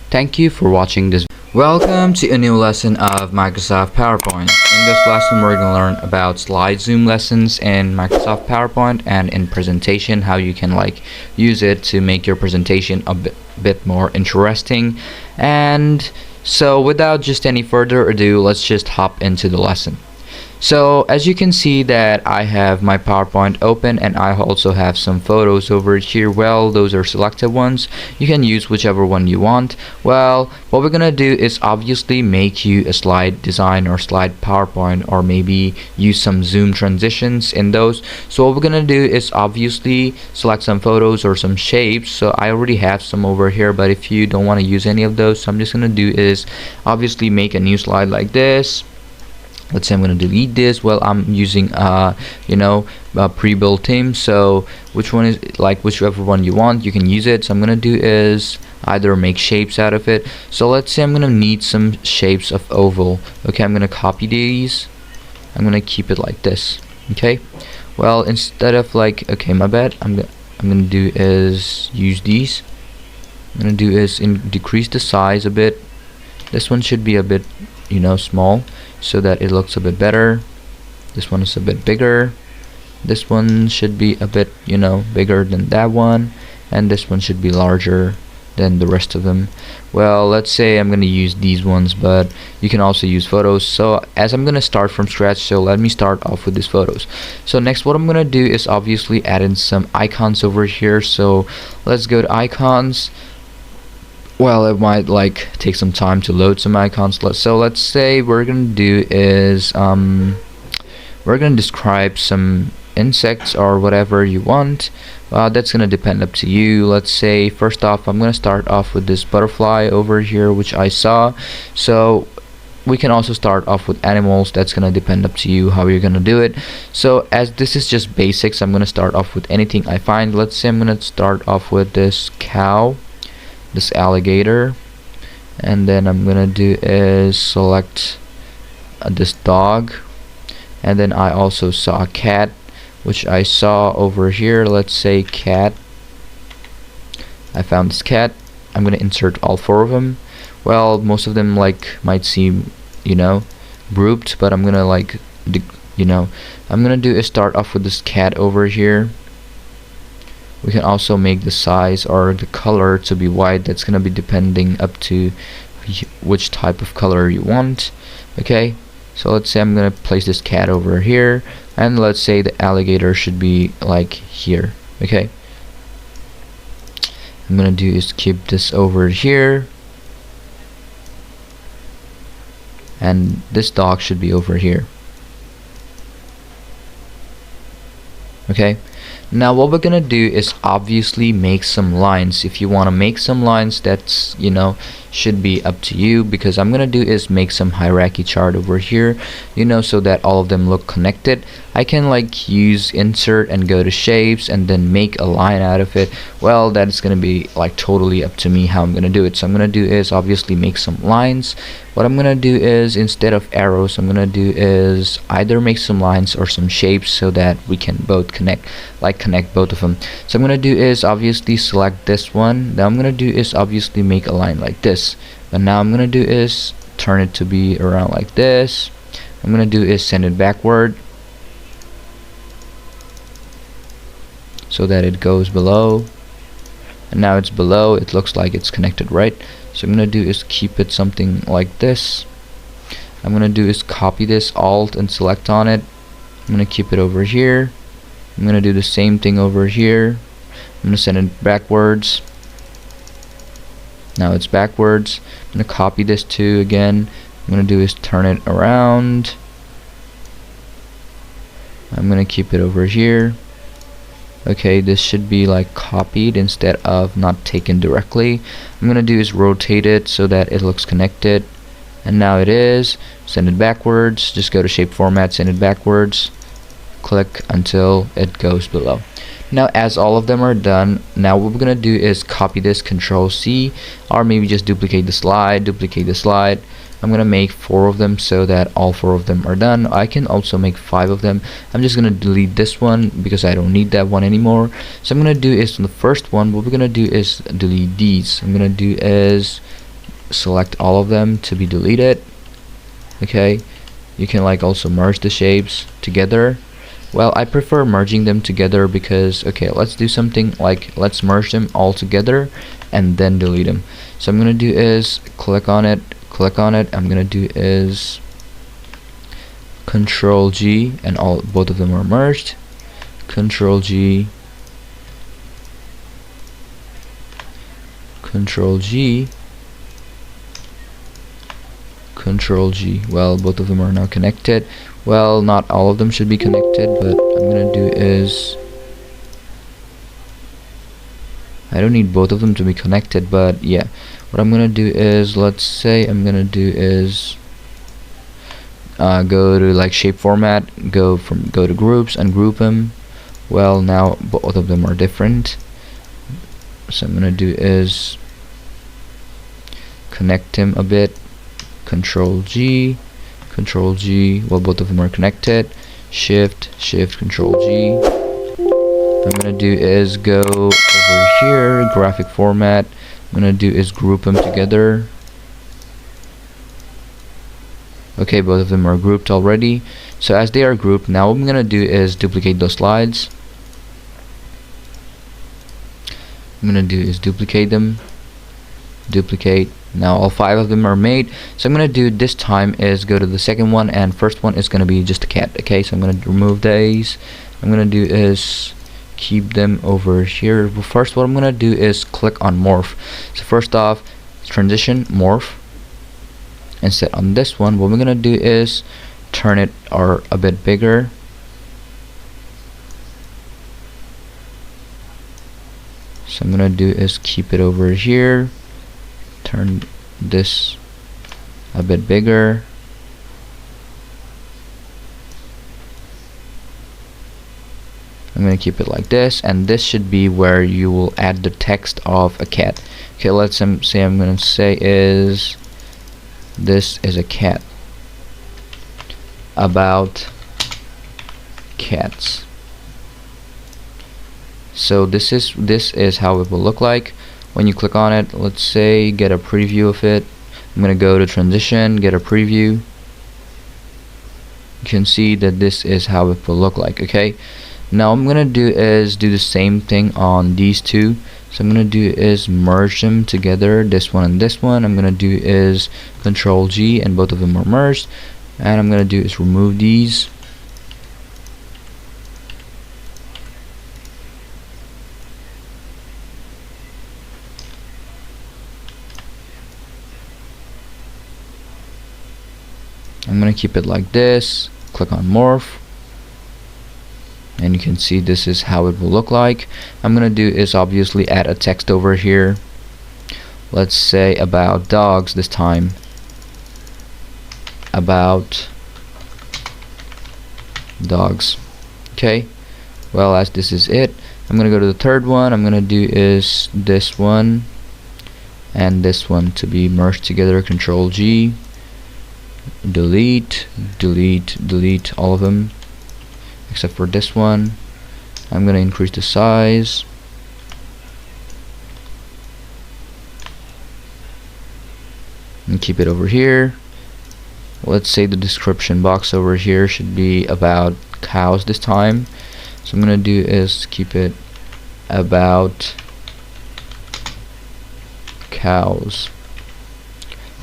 thank you for watching this. Welcome to a new lesson of Microsoft PowerPoint. In this lesson, we're going to learn about slide zoom lessons in Microsoft PowerPoint, and in presentation, how you can like use it to make your presentation a bit more interesting. And so without just any further ado, let's just hop into the lesson. So as you can see that I have my PowerPoint open, and I also have some photos over here. Well, those are selected ones. You can use whichever one you want. Well, what we're gonna do is obviously make you a slide design or slide PowerPoint, or maybe use some zoom transitions in those. So what we're gonna do is obviously select some photos or some shapes. So I already have some over here, but if you don't want to use any of those, so I'm just gonna do is obviously make a new slide like this. Let's say I'm going to delete this. Well, I'm using a pre-built theme, so which one is like whichever one you want, you can use it. So I'm going to do is either make shapes out of it. So let's say I'm going to need some shapes of oval. Okay, I'm going to copy these. I'm going to keep it like this. Okay, well, instead of like, okay, my bad, I'm going to do is use these. I'm going to do is decrease the size a bit. This one should be a bit small, so that it looks a bit better. This one is a bit bigger. This one should be a bit bigger than that one, and this one should be larger than the rest of them. Well, let's say I'm gonna use these ones, but you can also use photos. So as I'm gonna start from scratch, so let me start off with these photos. So next, what I'm gonna do is obviously add in some icons over here. So let's go to icons. Well, it might like take some time to load some icons. So let's say we're gonna do is we're gonna describe some insects or whatever you want. That's gonna depend up to you. Let's say first off, I'm gonna start off with this butterfly over here, which I saw. So we can also start off with animals. That's gonna depend up to you how you're gonna do it. So as this is just basics, I'm gonna start off with anything I find. Let's say I'm gonna start off with this cow, this alligator, and then I'm gonna do is select this dog, and then I also saw a cat, which I saw over here. Let's say cat. I found this cat. I'm gonna insert all 4 of them. Well, most of them like might seem grouped, but I'm gonna like I'm gonna do is start off with this cat over here. We can also make the size or the color to be white. That's gonna be depending up to which type of color you want. Okay, so let's say I'm gonna place this cat over here, and let's say the alligator should be like here. Okay, I'm gonna do is keep this over here, and this dog should be over here. Okay, now what we're gonna do is obviously make some lines. If you want to make some lines, that's, you know, should be up to you, because I'm gonna do is make some hierarchy chart over here, you know, so that all of them look connected. I can like use insert and go to shapes and then make a line out of it. Well, that is gonna be like totally up to me how I'm gonna do it. So I'm gonna do is obviously make some lines. What I'm gonna do is, instead of arrows, I'm gonna do is either make some lines or some shapes so that we can both connect both of them. So I'm gonna do is obviously select this one. Now I'm gonna do is obviously make a line like this, but now I'm gonna do is turn it to be around like this. I'm gonna do is send it backward so that it goes below, and now it's below. It looks like it's connected, right? So I'm gonna do is keep it something like this. I'm gonna do is copy this, alt and select on it. I'm gonna keep it over here. I'm gonna do the same thing over here. I'm gonna send it backwards. Now it's backwards. I'm gonna copy this too again. I'm gonna do is turn it around. I'm gonna keep it over here. Okay, this should be like copied instead of not taken directly. I'm gonna do is rotate it so that it looks connected, and now it is. Send it backwards. Just go to shape format, send it backwards, click until it goes below. Now as all of them are done, now what we're gonna do is copy this, Control C, or maybe just duplicate the slide. I'm gonna make 4 of them so that all 4 of them are done. I can also make 5 of them. I'm just gonna delete this one because I don't need that one anymore. So I'm gonna do is, on the first one, what we're gonna do is delete these. I'm gonna do is select all of them to be deleted. Okay, you can like also merge the shapes together. Well, I prefer merging them together because, okay, let's do something like, let's merge them all together and then delete them. So I'm gonna do is click on it. I'm gonna do is Control G, and both of them are merged. Control G, Control G, Control G. Well, both of them are now connected. Well, not all of them should be connected, but I'm gonna do is, I don't need both of them to be connected, but yeah, what I'm gonna do is, let's say I'm gonna do is go to like shape format, go to groups and group them. Well, now both of them are different, so I'm gonna do is connect them a bit. Control G, Control G. Well, both of them are connected. Shift, Control G. What I'm gonna do is go over here, graphic format. I'm gonna do is group them together. Okay, both of them are grouped already. So as they are grouped, now what I'm gonna do is duplicate those slides. I'm gonna do is duplicate them. Duplicate. Now all 5 of them are made. So I'm gonna do this time is go to the second one, and first one is gonna be just a cat. Okay, so I'm gonna remove these. I'm gonna do is keep them over here. Well, first what I'm gonna do is click on morph. So first off, transition, morph, and set on this one. What we're gonna do is turn it a bit bigger. So I'm gonna do is keep it over here, turn this a bit bigger. I'm gonna keep it like this, and this should be where you will add the text of a cat. Okay, let's say I'm gonna say is, this is a cat, about cats. So this is how it will look like when you click on it. Let's say get a preview of it. I'm gonna go to transition, get a preview. You can see that this is how it will look like. Okay, Now I'm gonna do the same thing on these two. So I'm gonna do is merge them together, this one and this one. I'm gonna do is Control G, and both of them are merged. And I'm gonna do is remove these. I'm gonna keep it like this. Click on morph, and you can see this is how it will look like. I'm gonna do is obviously add a text over here. Let's say about dogs this time. About dogs. Okay, well, as this is it, I'm gonna go to the third one. I'm gonna do is this one and this one to be merged together. Control G, delete, delete, delete all of them except for this one. I'm gonna increase the size. And keep it over here. Let's say the description box over here should be about cows this time. So I'm gonna do is keep it about cows.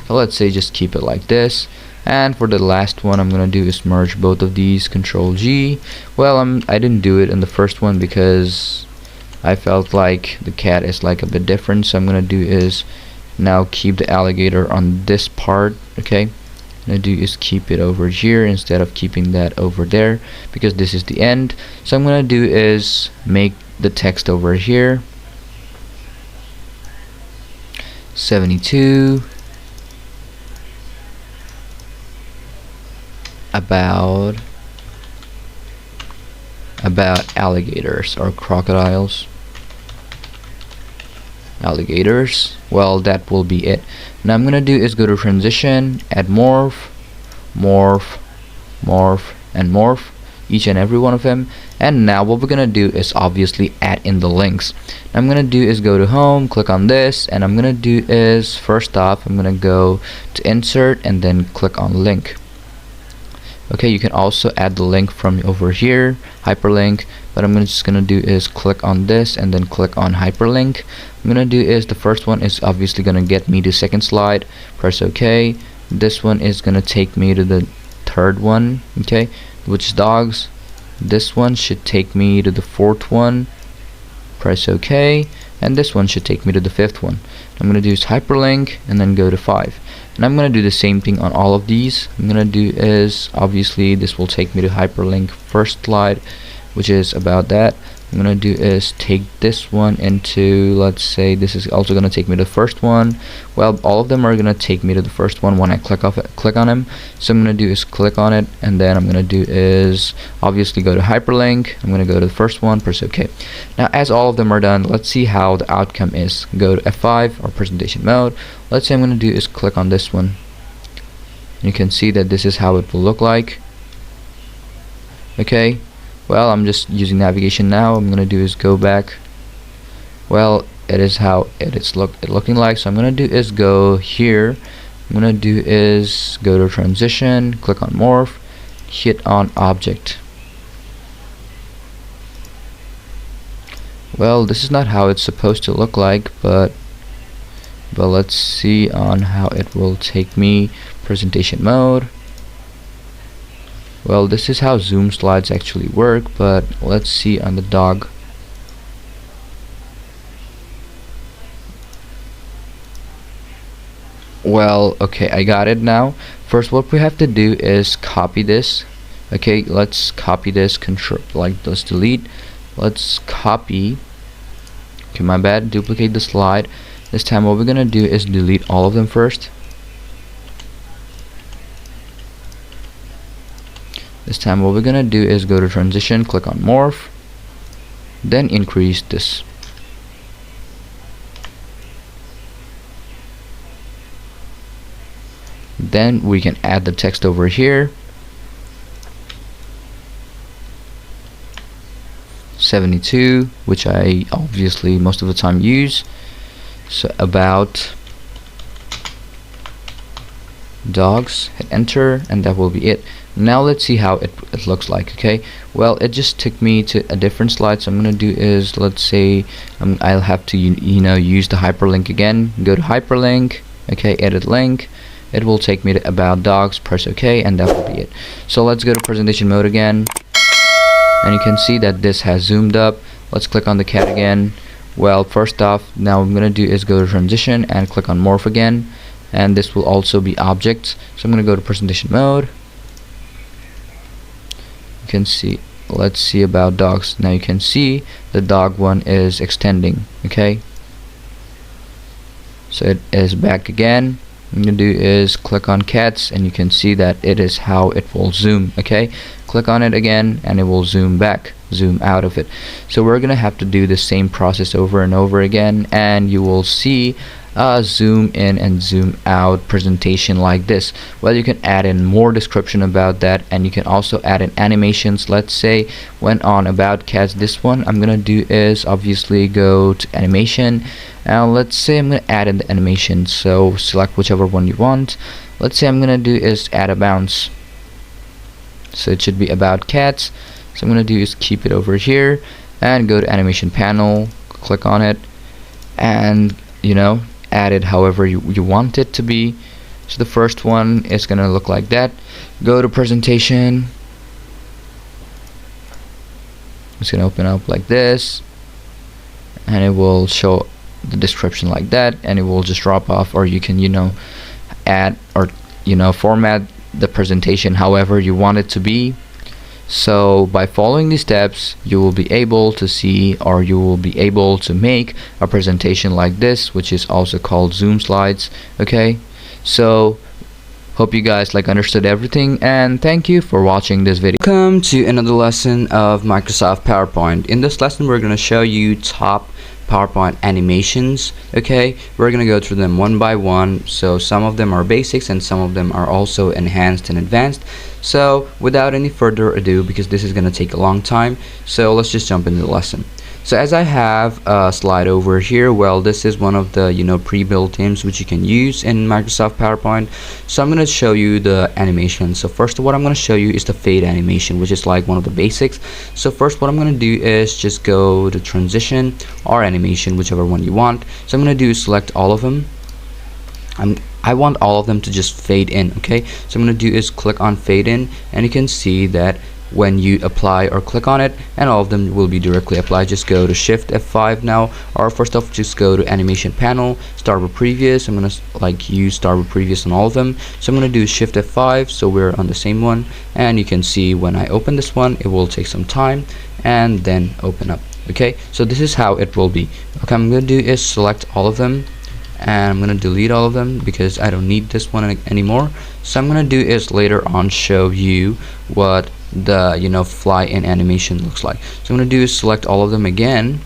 So let's say just keep it like this. And for the last one, I'm gonna do is merge both of these. Control G. Well, I didn't do it in the first one because I felt like the cat is like a bit different. So I'm gonna do is now keep the alligator on this part. Okay, what I'm gonna do is keep it over here instead of keeping that over there because this is the end. So I'm gonna do is make the text over here 72 about alligators or crocodiles. Alligators. Well, that will be it. Now I'm gonna do is go to transition, add morph, morph, morph, and morph, each and every one of them. And now what we're gonna do is obviously add in the links. Now I'm gonna do is go to home, click on this, and I'm gonna do is first off I'm gonna go to insert and then click on link. Okay, you can also add the link from over here, hyperlink, but I'm just gonna do is click on this and then click on hyperlink. I'm gonna do is the first one is obviously gonna get me to second slide. Press OK. This one is gonna take me to the third one, okay, which is dogs. This one should take me to the fourth one. Press OK, and this one should take me to the fifth one. I'm gonna do is hyperlink and then go to 5. And I'm gonna do the same thing on all of these. I'm gonna do is obviously this will take me to hyperlink first slide, which is about that. I'm gonna do is take this one into, let's say this is also gonna take me to the first one. Well, all of them are gonna take me to the first one when I click on them. So I'm gonna do is click on it, and then I'm gonna do is obviously go to hyperlink. I'm gonna go to the first one, press OK. Now as all of them are done, let's see how the outcome is. Go to F5 or presentation mode. Let's say I'm gonna do is click on this one. You can see that this is how it will look like. Okay, well, I'm just using navigation now. I'm gonna do is go back. Well, it is how it's looking like. So I'm gonna do is go here. I'm gonna do is go to transition, click on morph, hit on object. Well, this is not how it's supposed to look like, but let's see on how it will take me. Presentation mode. Well, this is how zoom slides actually work, but let's see on the dog. Well, okay, I got it now. First, what we have to do is copy this. Okay, let's copy this. Control, like, let's delete. Let's copy. Okay, my bad. Duplicate the slide. This time, what we're gonna do is delete all of them first. This time what we're gonna do is go to transition, click on morph, then increase this. Then we can add the text over here. 72, which I obviously most of the time use. So about dogs, hit enter, and that will be it. Now let's see how it looks like. Okay, well, it just took me to a different slide, so I'm gonna do is, let's say, I'll have to use the hyperlink again. Go to hyperlink, okay, edit link. It will take me to about dogs, press OK, and that will be it. So let's go to presentation mode again, and you can see that this has zoomed up. Let's click on the cat again. Well, first off, now what I'm gonna do is go to transition and click on morph again, and this will also be objects. So I'm gonna go to presentation mode. You can see, let's see about dogs. Now you can see the dog one is extending. Okay, so it is back again. What I'm gonna do is click on cats, and you can see that it is how it will zoom. Okay, click on it again and it will zoom back, zoom out of it. So we're gonna have to do the same process over and over again, and you will see zoom in and zoom out presentation like this. Well, you can add in more description about that, and you can also add in animations. Let's say when on about cats, this one I'm gonna do is obviously go to animation. Now let's say I'm gonna add in the animation, so select whichever one you want. Let's say I'm gonna do is add a bounce, so it should be about cats. So I'm gonna do is keep it over here and go to animation panel, click on it, and add it however you want it to be. So the first one is gonna look like that. Go to presentation. It's gonna open up like this, and it will show the description like that, and it will just drop off, or you can add or format the presentation however you want it to be. So by following these steps, you will be able to see, or you will be able to make a presentation like this, which is also called Zoom slides. Okay, so hope you guys understood everything, and thank you for watching this video. Welcome to another lesson of Microsoft PowerPoint. In this lesson, we're going to show you top PowerPoint animations. Okay, we're gonna go through them one by one. So some of them are basics and some of them are also enhanced and advanced. So without any further ado, because this is gonna take a long time, so let's just jump into the lesson. So as I have a slide over here, well, this is one of the pre-built themes which you can use in Microsoft PowerPoint. So I'm going to show you the animation. So first, what I'm going to show you is the fade animation, which is like one of the basics. So first, what I'm going to do is just go to transition or animation, whichever one you want. So I'm going to do is select all of them. I want all of them to just fade in. Okay, so I'm going to do is click on fade in, and you can see that when you apply or click on it, and all of them will be directly applied. Just go to Shift F5 now, or first off, just go to animation panel, start with previous. I'm gonna use start with previous on all of them. So I'm gonna do Shift F5, so we're on the same one, and you can see when I open this one, it will take some time and then open up. Okay, so this is how it will be. Okay, I'm gonna do is select all of them, and I'm gonna delete all of them because I don't need this one anymore. So I'm gonna do is later on show you what the fly in animation looks like. So I'm gonna do is select all of them again.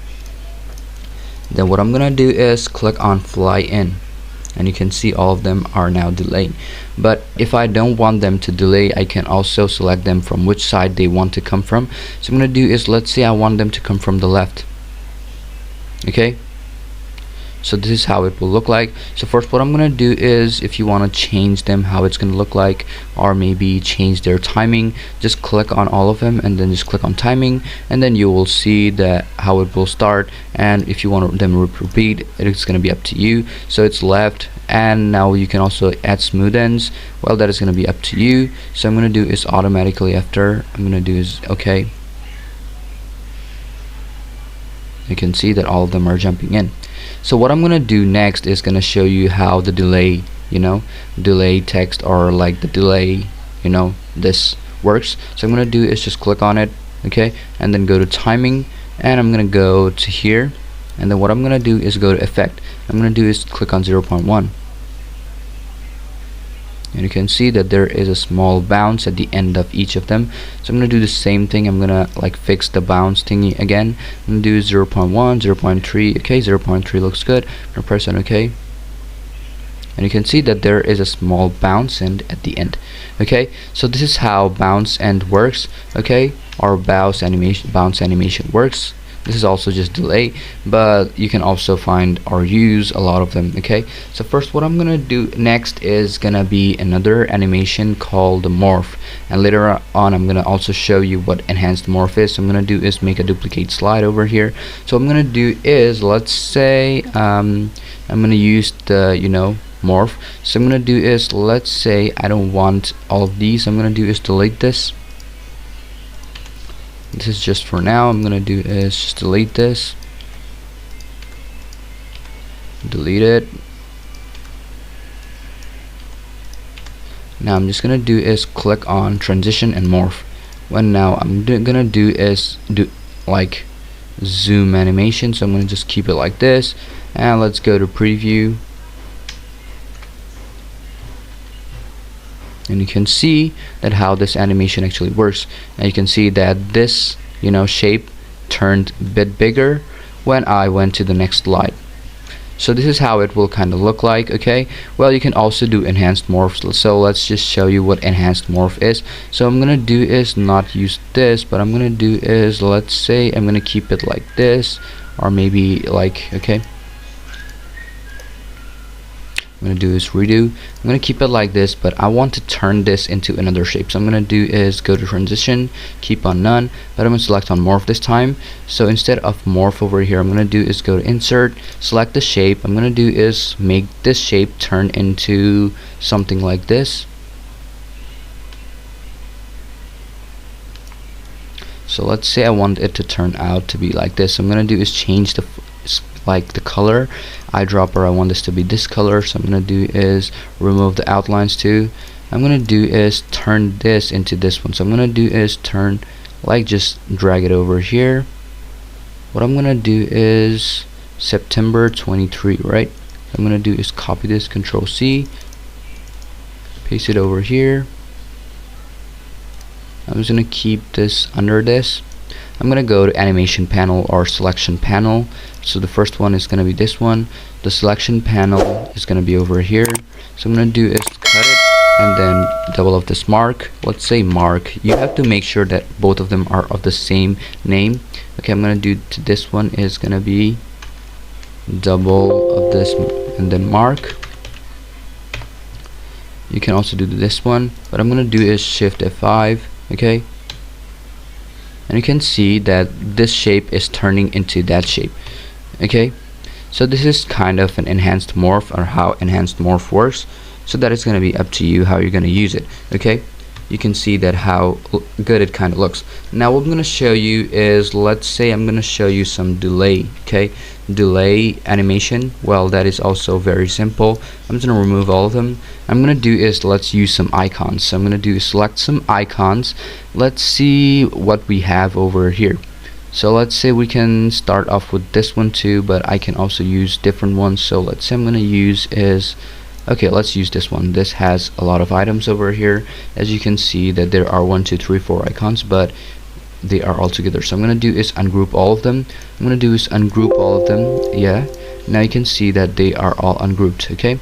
Then what I'm gonna do is click on fly in, and you can see all of them are now delayed. But if I don't want them to delay, I can also select them from which side they want to come from. So I'm gonna do is, let's say I want them to come from the left. Okay, so this is how it will look like. So first, what I'm gonna do is, if you want to change them how it's gonna look like, or maybe change their timing, just click on all of them and then just click on timing, and then you will see that how it will start. And if you want them to repeat, it's gonna be up to you. So it's left, and now you can also add smooth ends. Well, that is gonna be up to you. So I'm gonna do is automatically after I'm gonna do is okay. You can see that all of them are jumping in. So what I'm gonna do next is gonna show you how the delay, delay text, or the delay, this works. So I'm gonna do is just click on it, okay, and then go to timing, and I'm gonna go to here, and then what I'm gonna do is go to effect. I'm gonna do is click on 0.1, and you can see that there is a small bounce at the end of each of them. So I'm gonna do the same thing. I'm gonna fix the bounce thingy again. I'm gonna do 0.1, 0.3. okay, 0.3 looks good. I'm gonna press on OK, and you can see that there is a small bounce end at the end. Okay, so this is how bounce end works, okay, or bounce animation works. This is also just delay, but you can also find or use a lot of them. Okay, so first what I'm gonna do next is gonna be another animation called the morph, and later on I'm gonna also show you what enhanced morph is. So I'm gonna do is make a duplicate slide over here. So what I'm gonna do is, let's say I'm gonna use the morph. So I'm gonna do is, let's say I don't want all of these. I'm gonna do is delete this. This is just for now. I'm gonna do is just delete this, delete it. Now I'm just gonna do is click on transition and morph. When now I'm gonna do is like zoom animation. So I'm gonna just keep it like this, and let's go to preview. And you can see that how this animation actually works. And you can see that this shape turned a bit bigger when I went to the next slide. So this is how it will kind of look like. Okay, well, you can also do enhanced morphs. So let's just show you what enhanced morph is. So I'm gonna do is not use this, but I'm gonna do is, let's say I'm gonna keep it like this, or maybe like, okay, I'm gonna do is redo. I'm gonna keep it like this, but I want to turn this into another shape. So I'm gonna do is go to transition, keep on none, but I'm gonna select on morph this time. So instead of morph over here, I'm gonna do is go to insert, select the shape. I'm gonna do is make this shape turn into something like this. So let's say I want it to turn out to be like this. So I'm gonna do is change the color, eyedropper. I want this to be this color, so I'm gonna do is remove the outlines too. I'm gonna do is turn this into this one. So I'm gonna do is turn, like, just drag it over here. What I'm gonna do is September 23, right? I'm gonna do is copy this, Control C, paste it over here. I'm just gonna keep this under this. I'm gonna go to animation panel or selection panel. So the first one is gonna be this one. The selection panel is gonna be over here. So I'm gonna do is cut it and then double of this mark. Let's say mark. You have to make sure that both of them are of the same name. Okay, I'm gonna do to this one is gonna be double of this and then mark. You can also do this one, but I'm gonna do is Shift F5. Okay, and you can see that this shape is turning into that shape. Okay, so this is kind of an enhanced morph, or how enhanced morph works. So that is going to be up to you how you're going to use it. Okay, you can see that how good it kind of looks. Now what I'm going to show you is, let's say I'm going to show you some delay. Okay, delay animation. Well, that is also very simple. I'm just going to remove all of them. I'm going to do is, let's use some icons. So I'm going to do is select some icons. Let's see what we have over here. So let's say we can start off with this one too, but I can also use different ones. So let's say I'm going to use is, okay, let's use this one. This has a lot of items over here. As you can see that there are 1 2 3 4 icons, but they are all together. So I'm gonna do is ungroup all of them. I'm gonna do is ungroup all of them. Yeah, now you can see that they are all ungrouped. Okay,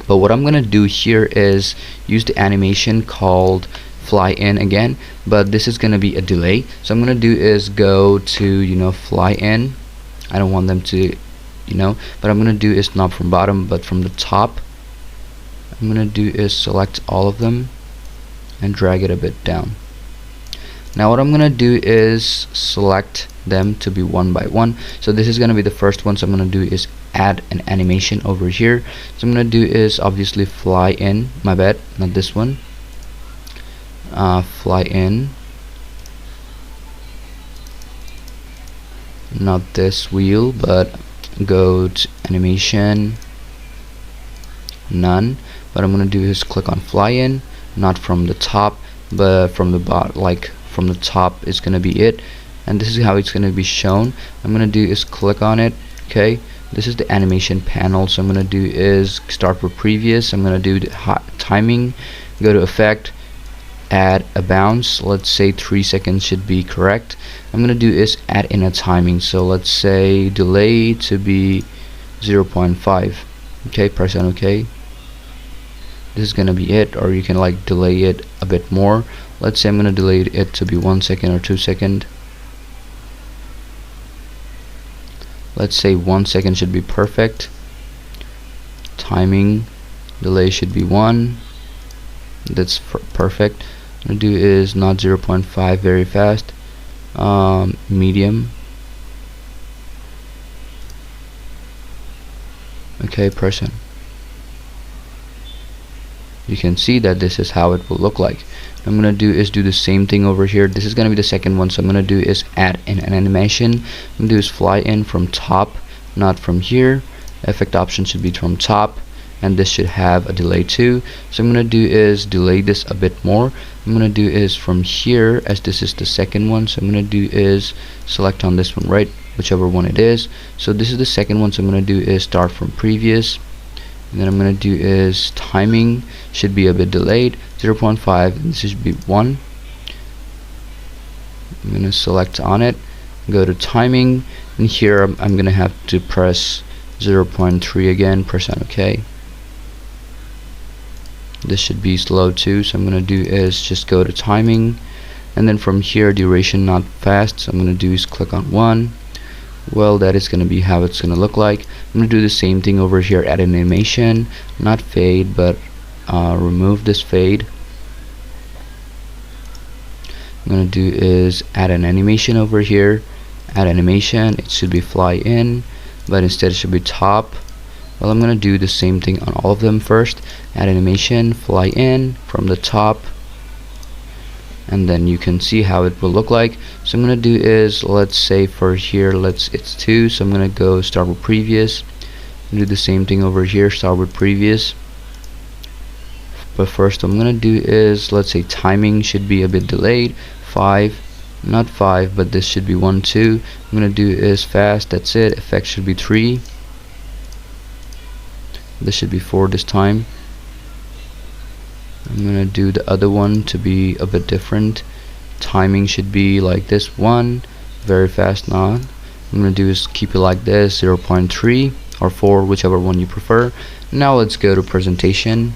but what I'm gonna do here is use the animation called fly in again, but this is gonna be a delay. So I'm gonna do is go to fly in. I don't want them to but I'm gonna do is not from bottom but from the top. I'm gonna do is select all of them and drag it a bit down. Now what I'm gonna do is select them to be one by one. So this is gonna be the first one. So I'm gonna do is add an animation over here. So I'm gonna do is obviously fly in, my bad, not this one. Fly in, not this wheel, but go to animation, none. But I'm gonna do is click on fly in, not from the top but from the bottom, like from the top is gonna be it, and this is how it's gonna be shown. I'm gonna do is click on it. Okay, this is the animation panel. So I'm gonna do is start with previous. I'm gonna do the timing, go to effect, add a bounce. Let's say 3 seconds should be correct. I'm gonna do is add in a timing. So let's say delay to be 0.5. okay, press on OK. This is gonna be it, or you can like delay it a bit more. Let's say I'm gonna delay it to be 1 second or 2 seconds. let's say 1 second should be perfect. Timing delay should be 1. That's perfect. What I'm gonna do is not 0.5 very fast. Medium. Okay, person. You can see that this is how it will look like. What I'm gonna do is do the same thing over here. This is gonna be the second one, so I'm gonna do is add in an animation. I'm gonna do is fly in from top, not from here. Effect option should be from top, and this should have a delay too. So I'm gonna do is delay this a bit more. I'm gonna do is from here, as this is the second one, so I'm gonna do is select on this one, right, whichever one it is. So this is the second one, so I'm gonna do is start from previous, and then I'm gonna do is timing should be a bit delayed, 0.5, and this should be 1. I'm gonna select on it, go to timing, and here I'm gonna have to press 0.3 again, press on OK. This should be slow too, so I'm gonna do is just go to timing, and then from here duration not fast, so I'm gonna do is click on 1. Well, that is gonna be how it's gonna look like. I'm gonna do the same thing over here, add an animation, not fade, but remove this fade. I'm gonna do is add an animation over here, add animation, it should be fly in, but instead it should be top. Well, I'm gonna do the same thing on all of them first. Add animation, fly in from the top, and then you can see how it will look like. So I'm gonna do is, let's say for here, it's 2, so I'm gonna go start with previous, do the same thing over here, start with previous. But first I'm gonna do is, let's say timing should be a bit delayed, 5, not 5, but this should be 1, 2. I'm gonna do is fast, that's it. Effect should be 3. This should be 4 this time. I'm gonna do the other one to be a bit different. Timing should be like this, 1, very fast, not. I'm gonna do is keep it like this, 0.3 or 4, whichever one you prefer. Now let's go to presentation,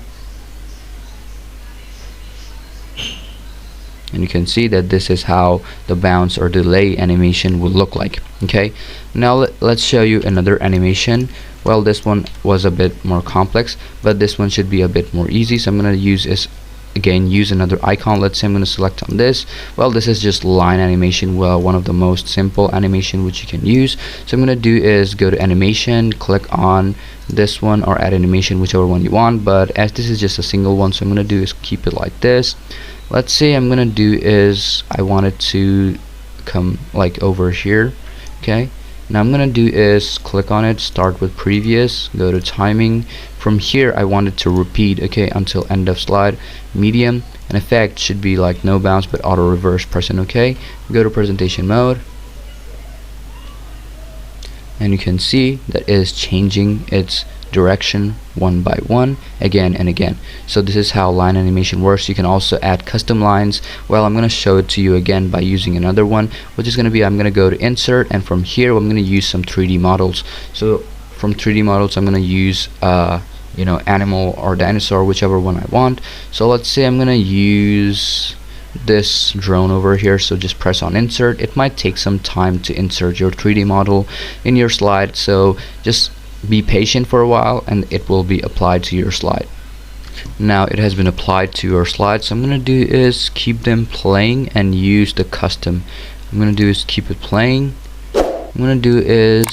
and you can see that this is how the bounce or delay animation will look like. Okay, now let's show you another animation. Well, this one was a bit more complex, but this one should be a bit more easy. So I'm gonna use another icon. Let's say I'm gonna select on this. Well, this is just line animation, well, one of the most simple animation which you can use. So I'm gonna do is go to animation, click on this one, or add animation, whichever one you want, but as this is just a single one, so I'm gonna do is keep it like this. Let's say I'm gonna do is I want it to come like over here. Okay, now I'm gonna do is click on it, start with previous, go to timing. From here I want it to repeat, okay, until end of slide. Medium, and effect should be like no bounce but auto reverse, press on OK. Go to presentation mode, and you can see that it is changing its direction one by one, again and again. So this is how line animation works. You can also add custom lines. Well, I'm going to show it to you again by using another one, which is going to be, I'm going to go to insert, and from here I'm going to use some 3D models. So from 3D models I'm going to use animal or dinosaur, whichever one I want. So let's say I'm going to use this drone over here, so just press on insert. It might take some time to insert your 3D model in your slide, so just be patient for a while and it will be applied to your slide. Now it has been applied to your slide, so I'm gonna do is keep them playing and use the custom. I'm gonna do is keep it playing. I'm gonna do is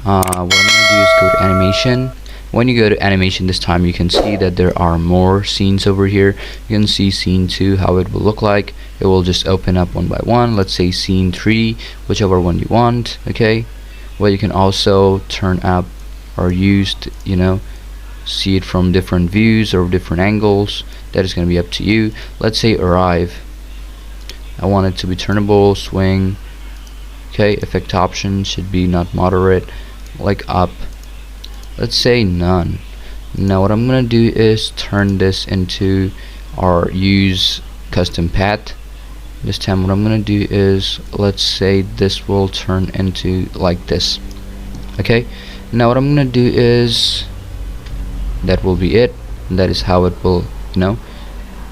what I'm gonna do is go to animation. When you go to animation this time, you can see that there are more scenes over here. You can see scene 2, how it will look like. It will just open up one by one. Let's say scene 3, whichever one you want. Okay, well, you can also turn up or use see it from different views or different angles. That is going to be up to you. Let's say arrive. I want it to be turnable, swing. Okay, effect option should be not moderate, like up. Let's say none. Now what I'm gonna do is turn this into, or use custom path. This time what I'm gonna do is, let's say this will turn into like this. Okay, now what I'm gonna do is, that will be it. That is how it will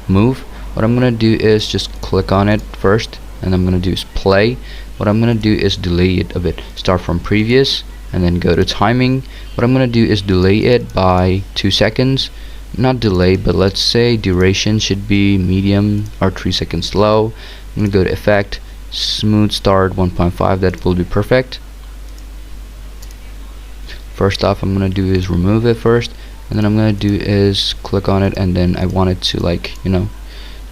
move. What I'm gonna do is just click on it first, and I'm gonna do is play. what I'm gonna do is delay it a bit. Start from previous and then go to timing. What I'm gonna do is delay it by 2 seconds. Not delay, but let's say duration should be medium or 3 seconds low. I'm gonna go to effect, smooth start 1.5. That will be perfect. First off, I'm gonna do is remove it first, and then I'm gonna do is click on it, and then I want it to, like, you know,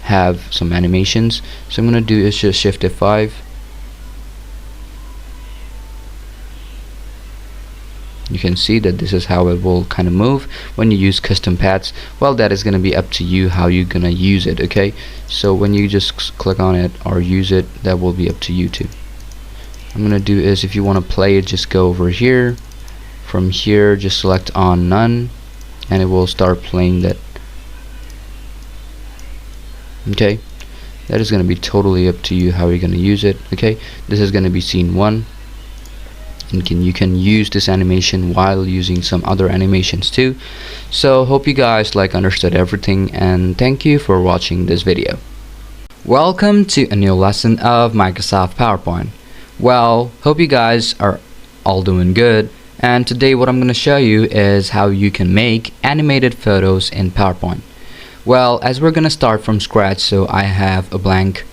have some animations. So I'm gonna do is just shift F5. You can see that this is how it will kind of move when you use custom paths. Well, that is going to be up to you how you're going to use it, okay? So when you just click on it or use it, that will be up to you too. I'm going to do is, if you want to play it, just go over here. From here, just select on none, and it will start playing that. Okay, that is going to be totally up to you how you're going to use it, okay? This is going to be scene 1. And you can use this animation while using some other animations too. So hope you guys understood everything, and thank you for watching this video. Welcome to a new lesson of Microsoft PowerPoint. Well, hope you guys are all doing good, and today what I'm going to show you is how you can make animated photos in PowerPoint. Well, as we're going to start from scratch, so I have a blank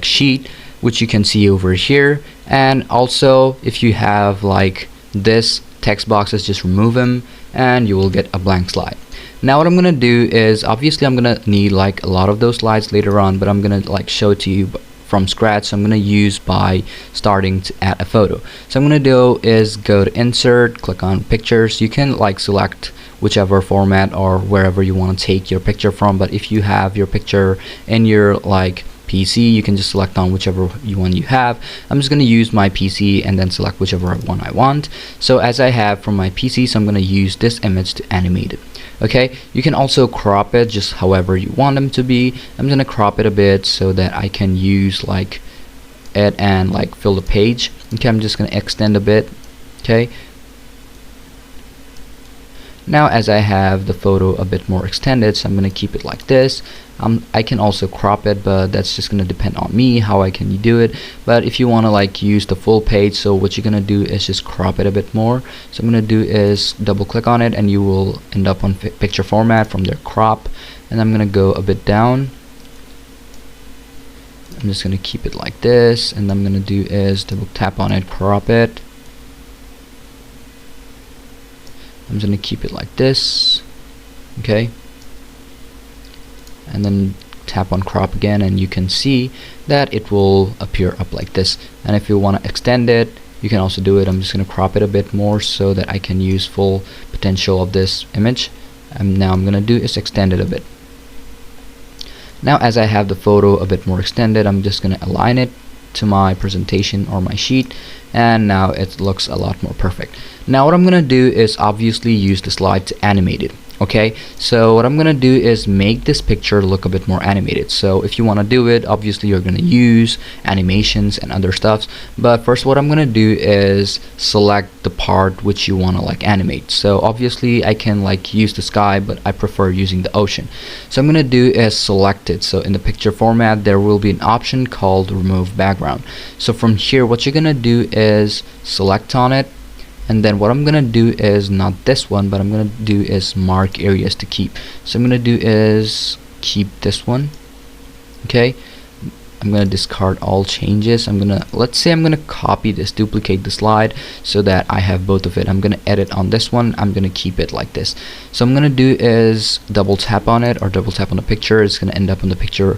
sheet which you can see over here, and also if you have this text boxes, just remove them and you will get a blank slide. Now what I'm gonna do is, obviously I'm gonna need a lot of those slides later on, but I'm gonna show it to you from scratch. So I'm gonna use by starting to add a photo. So I'm gonna do is go to insert, click on pictures. You can select whichever format or wherever you want to take your picture from, but if you have your picture in your PC, you can just select on whichever one you have. I'm just going to use my PC and then select whichever one I want. So as I have from my PC, so I'm going to use this image to animate it. Okay, you can also crop it just however you want them to be. I'm going to crop it a bit so that I can use it and fill the page. Okay, I'm just going to extend a bit. Okay, now as I have the photo a bit more extended, so I'm going to keep it like this. I can also crop it, but that's just going to depend on me how I can do it. But if you want to use the full page, so what you're going to do is just crop it a bit more. So I'm going to do is double click on it, and you will end up on picture format. From there, crop, and I'm going to go a bit down. I'm just going to keep it like this, and I'm going to do is double tap on it, crop it. I'm just going to keep it like this. Okay, and then tap on crop again, and you can see that it will appear up like this. And if you want to extend it, you can also do it. I'm just going to crop it a bit more so that I can use full potential of this image. And now I'm going to do is extend it a bit. Now as I have the photo a bit more extended, I'm just going to align it to my presentation or my sheet, and now it looks a lot more perfect. Now what I'm going to do is obviously use the slide to animate it. Okay, so what I'm gonna do is make this picture look a bit more animated. So if you want to do it, obviously you're gonna use animations and other stuff, but first what I'm gonna do is select the part which you want to animate. So obviously I can use the sky, but I prefer using the ocean. So I'm gonna do is select it. So in the picture format, there will be an option called remove background. So from here, what you're gonna do is select on it, and then what I'm gonna do is not this one, but I'm gonna do is mark areas to keep. So I'm gonna do is keep this one. Okay, I'm gonna discard all changes. Let's say I'm gonna copy this, duplicate the slide so that I have both of it. I'm gonna edit on this one. I'm gonna keep it like this. So I'm gonna do is double tap on it or double tap on the picture. It's gonna end up in the picture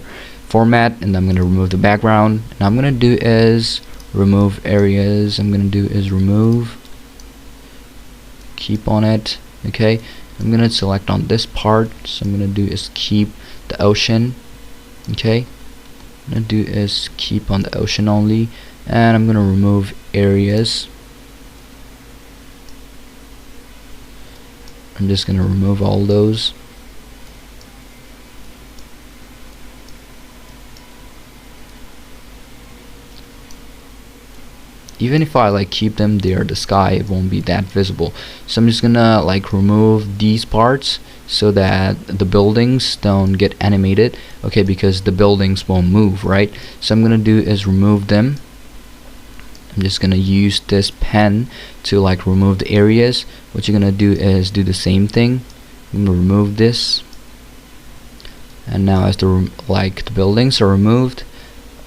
format, and I'm gonna remove the background. And I'm gonna do is remove areas. I'm gonna do is remove, keep on it. Okay, I'm gonna select on this part, so I'm gonna do is keep the ocean. Okay, I'm gonna do is keep on the ocean only, and I'm gonna remove areas. I'm just gonna remove all those. Even if I keep them there, the sky, it won't be that visible. So I'm just gonna remove these parts so that the buildings don't get animated. Okay, because the buildings won't move, right? So I'm gonna do is remove them. I'm just gonna use this pen to like remove the areas. What you're gonna do is do the same thing. I'm gonna remove this, and now as the the buildings are removed,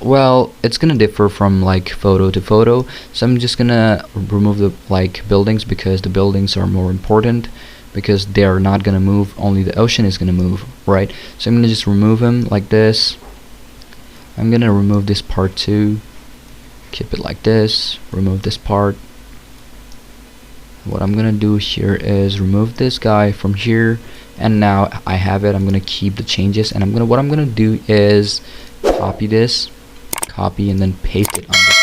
well, it's gonna differ from like photo to photo, so I'm just gonna remove the buildings because the buildings are more important, because they are not gonna move, only the ocean is gonna move, right? So I'm gonna just remove them like this. I'm gonna remove this part too, keep it like this, remove this part. What I'm gonna do here is remove this guy from here, and now I have it. I'm gonna keep the changes, and what I'm gonna do is copy this, copy, and then paste it on this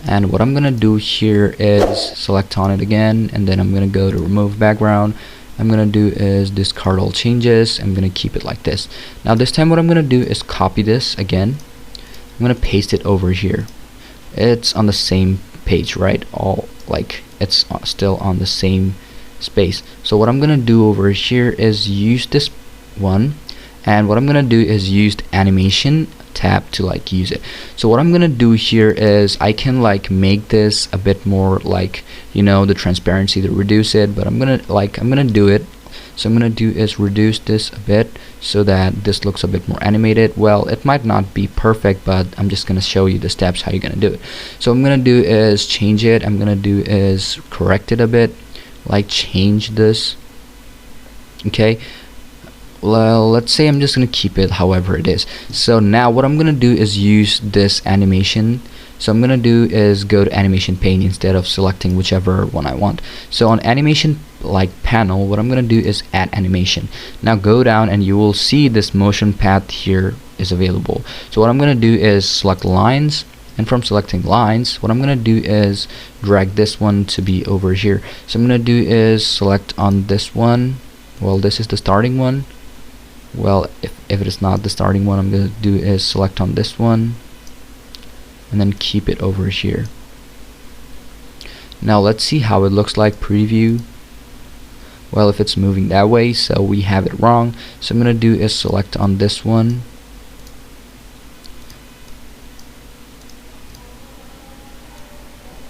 one. And what I'm gonna do here is select on it again, and then I'm gonna go to remove background. I'm gonna do is discard all changes. I'm gonna keep it like this. Now this time what I'm gonna do is copy this again. I'm gonna paste it over here. It's on the same page, right? It's still on the same space. So what I'm gonna do over here is use this one, and what I'm gonna do is use the animation tab to use it. So what I'm gonna do here is I can make this a bit more the transparency to reduce it, but I'm gonna do it. So I'm gonna do is reduce this a bit so that this looks a bit more animated. Well, it might not be perfect, but I'm just gonna show you the steps how you're gonna do it. So I'm gonna do is change it. I'm gonna do is correct it a bit, change this. Okay, well, let's say I'm just gonna keep it however it is. So now what I'm gonna do is use this animation. So I'm gonna do is go to animation pane instead of selecting whichever one I want. So on animation panel, what I'm gonna do is add animation. Now go down and you will see this motion path here is available. So what I'm gonna do is select lines, and from selecting lines, what I'm gonna do is drag this one to be over here. So I'm gonna do is select on this one. Well, this is the starting one. Well, if it is not the starting one, I'm gonna do is select on this one and then keep it over here. Now let's see how it looks like preview. Well, if it's moving that way, so we have it wrong. So I'm gonna do is select on this one,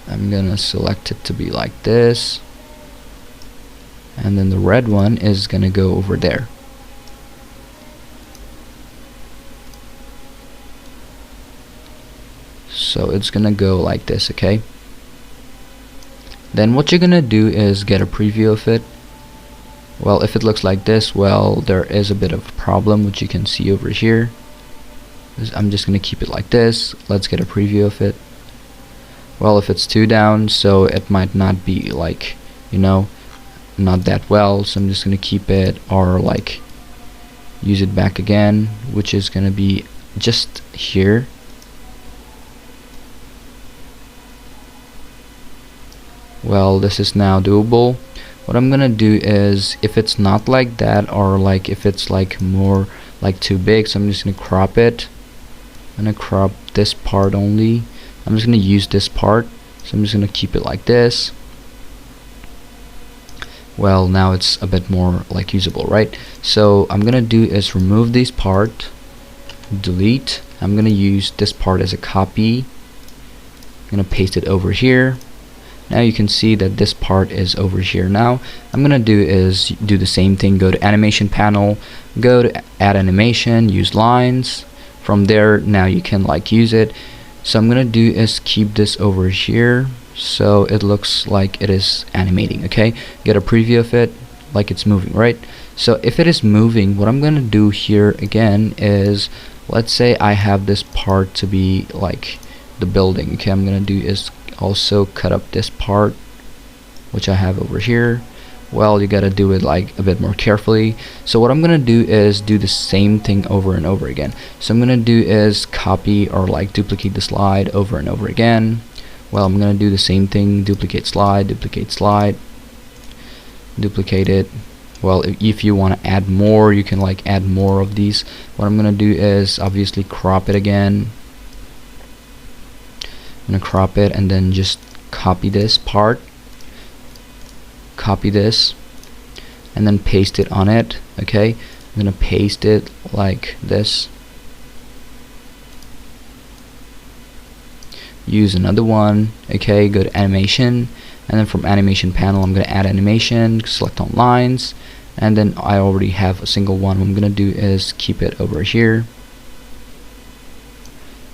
I'm gonna select it to be like this, and then the red one is gonna go over there. So it's gonna go like this, okay? Then what you're gonna do is get a preview of it. Well, if it looks like this, well, there is a bit of a problem, which you can see over here. I'm just gonna keep it like this. Let's get a preview of it. Well, if it's too down, so it might not be not that well, so I'm just gonna keep it, or use it back again, which is gonna be just here. Well, this is now doable. What I'm gonna do is, if it's not like that, or if it's more too big, so I'm just gonna crop it. I'm gonna crop this part only. I'm just gonna use this part, so I'm just gonna keep it like this. Well, now it's a bit more usable, right? So I'm gonna do is remove this part, delete. I'm gonna use this part as a copy. I'm gonna paste it over here. Now you can see that this part is over here. Now I'm gonna do is do the same thing. Go to animation panel, go to add animation, use lines. From there, now you can use it. So I'm gonna do is keep this over here so it looks like it is animating. Okay, get a preview of it, it's moving, right? So if it is moving, what I'm gonna do here again is, let's say I have this part to be the building. Okay, I'm gonna do is also cut up this part, which I have over here. Well, you gotta do it a bit more carefully. So what I'm gonna do is do the same thing over and over again. So I'm gonna do is copy or duplicate the slide over and over again. Well, I'm gonna do the same thing, duplicate slide, duplicate it. Well, if you want to add more, you can add more of these. What I'm gonna do is obviously crop it again. I'm gonna crop it and then just copy this part, copy this, and then paste it on it. Okay, I'm gonna paste it like this. use another one. Okay, go to animation, and then from animation panel I'm gonna add animation, select on lines, and then I already have a single one. What I'm gonna do is keep it over here,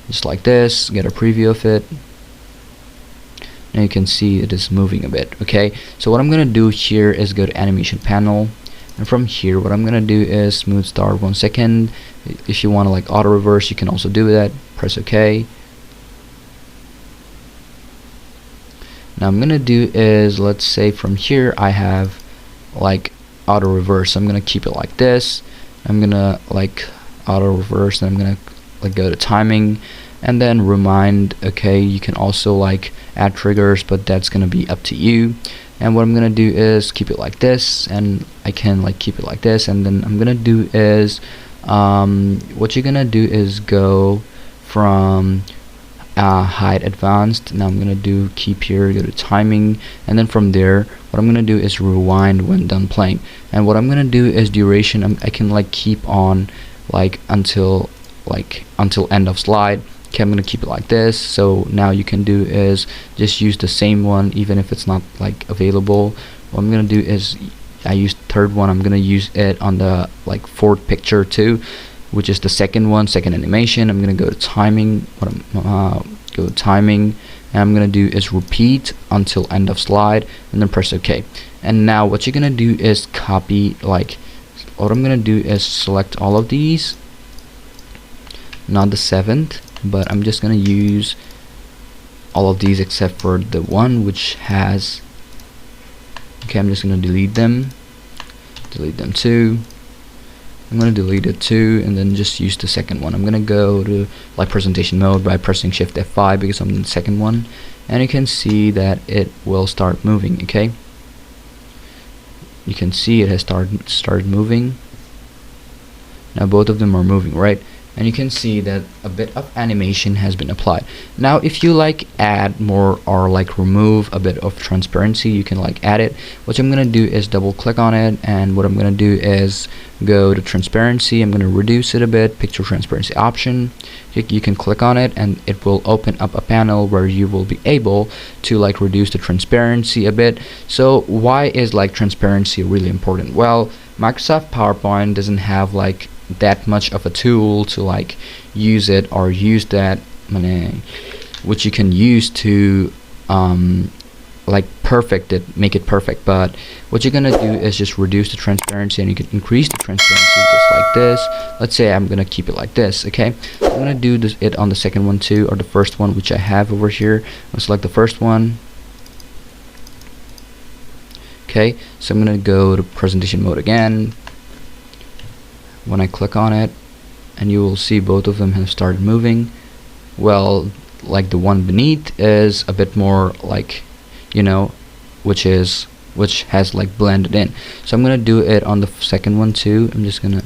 just like this. Get a preview of it. Now you can see it is moving a bit. Okay, so what I'm gonna do here is go to animation panel, and from here what I'm gonna do is smooth start 1 second. If you want to like auto reverse, you can also do that. Press OK. Now I'm gonna do is, let's say from here I have like auto reverse. I'm gonna keep it like this. I'm gonna like auto reverse, and I'm gonna like go to timing and then remind. Okay, you can also like add triggers, but that's gonna be up to you. And what I'm gonna do is keep it like this, and I can like keep it like this, and then I'm gonna do is what you're gonna do is go from hide advanced. Now I'm gonna do keep here, go to timing, and then from there what I'm gonna do is rewind when done playing. And what I'm gonna do is duration, I can like keep on like until end of slide. Okay, I'm gonna keep it like this. So now you can do is just use the same one even if it's not like available. What I'm gonna do is I used third one, I'm gonna use it on the like fourth picture too, which is the second one, second animation. I'm gonna go to timing, go to timing, and I'm gonna do is repeat until end of slide, and then press OK. And now what you're gonna do is copy, like what I'm gonna do is select all of these, not the 7th, but I'm just gonna use all of these except for the one which has, okay, I'm just gonna delete them too. I'm gonna delete it too, and then just use the second one. I'm gonna go to like presentation mode by pressing Shift F5 because I'm in the second one, and you can see that it will start moving. Okay, you can see it has started moving. Now both of them are moving, right? And you can see that a bit of animation has been applied. Now if you like add more or like remove a bit of transparency, you can like add it. What I'm gonna do is double click on it, and what I'm gonna do is go to transparency. I'm gonna reduce it a bit, picture transparency option. You can click on it and it will open up a panel where you will be able to like reduce the transparency a bit. So why is like transparency really important? Well, Microsoft PowerPoint doesn't have like that much of a tool to like use it or use that which you can use to like perfect it, make it perfect. But what you're gonna do is just reduce the transparency, and you can increase the transparency just like this. Let's say I'm gonna keep it like this. Okay, I'm gonna do this it on the second one too, or the first one which I have over here. I'll select the first one. Okay, so I'm gonna go to presentation mode again. When I click on it, and you will see both of them have started moving. Well, like the one beneath is a bit more like, you know, which has like blended in. So I'm gonna do it on the second one too. I'm just gonna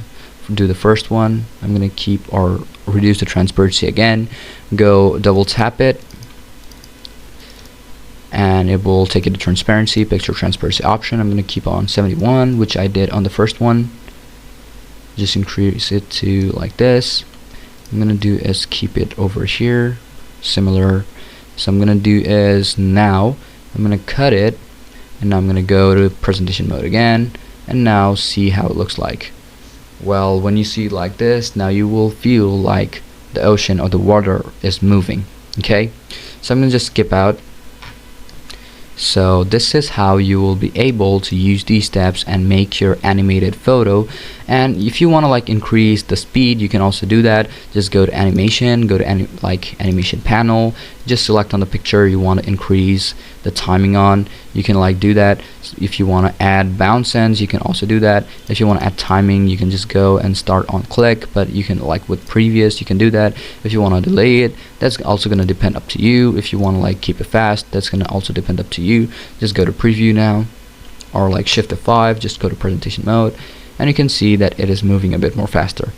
do the first one. I'm gonna keep or reduce the transparency again, go double tap it, and it will take it to transparency, picture transparency option. I'm gonna keep on 71, which I did on the first one. Just increase it to like this. I'm gonna do is keep it over here, similar. So I'm gonna do is now I'm gonna cut it, and now I'm gonna go to presentation mode again, and now see how it looks like. Well, when you see it like this, now you will feel like the ocean or the water is moving. Okay, so I'm gonna just skip out. So this is how you will be able to use these steps and make your animated photo. And if you want to like increase the speed, you can also do that. Just go to animation, go to animation panel, just select on the picture you want to increase the timing on. You can like do that. If you want to add bounce ends, you can also do that. If you want to add timing, you can just go and start on click, but you can like with previous, you can do that. If you want to delay it, that's also going to depend up to you. If you want to like keep it fast, that's going to also depend up to you. Just go to preview now, or like Shift F5, just go to presentation mode, and you can see that it is moving a bit more faster.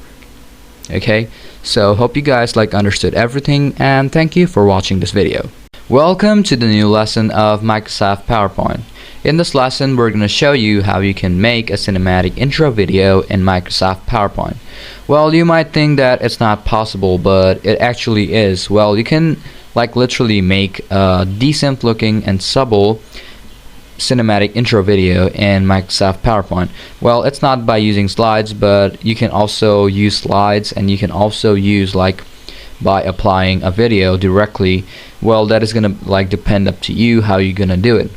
Okay, so hope you guys like understood everything, and thank you for watching this video. Welcome to the new lesson of Microsoft PowerPoint. In this lesson, we're going to show you how you can make a cinematic intro video in Microsoft PowerPoint. Well, you might think that it's not possible, but it actually is. Well, you can like literally make a decent looking and subtle cinematic intro video in Microsoft PowerPoint. Well, it's not by using slides, but you can also use slides, and you can also use like by applying a video directly. Well, that is gonna like depend up to you how you're gonna do it.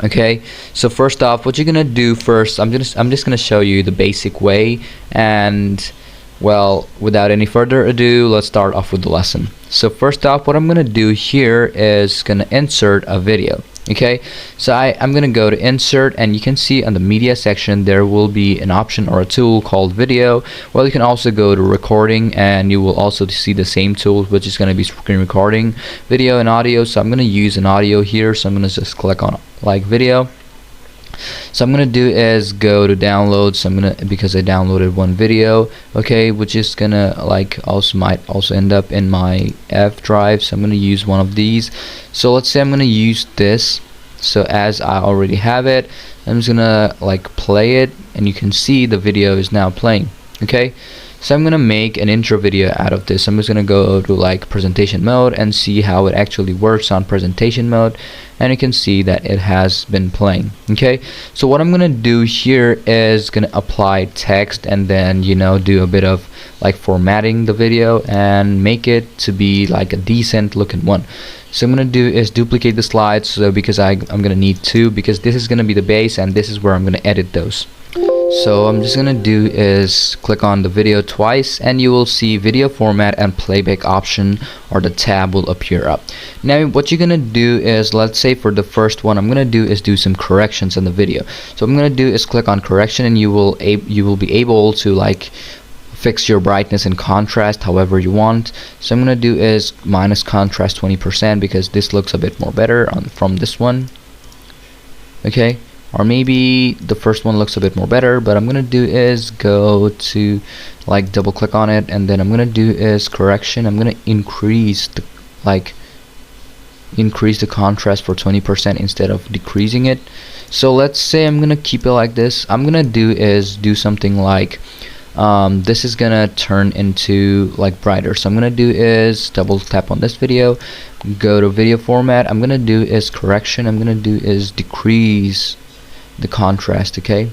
Okay, so first off, what you're gonna do first, I'm just gonna show you the basic way, and well, without any further ado, let's start off with the lesson. So first off, what I'm gonna do here is gonna insert a video. Okay, so I'm gonna go to insert, and you can see on the media section there will be an option or a tool called video. Well, you can also go to recording, and you will also see the same tool, which is gonna be screen recording, video and audio. So I'm gonna use an audio here, so I'm gonna just click on like video. So I'm gonna do is go to download. So I'm gonna, because I downloaded one video, okay, which is gonna like might also end up in my F drive. So I'm gonna use one of these. So let's say I'm gonna use this. So as I already have it, I'm just gonna like play it, and you can see the video is now playing. Okay, so I'm gonna make an intro video out of this. I'm just gonna go to like presentation mode and see how it actually works on presentation mode, and you can see that it has been playing. Okay, so what I'm gonna do here is gonna apply text, and then do a bit of like formatting the video and make it to be like a decent looking one. So I'm gonna do is duplicate the slides, so because I'm gonna need two, because this is gonna be the base and this is where I'm gonna edit those. So I'm just gonna do is click on the video twice, and you will see video format and playback option, or the tab will appear up. Now what you're gonna do is, let's say for the first one, I'm gonna do is do some corrections in the video. So I'm gonna do is click on correction, and you will be able to like fix your brightness and contrast however you want. So I'm gonna do is minus contrast 20%, because this looks a bit more better from this one. Okay, or maybe the first one looks a bit more better, but I'm gonna do is go to like double click on it, and then I'm gonna do is correction. I'm gonna increase the contrast for 20% instead of decreasing it. So let's say I'm gonna keep it like this. I'm gonna do is do something like this is gonna turn into like brighter. So I'm gonna do is double tap on this video, go to video format. I'm gonna do is correction. I'm gonna do is decrease the contrast. Okay,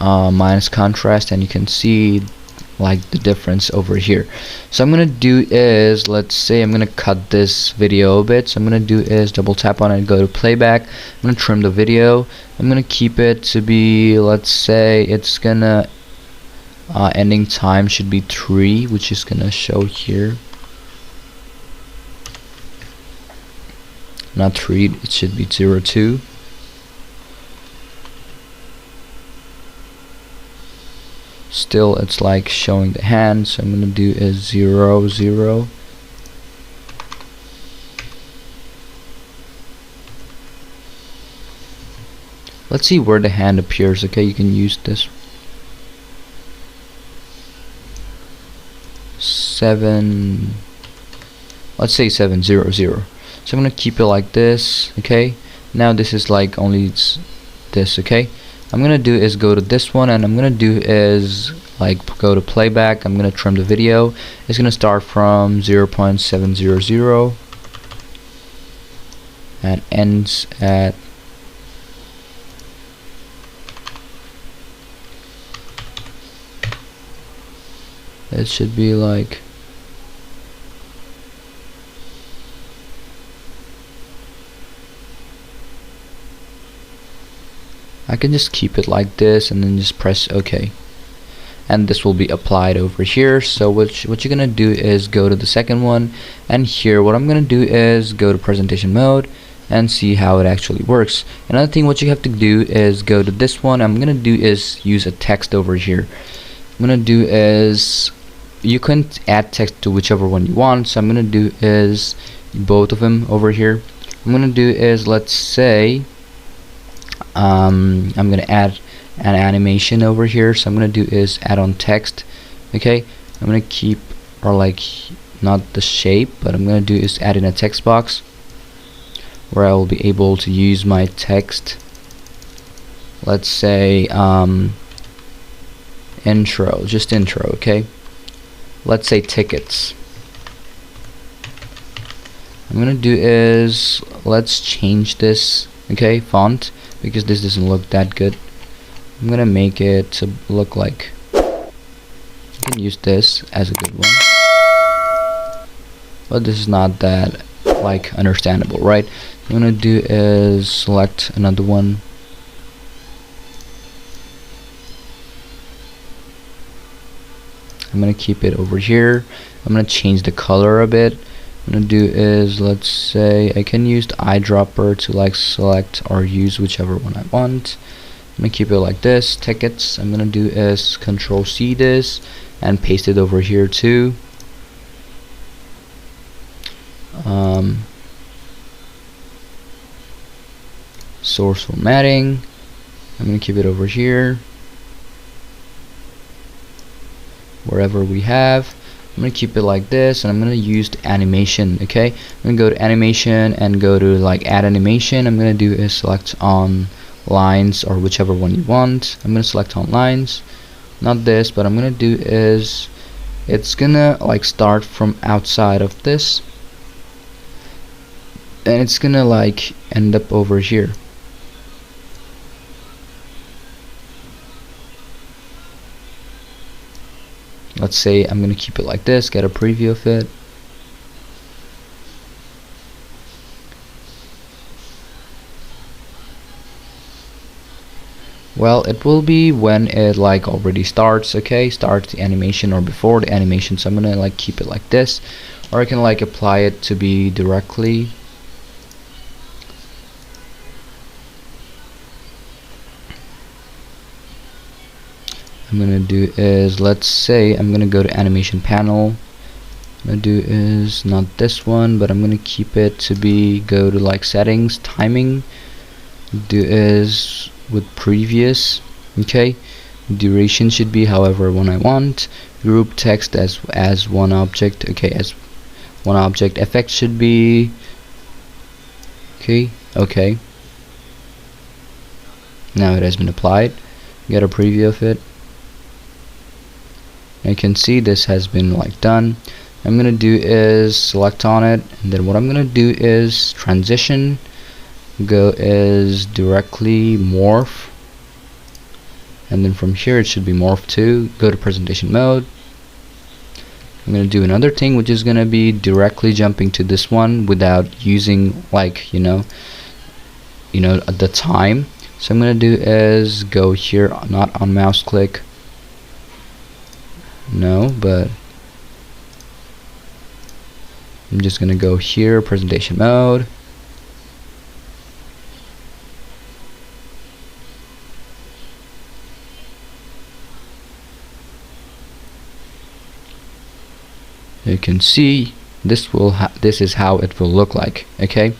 minus contrast, and you can see like the difference over here. So I'm gonna do is, let's say I'm gonna cut this video a bit. So I'm gonna do is double tap on it and go to playback. I'm gonna trim the video. I'm gonna keep it to be, let's say it's gonna ending time should be 3, which is gonna show here. Not 3, it should be 02. Still it's like showing the hand, so I'm gonna do is 00. Let's see where the hand appears. Okay, you can use this 7, let's say 700. So I'm gonna keep it like this. Okay, now this is like only this. Okay, I'm gonna do is go to this one, and I'm gonna do is like go to playback. I'm gonna trim the video. It's gonna start from 0.700 and ends at it should be like I can just keep it like this and then just press OK, and this will be applied over here. So what you're gonna do is go to the second one, and here what I'm gonna do is go to presentation mode and see how it actually works. Another thing what you have to do is go to this one. I'm gonna do is use a text over here. I'm gonna do is, you can add text to whichever one you want, so I'm gonna do is both of them over here. I'm gonna do is, let's say I'm gonna add an animation over here, so I'm gonna do is add on text. Okay, I'm gonna keep, or like not the shape, but I'm gonna do is add in a text box where I will be able to use my text. Let's say intro, just intro, okay? Let's say tickets. I'm gonna do is, let's change this, okay, font, because this doesn't look that good. I'm gonna make it to look like, you can use this as a good one, but this is not that like understandable, right? What I'm gonna do is select another one. I'm gonna keep it over here. I'm gonna change the color a bit. What I'm gonna do is, let's say I can use the eyedropper to like select or use whichever one I want. I'm gonna keep it like this. Tickets. I'm gonna do is Control C this and paste it over here too. Source formatting. I'm gonna keep it over here. Wherever we have, I'm gonna keep it like this, and I'm gonna use the animation. Okay, I'm gonna go to animation and go to like add animation. I'm gonna do is select on lines or whichever one you want. I'm gonna select on lines, not this, but I'm gonna do is, it's gonna like start from outside of this and it's gonna like end up over here. Let's say I'm gonna keep it like this, get a preview of it. Well, it will be when it like already starts, okay, starts the animation or before the animation. So I'm gonna like keep it like this, or I can like apply it to be directly. I'm gonna do is, let's say I'm gonna go to animation panel. I'm gonna do is not this one, but I'm gonna keep it to be, go to like settings, timing, do is with previous, okay, duration should be however one I want, group text as one object, okay, as one object, effect should be okay. Now it has been applied. Get a preview of it. You can see this has been like done. I'm gonna do is select on it, and then what I'm gonna do is transition, go is directly morph, and then from here it should be morph to, go to presentation mode. I'm gonna do another thing, which is gonna be directly jumping to this one without using like you know at the time. So I'm gonna do is go here, not on mouse click, no, but I'm just gonna go here, presentation mode. You can see this is how it will look like, okay?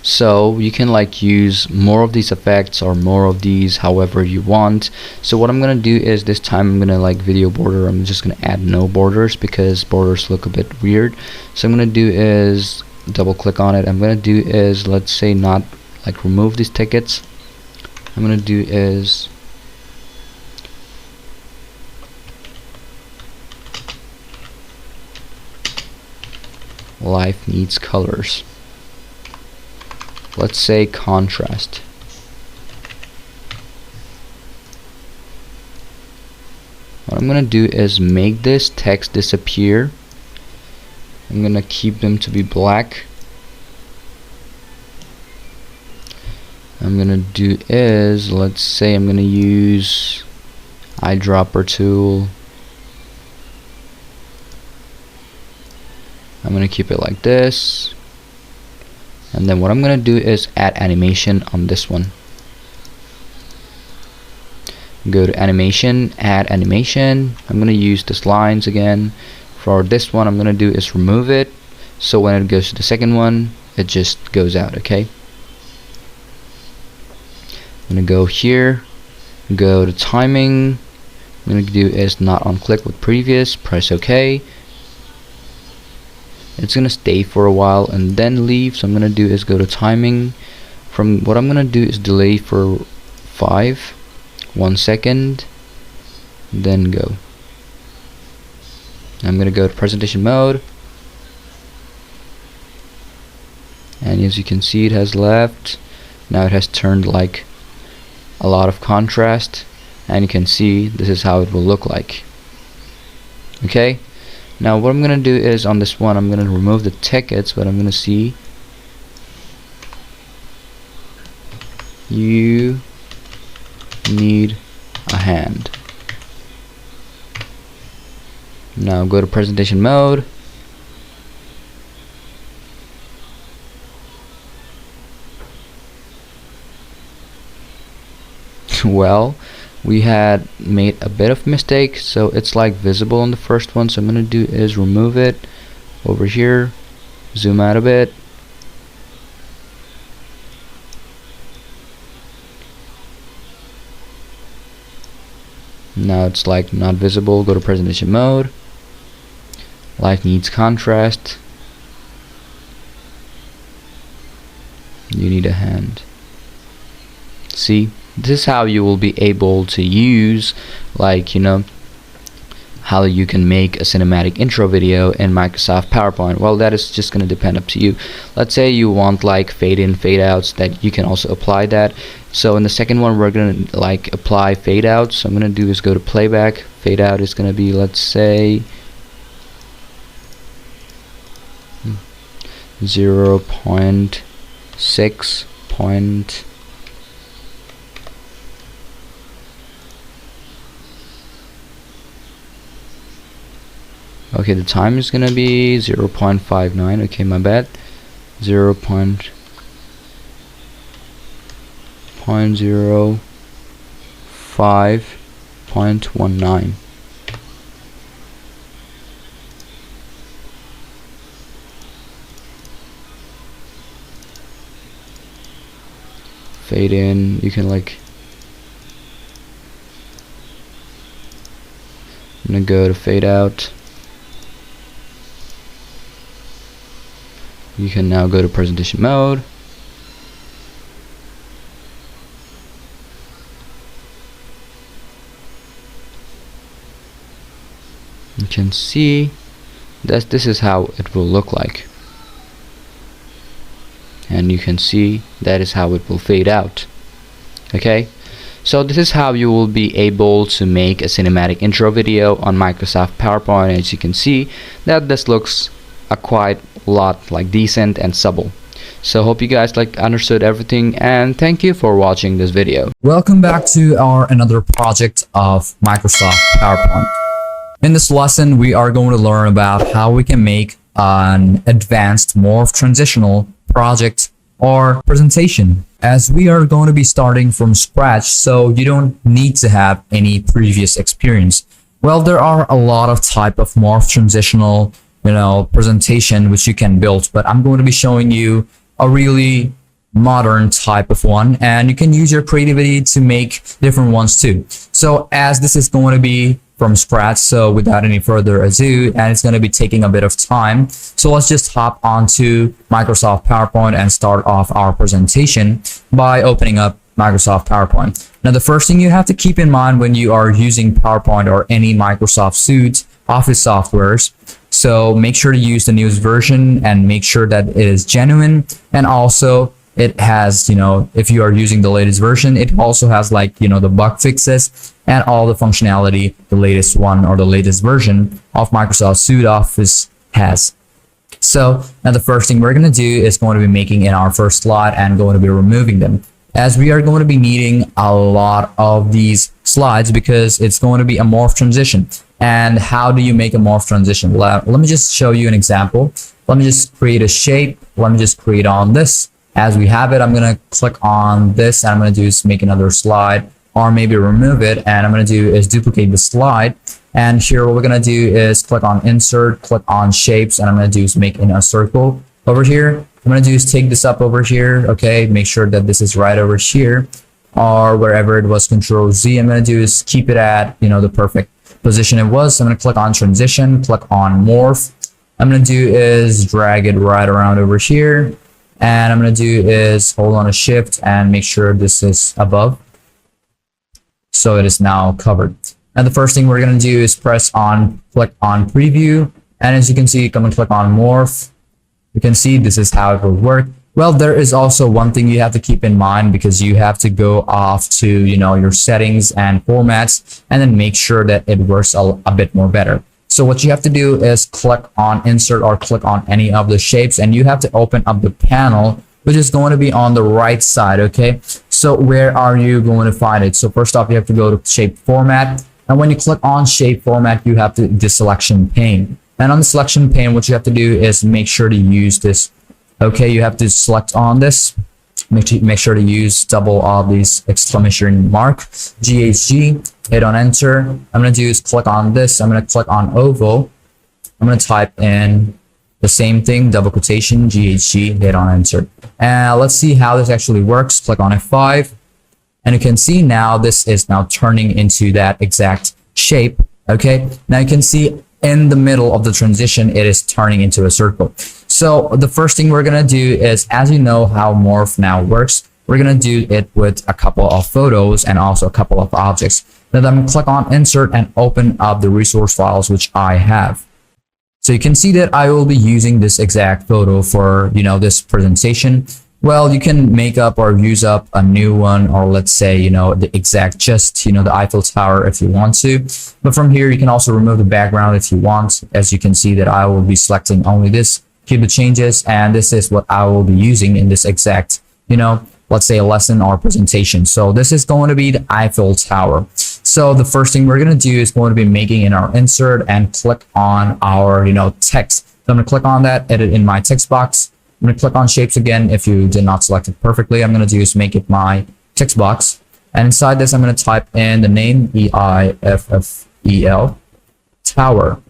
So you can like use more of these effects or more of these however you want. So what I'm gonna do is, this time I'm gonna like video border, I'm just gonna add no borders because borders look a bit weird. So I'm gonna do is double click on it. I'm gonna do is, let's say not like remove these tickets. I'm gonna do is life needs colors. Let's say contrast. What I'm gonna do is make this text disappear. I'm gonna keep them to be black. I'm gonna do is, let's say I'm gonna use eyedropper tool. I'm gonna keep it like this. And then what I'm gonna do is add animation on this one. Go to animation, add animation. I'm gonna use this lines again. For this one I'm gonna do is remove it, so when it goes to the second one it just goes out, okay? I'm gonna go here, go to timing. I'm gonna do is not on click with previous, press OK. It's gonna stay for a while and then leave, so I'm gonna do is go to timing. From what I'm gonna do is delay for 1 second, then go. I'm gonna go to presentation mode, and as you can see, it has left. Now it has turned like a lot of contrast, and you can see this is how it will look like. Okay, now what I'm gonna do is on this one I'm gonna remove the tickets, but I'm gonna see you need a hand. Now go to presentation mode, well, we had made a bit of mistake, so it's like visible on the first one. So I'm gonna do is remove it over here, zoom out a bit, now it's like not visible. Go to presentation mode, light needs contrast, you need a hand. See, this is how you will be able to use, like, you know, how you can make a cinematic intro video in Microsoft PowerPoint. Well, that is just going to depend up to you. Let's say you want like fade in, fade outs, that you can also apply that. So in the second one we're going to like apply fade out. So I'm going to do is go to playback. Fade out is going to be, let's say 0.6 point. Okay, the time is gonna be 0.59. Okay, my bad. 0.05.19. Fade in, you can like, I'm gonna go to fade out. You can now go to presentation mode. You can see that this is how it will look like, and you can see that is how it will fade out. Okay, so this is how you will be able to make a cinematic intro video on Microsoft PowerPoint. As you can see that this looks a quite lot like decent and supple. So hope you guys like understood everything, and thank you for watching this video. Welcome back to our another project of Microsoft PowerPoint. In this lesson, we are going to learn about how we can make an advanced morph transitional project or presentation, as we are going to be starting from scratch, so you don't need to have any previous experience. Well, there are a lot of type of morph transitional presentation which you can build, but I'm going to be showing you a really modern type of one, and you can use your creativity to make different ones too. So as this is going to be from scratch, so without any further ado, and it's going to be taking a bit of time, so let's just hop onto Microsoft PowerPoint and start off our presentation by opening up Microsoft PowerPoint. Now, the first thing you have to keep in mind when you are using PowerPoint or any Microsoft Suite Office softwares, so make sure to use the newest version and make sure that it is genuine, and also it has, if you are using the latest version, it also has like, the bug fixes and all the functionality the latest one or the latest version of Microsoft Suite Office has. So now the first thing we're going to do is going to be making in our first slide and going to be removing them, as we are going to be needing a lot of these slides because it's going to be a morph transition. And how do you make a morph transition? Let me just show you an example. Let me just create a shape. Let me just create on this. As we have it, I'm going to click on this, and I'm going to do is make another slide, or maybe remove it, and I'm going to do is duplicate the slide. And here what we're going to do is click on insert, click on shapes, and I'm going to do is make in a circle over here. I'm going to do is take this up over here. Okay, make sure that this is right over here, or wherever it was, Control Z. I'm going to do is keep it at the perfect position it was. So I'm going to click on transition, click on morph. I'm going to do is drag it right around over here, and I'm going to do is hold on a shift and make sure this is above, so it is now covered. And the first thing we're going to do is click on preview. And as you can see, come and click on morph. You can see this is how it will work. Well, there is also one thing you have to keep in mind, because you have to go off to, your settings and formats, and then make sure that it works a bit more better. So what you have to do is click on insert or click on any of the shapes, and you have to open up the panel, which is going to be on the right side. Okay, so where are you going to find it? So first off, you have to go to shape format, and when you click on shape format, you have to the selection pane. And on the selection pane, what you have to do is make sure to use this. Okay, you have to select on this. Make sure to use double all these exclamation mark, GHG, hit on enter. I'm going to do is click on this. I'm going to click on oval. I'm going to type in the same thing, double quotation, GHG, hit on enter. And let's see how this actually works. Click on F5. And you can see now this is now turning into that exact shape. Okay, now you can see in the middle of the transition, it is turning into a circle. So the first thing we're going to do is, as you know how morph now works, we're going to do it with a couple of photos and also a couple of objects. Then I'm going to click on insert and open up the resource files, which I have. So you can see that I will be using this exact photo for, this presentation. Well, you can make up or use up a new one, or let's say, the exact, just, the Eiffel Tower if you want to. But from here, you can also remove the background if you want. As you can see that I will be selecting only this, keep the changes, and this is what I will be using in this exact, let's say a lesson or presentation. So this is going to be the Eiffel Tower. So the first thing we're going to do is going to be making in our insert and click on our, text. So I'm going to click on that, edit in my text box. I'm going to click on shapes again if you did not select it perfectly. I'm going to do is make it my text box. And inside this, I'm going to type in the name, EIFFEL, tower.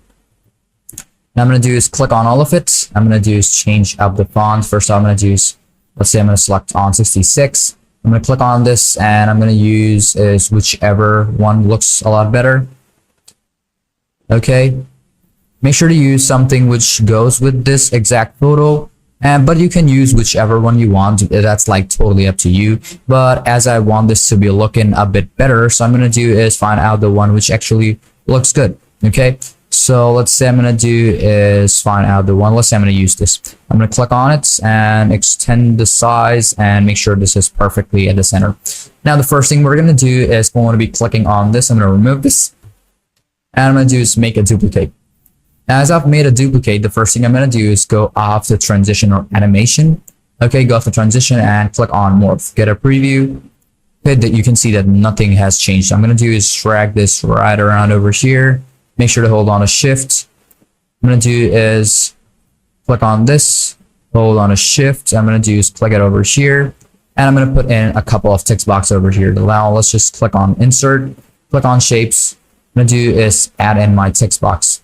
Now I'm going to do is click on all of it. I'm going to do is change up the font. First, I'm going to do is, let's say I'm going to select on 66. I'm going to click on this, and I'm going to use is whichever one looks a lot better. Okay. Make sure to use something which goes with this exact photo. But you can use whichever one you want. That's like totally up to you. But as I want this to be looking a bit better, so I'm going to do is find out the one which actually looks good. Okay. So let's say I'm going to do is find out the one. Let's say I'm going to use this. I'm going to click on it and extend the size and make sure this is perfectly at the center. Now, the first thing we're going to do is going to be clicking on this. I'm going to remove this. And I'm going to do is make a duplicate. As I've made a duplicate, the first thing I'm going to do is go off the transition or animation. Okay, go off the transition and click on morph. Get a preview. Okay, that you can see that nothing has changed. I'm going to do is drag this right around over here. Make sure to hold on a shift. I'm going to do is click on this, hold on a shift. I'm going to do is click it over here. And I'm going to put in a couple of text boxes over here. Now let's just click on insert, click on shapes. I'm going to do is add in my text box.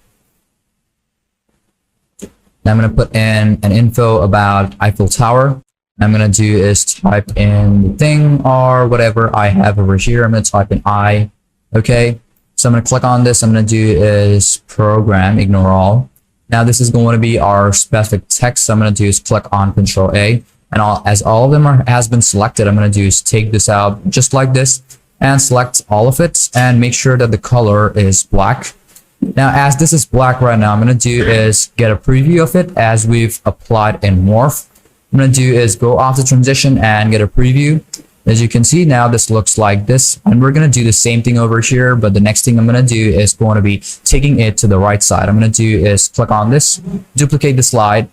I'm going to put in an info about Eiffel Tower. I'm going to do is type in the thing or whatever I have over here. I'm going to type in I. Okay. So I'm going to click on this. I'm going to do is program, ignore all. Now this is going to be our specific text. So I'm going to do is click on Control A. And as all of them has been selected, I'm going to do is take this out just like this and select all of it and make sure that the color is black. Now, as this is black right now, I'm going to do is get a preview of it as we've applied in morph. I'm going to do is go off the transition and get a preview. As you can see now, this looks like this. And we're going to do the same thing over here. But the next thing I'm going to do is going to be taking it to the right side. I'm going to do is click on this, duplicate the slide.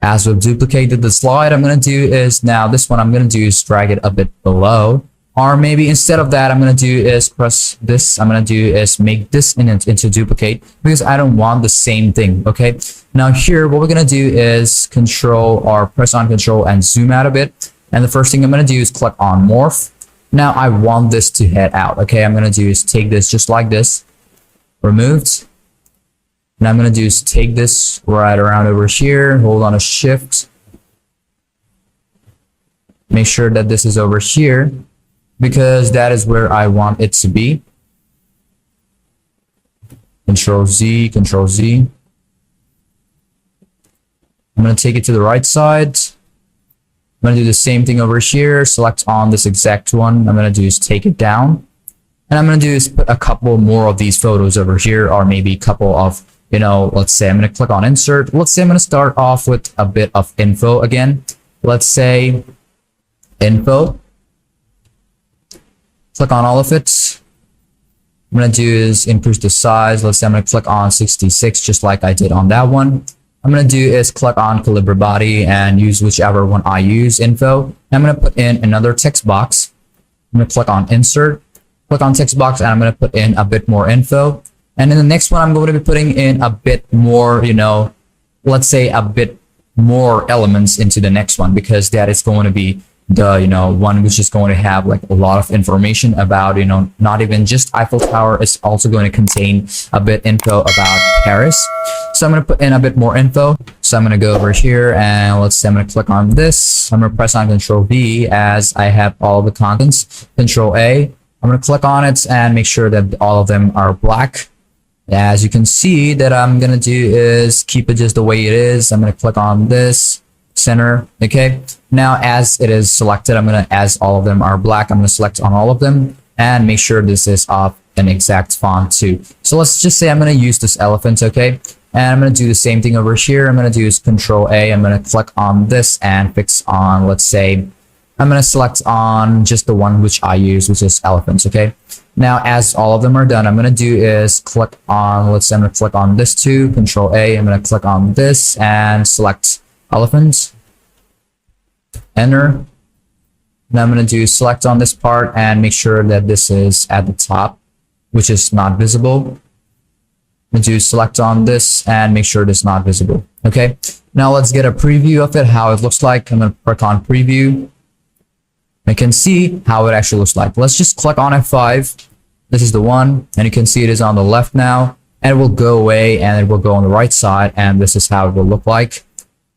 As we've duplicated the slide, I'm going to do is now this one I'm going to do is drag it a bit below. Or maybe instead of that, I'm going to do is press this. I'm going to do is make this into duplicate because I don't want the same thing. Okay. Now here, what we're going to do is control or press on control and zoom out a bit. And the first thing I'm going to do is click on morph. Now I want this to head out. Okay. I'm going to do is take this just like this, removed. And I'm going to do is take this right around over here, hold on a shift. Make sure that this is over here, because that is where I want it to be. Control Z, Control Z. I'm going to take it to the right side. I'm going to do the same thing over here. Select on this exact one. I'm going to do is take it down. And I'm going to do is put a couple more of these photos over here, or maybe a couple of, let's say I'm going to click on insert. Let's say I'm going to start off with a bit of info again. Let's say info. Click on all of it. I'm going to do is increase the size. Let's say I'm going to click on 66, just like I did on that one. I'm going to do is click on Calibra body and use whichever one I use, info. I'm going to put in another text box. I'm going to click on insert, click on text box, and I'm going to put in a bit more info. And in the next one, I'm going to be putting in a bit more, let's say a bit more elements into the next one, because that is going to be the one which is going to have like a lot of information about not even just Eiffel Tower. It's also going to contain a bit info about Paris. So I'm going to put in a bit more info. So I'm going to go over here and let's say I'm going to click on this. I'm going to press on Control V as I have all the contents. Control A. I'm going to click on it and make sure that all of them are black. As you can see, that I'm going to do is keep it just the way it is. I'm going to click on this center. Okay, now as it is selected, as all of them are black, I'm going to select on all of them and make sure this is of an exact font too. So let's just say I'm going to use this elephant. Okay, and I'm going to do the same thing over here. I'm going to do is Control A. I'm going to click on this and fix on, let's say I'm going to select on just the one which I use, which is elephants. Okay, now as all of them are done, I'm going to do is click on, let's say I'm going to click on this too, Control A. I'm going to click on this and select elephants, enter. Now I'm going to do select on this part and make sure that this is at the top, which is not visible. I'm going to do select on this and make sure it's not visible. Okay, now let's get a preview of it, how it looks like. I'm going to click on preview. I can see how it actually looks like. Let's just click on F5. This is the one, and you can see it is on the left now, and it will go away and it will go on the right side, and this is how it will look like.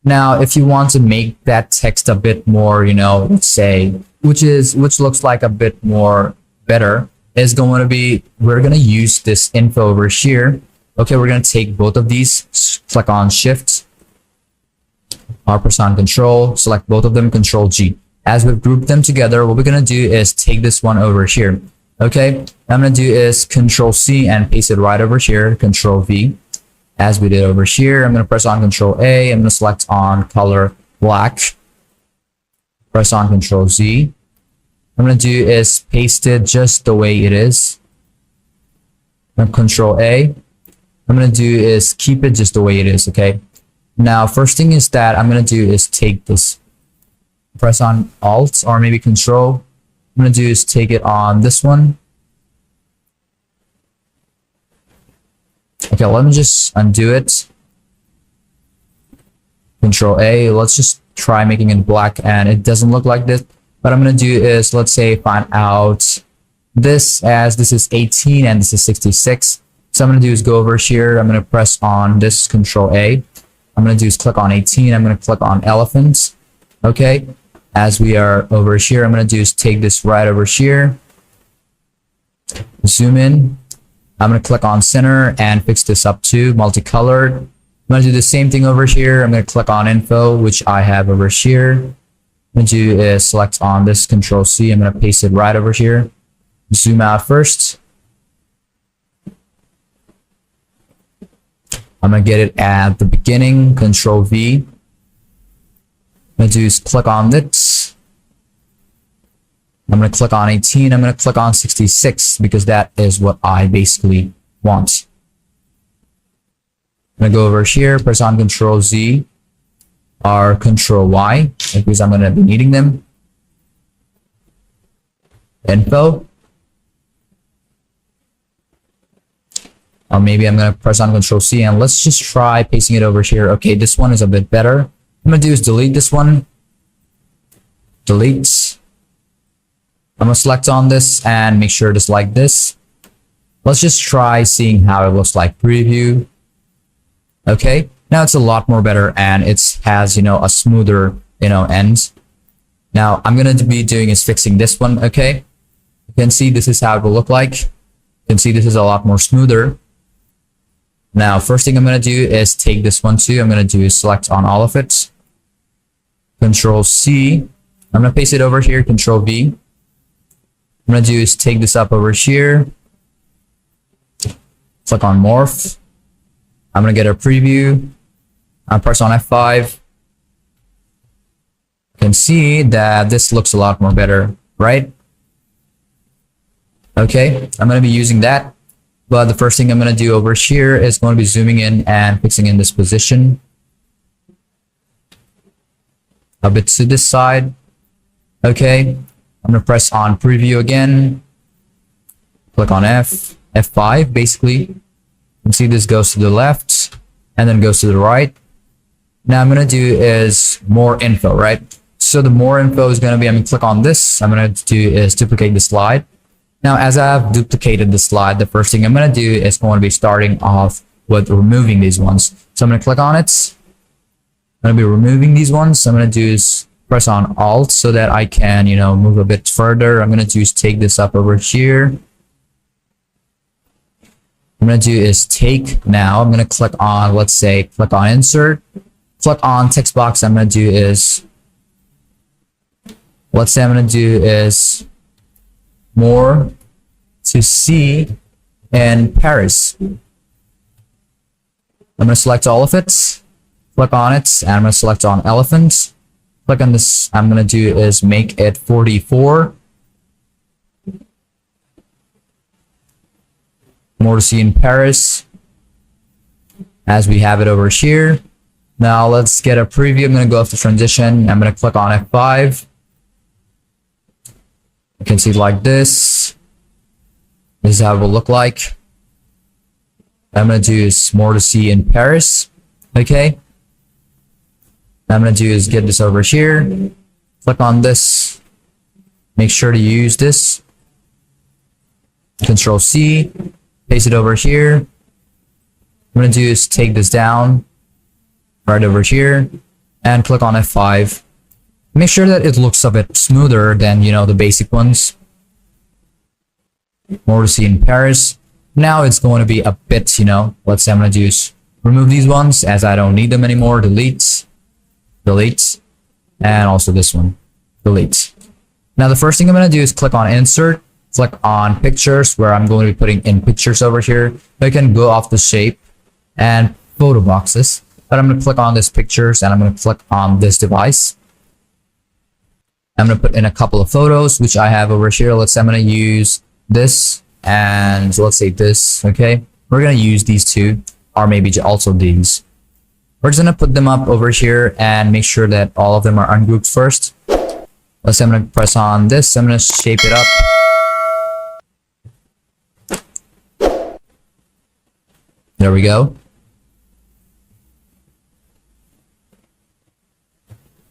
Now, if you want to make that text a bit more, let's say, which looks like a bit more better, is going to be, we're going to use this info over here. Okay, we're going to take both of these, click on Shift, or press on Control, select both of them, Control G. As we've grouped them together, what we're going to do is take this one over here. Okay, I'm going to do is Control C and paste it right over here, Control V. As we did over here, I'm going to press on Control A. I'm going to select on color black. Press on Control Z. I'm going to do is paste it just the way it is. And Control A. I'm going to do is keep it just the way it is. Okay. Now, first thing is that I'm going to do is take this. Press on Alt or maybe Control. I'm going to do is take it on this one. Okay, let me just undo it. Control A. Let's just try making it black, and it doesn't look like this. What I'm going to do is, let's say, find out this, as this is 18 and this is 66. So I'm going to do is go over here. I'm going to press on this, Control A. I'm going to do is click on 18. I'm going to click on elephants. Okay, as we are over here, I'm going to do is take this right over here. Zoom in. I'm going to click on center and fix this up to multicolored. I'm going to do the same thing over here. I'm going to click on info, which I have over here. I'm going to do is select on this, Control C. I'm going to paste it right over here. Zoom out first. I'm going to get it at the beginning, Control V. I'm going to do is click on this. I'm going to click on 18. I'm going to click on 66 because that is what I basically want. I'm going to go over here, press on Control Z or Control Y because I'm going to be needing them. Info. Or maybe I'm going to press on Control C and let's just try pasting it over here. Okay, this one is a bit better. I'm going to do is delete this one. Delete. I'm going to select on this and make sure it's like this. Let's just try seeing how it looks like. Preview. Okay, now it's a lot more better and it has, a smoother, end. Now I'm going to be doing is fixing this one. Okay, you can see this is how it will look like. You can see this is a lot more smoother. Now, first thing I'm going to do is take this one too. I'm going to do is select on all of it. Control C. I'm going to paste it over here. Control V. I'm gonna do is take this up over here, click on morph. I'm gonna get a preview. I press on F5. You can see that this looks a lot more better, right? Okay, I'm gonna be using that, but the first thing I'm gonna do over here is going to be zooming in and fixing in this position a bit to this side. Okay, I'm gonna press on preview again, click on F5 basically. You can see this goes to the left and then goes to the right. Now I'm gonna do is more info, right? So the more info is gonna be, I'm gonna click on this. I'm gonna do is duplicate the slide. Now as I've duplicated the slide, the first thing I'm gonna do is going to be starting off with removing these ones. So I'm gonna click on it. I'm gonna be removing these ones. So I'm gonna do is press on Alt so that I can, move a bit further. I'm gonna do is take this up over here. I'm gonna do is take now. I'm gonna click on, let's say, click on insert, click on text box. I'm gonna do is, let's say I'm gonna do is more to see in Paris. I'm gonna select all of it, click on it, and I'm gonna select on elephant. Click on this. I'm gonna do is make it 44. More to see in Paris, as we have it over here. Now let's get a preview. I'm gonna go off the transition. I'm gonna click on F5. You can see it like this. This is how it will look like. I'm gonna do is more to see in Paris. Okay. I'm gonna do is get this over here. Click on this. Make sure to use this. Control C. Paste it over here. I'm gonna do is take this down right over here and click on F5. Make sure that it looks a bit smoother than the basic ones. More to see in Paris. Now it's going to be a bit, let's say I'm gonna do is remove these ones as I don't need them anymore. Delete, and also this one, delete. Now the first thing I'm gonna do is click on insert. Click on pictures, where I'm going to be putting in pictures over here. I can go off the shape and photo boxes, but I'm going to click on this pictures and I'm going to click on this device. I'm going to put in a couple of photos, which I have over here. Let's say I'm going to use this and let's say this. Okay, we're going to use these two, or maybe also these. We're just going to put them up over here and make sure that all of them are ungrouped first. Let's say I'm going to press on this. I'm going to shape it up. There we go.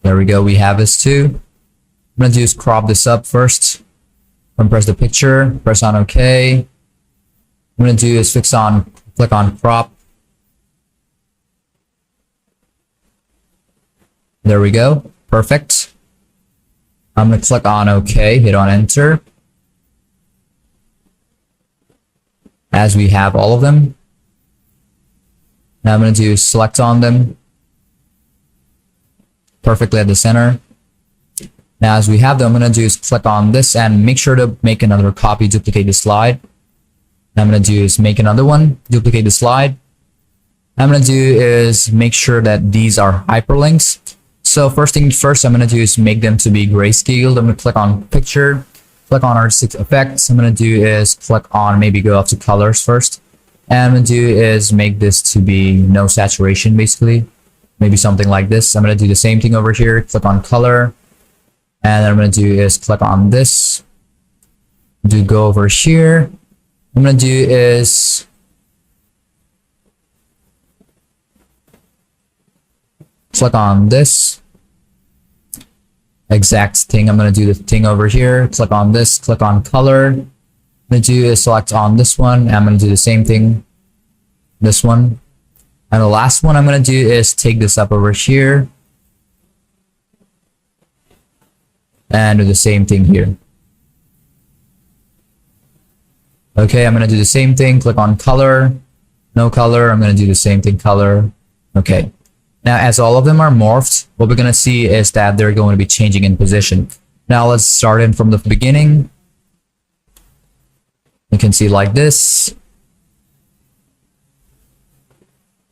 There we go. We have this too. I'm gonna do is crop this up first. I'm gonna press the picture, press on OK. I'm gonna do is click on crop. There we go. Perfect. I'm gonna click on OK, hit on enter. As we have all of them. Now I'm going to do select on them perfectly at the center. Now as we have them, I'm going to do is click on this and make sure to make another copy, duplicate the slide. Now I'm going to do is make another one, duplicate the slide. I'm going to do is make sure that these are hyperlinks. So first thing first, I'm going to do is make them to be grayscaled. I'm going to click on picture, click on artistic effects. I'm going to do is click on maybe go up to colors first. And I'm going to do is make this to be no saturation, basically. Maybe something like this. I'm going to do the same thing over here. Click on color. And then I'm going to do is click on this. Go over here. I'm going to do is click on this. Exact thing. I'm going to do the thing over here. Click on this. Click on color. I'm going to do is select on this one. And I'm going to do the same thing. This one. And the last one I'm going to do is take this up over here. And do the same thing here. Okay, I'm going to do the same thing. Click on color. No color. I'm going to do the same thing. Color. Okay. Now, as all of them are morphed, what we're going to see is that they're going to be changing in position. Now, let's start in from the beginning. You can see like this.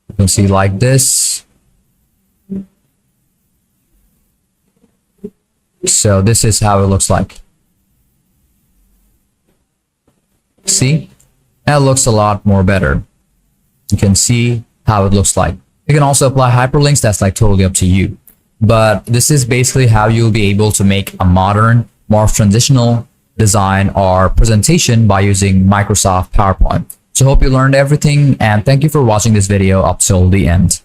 You can see like this. So this is how it looks like. See? That looks a lot more better. You can see how it looks like. You can also apply hyperlinks. That's like totally up to you. But this is basically how you'll be able to make a modern, more transitional design or presentation by using Microsoft PowerPoint. So hope you learned everything, and thank you for watching this video up till the end.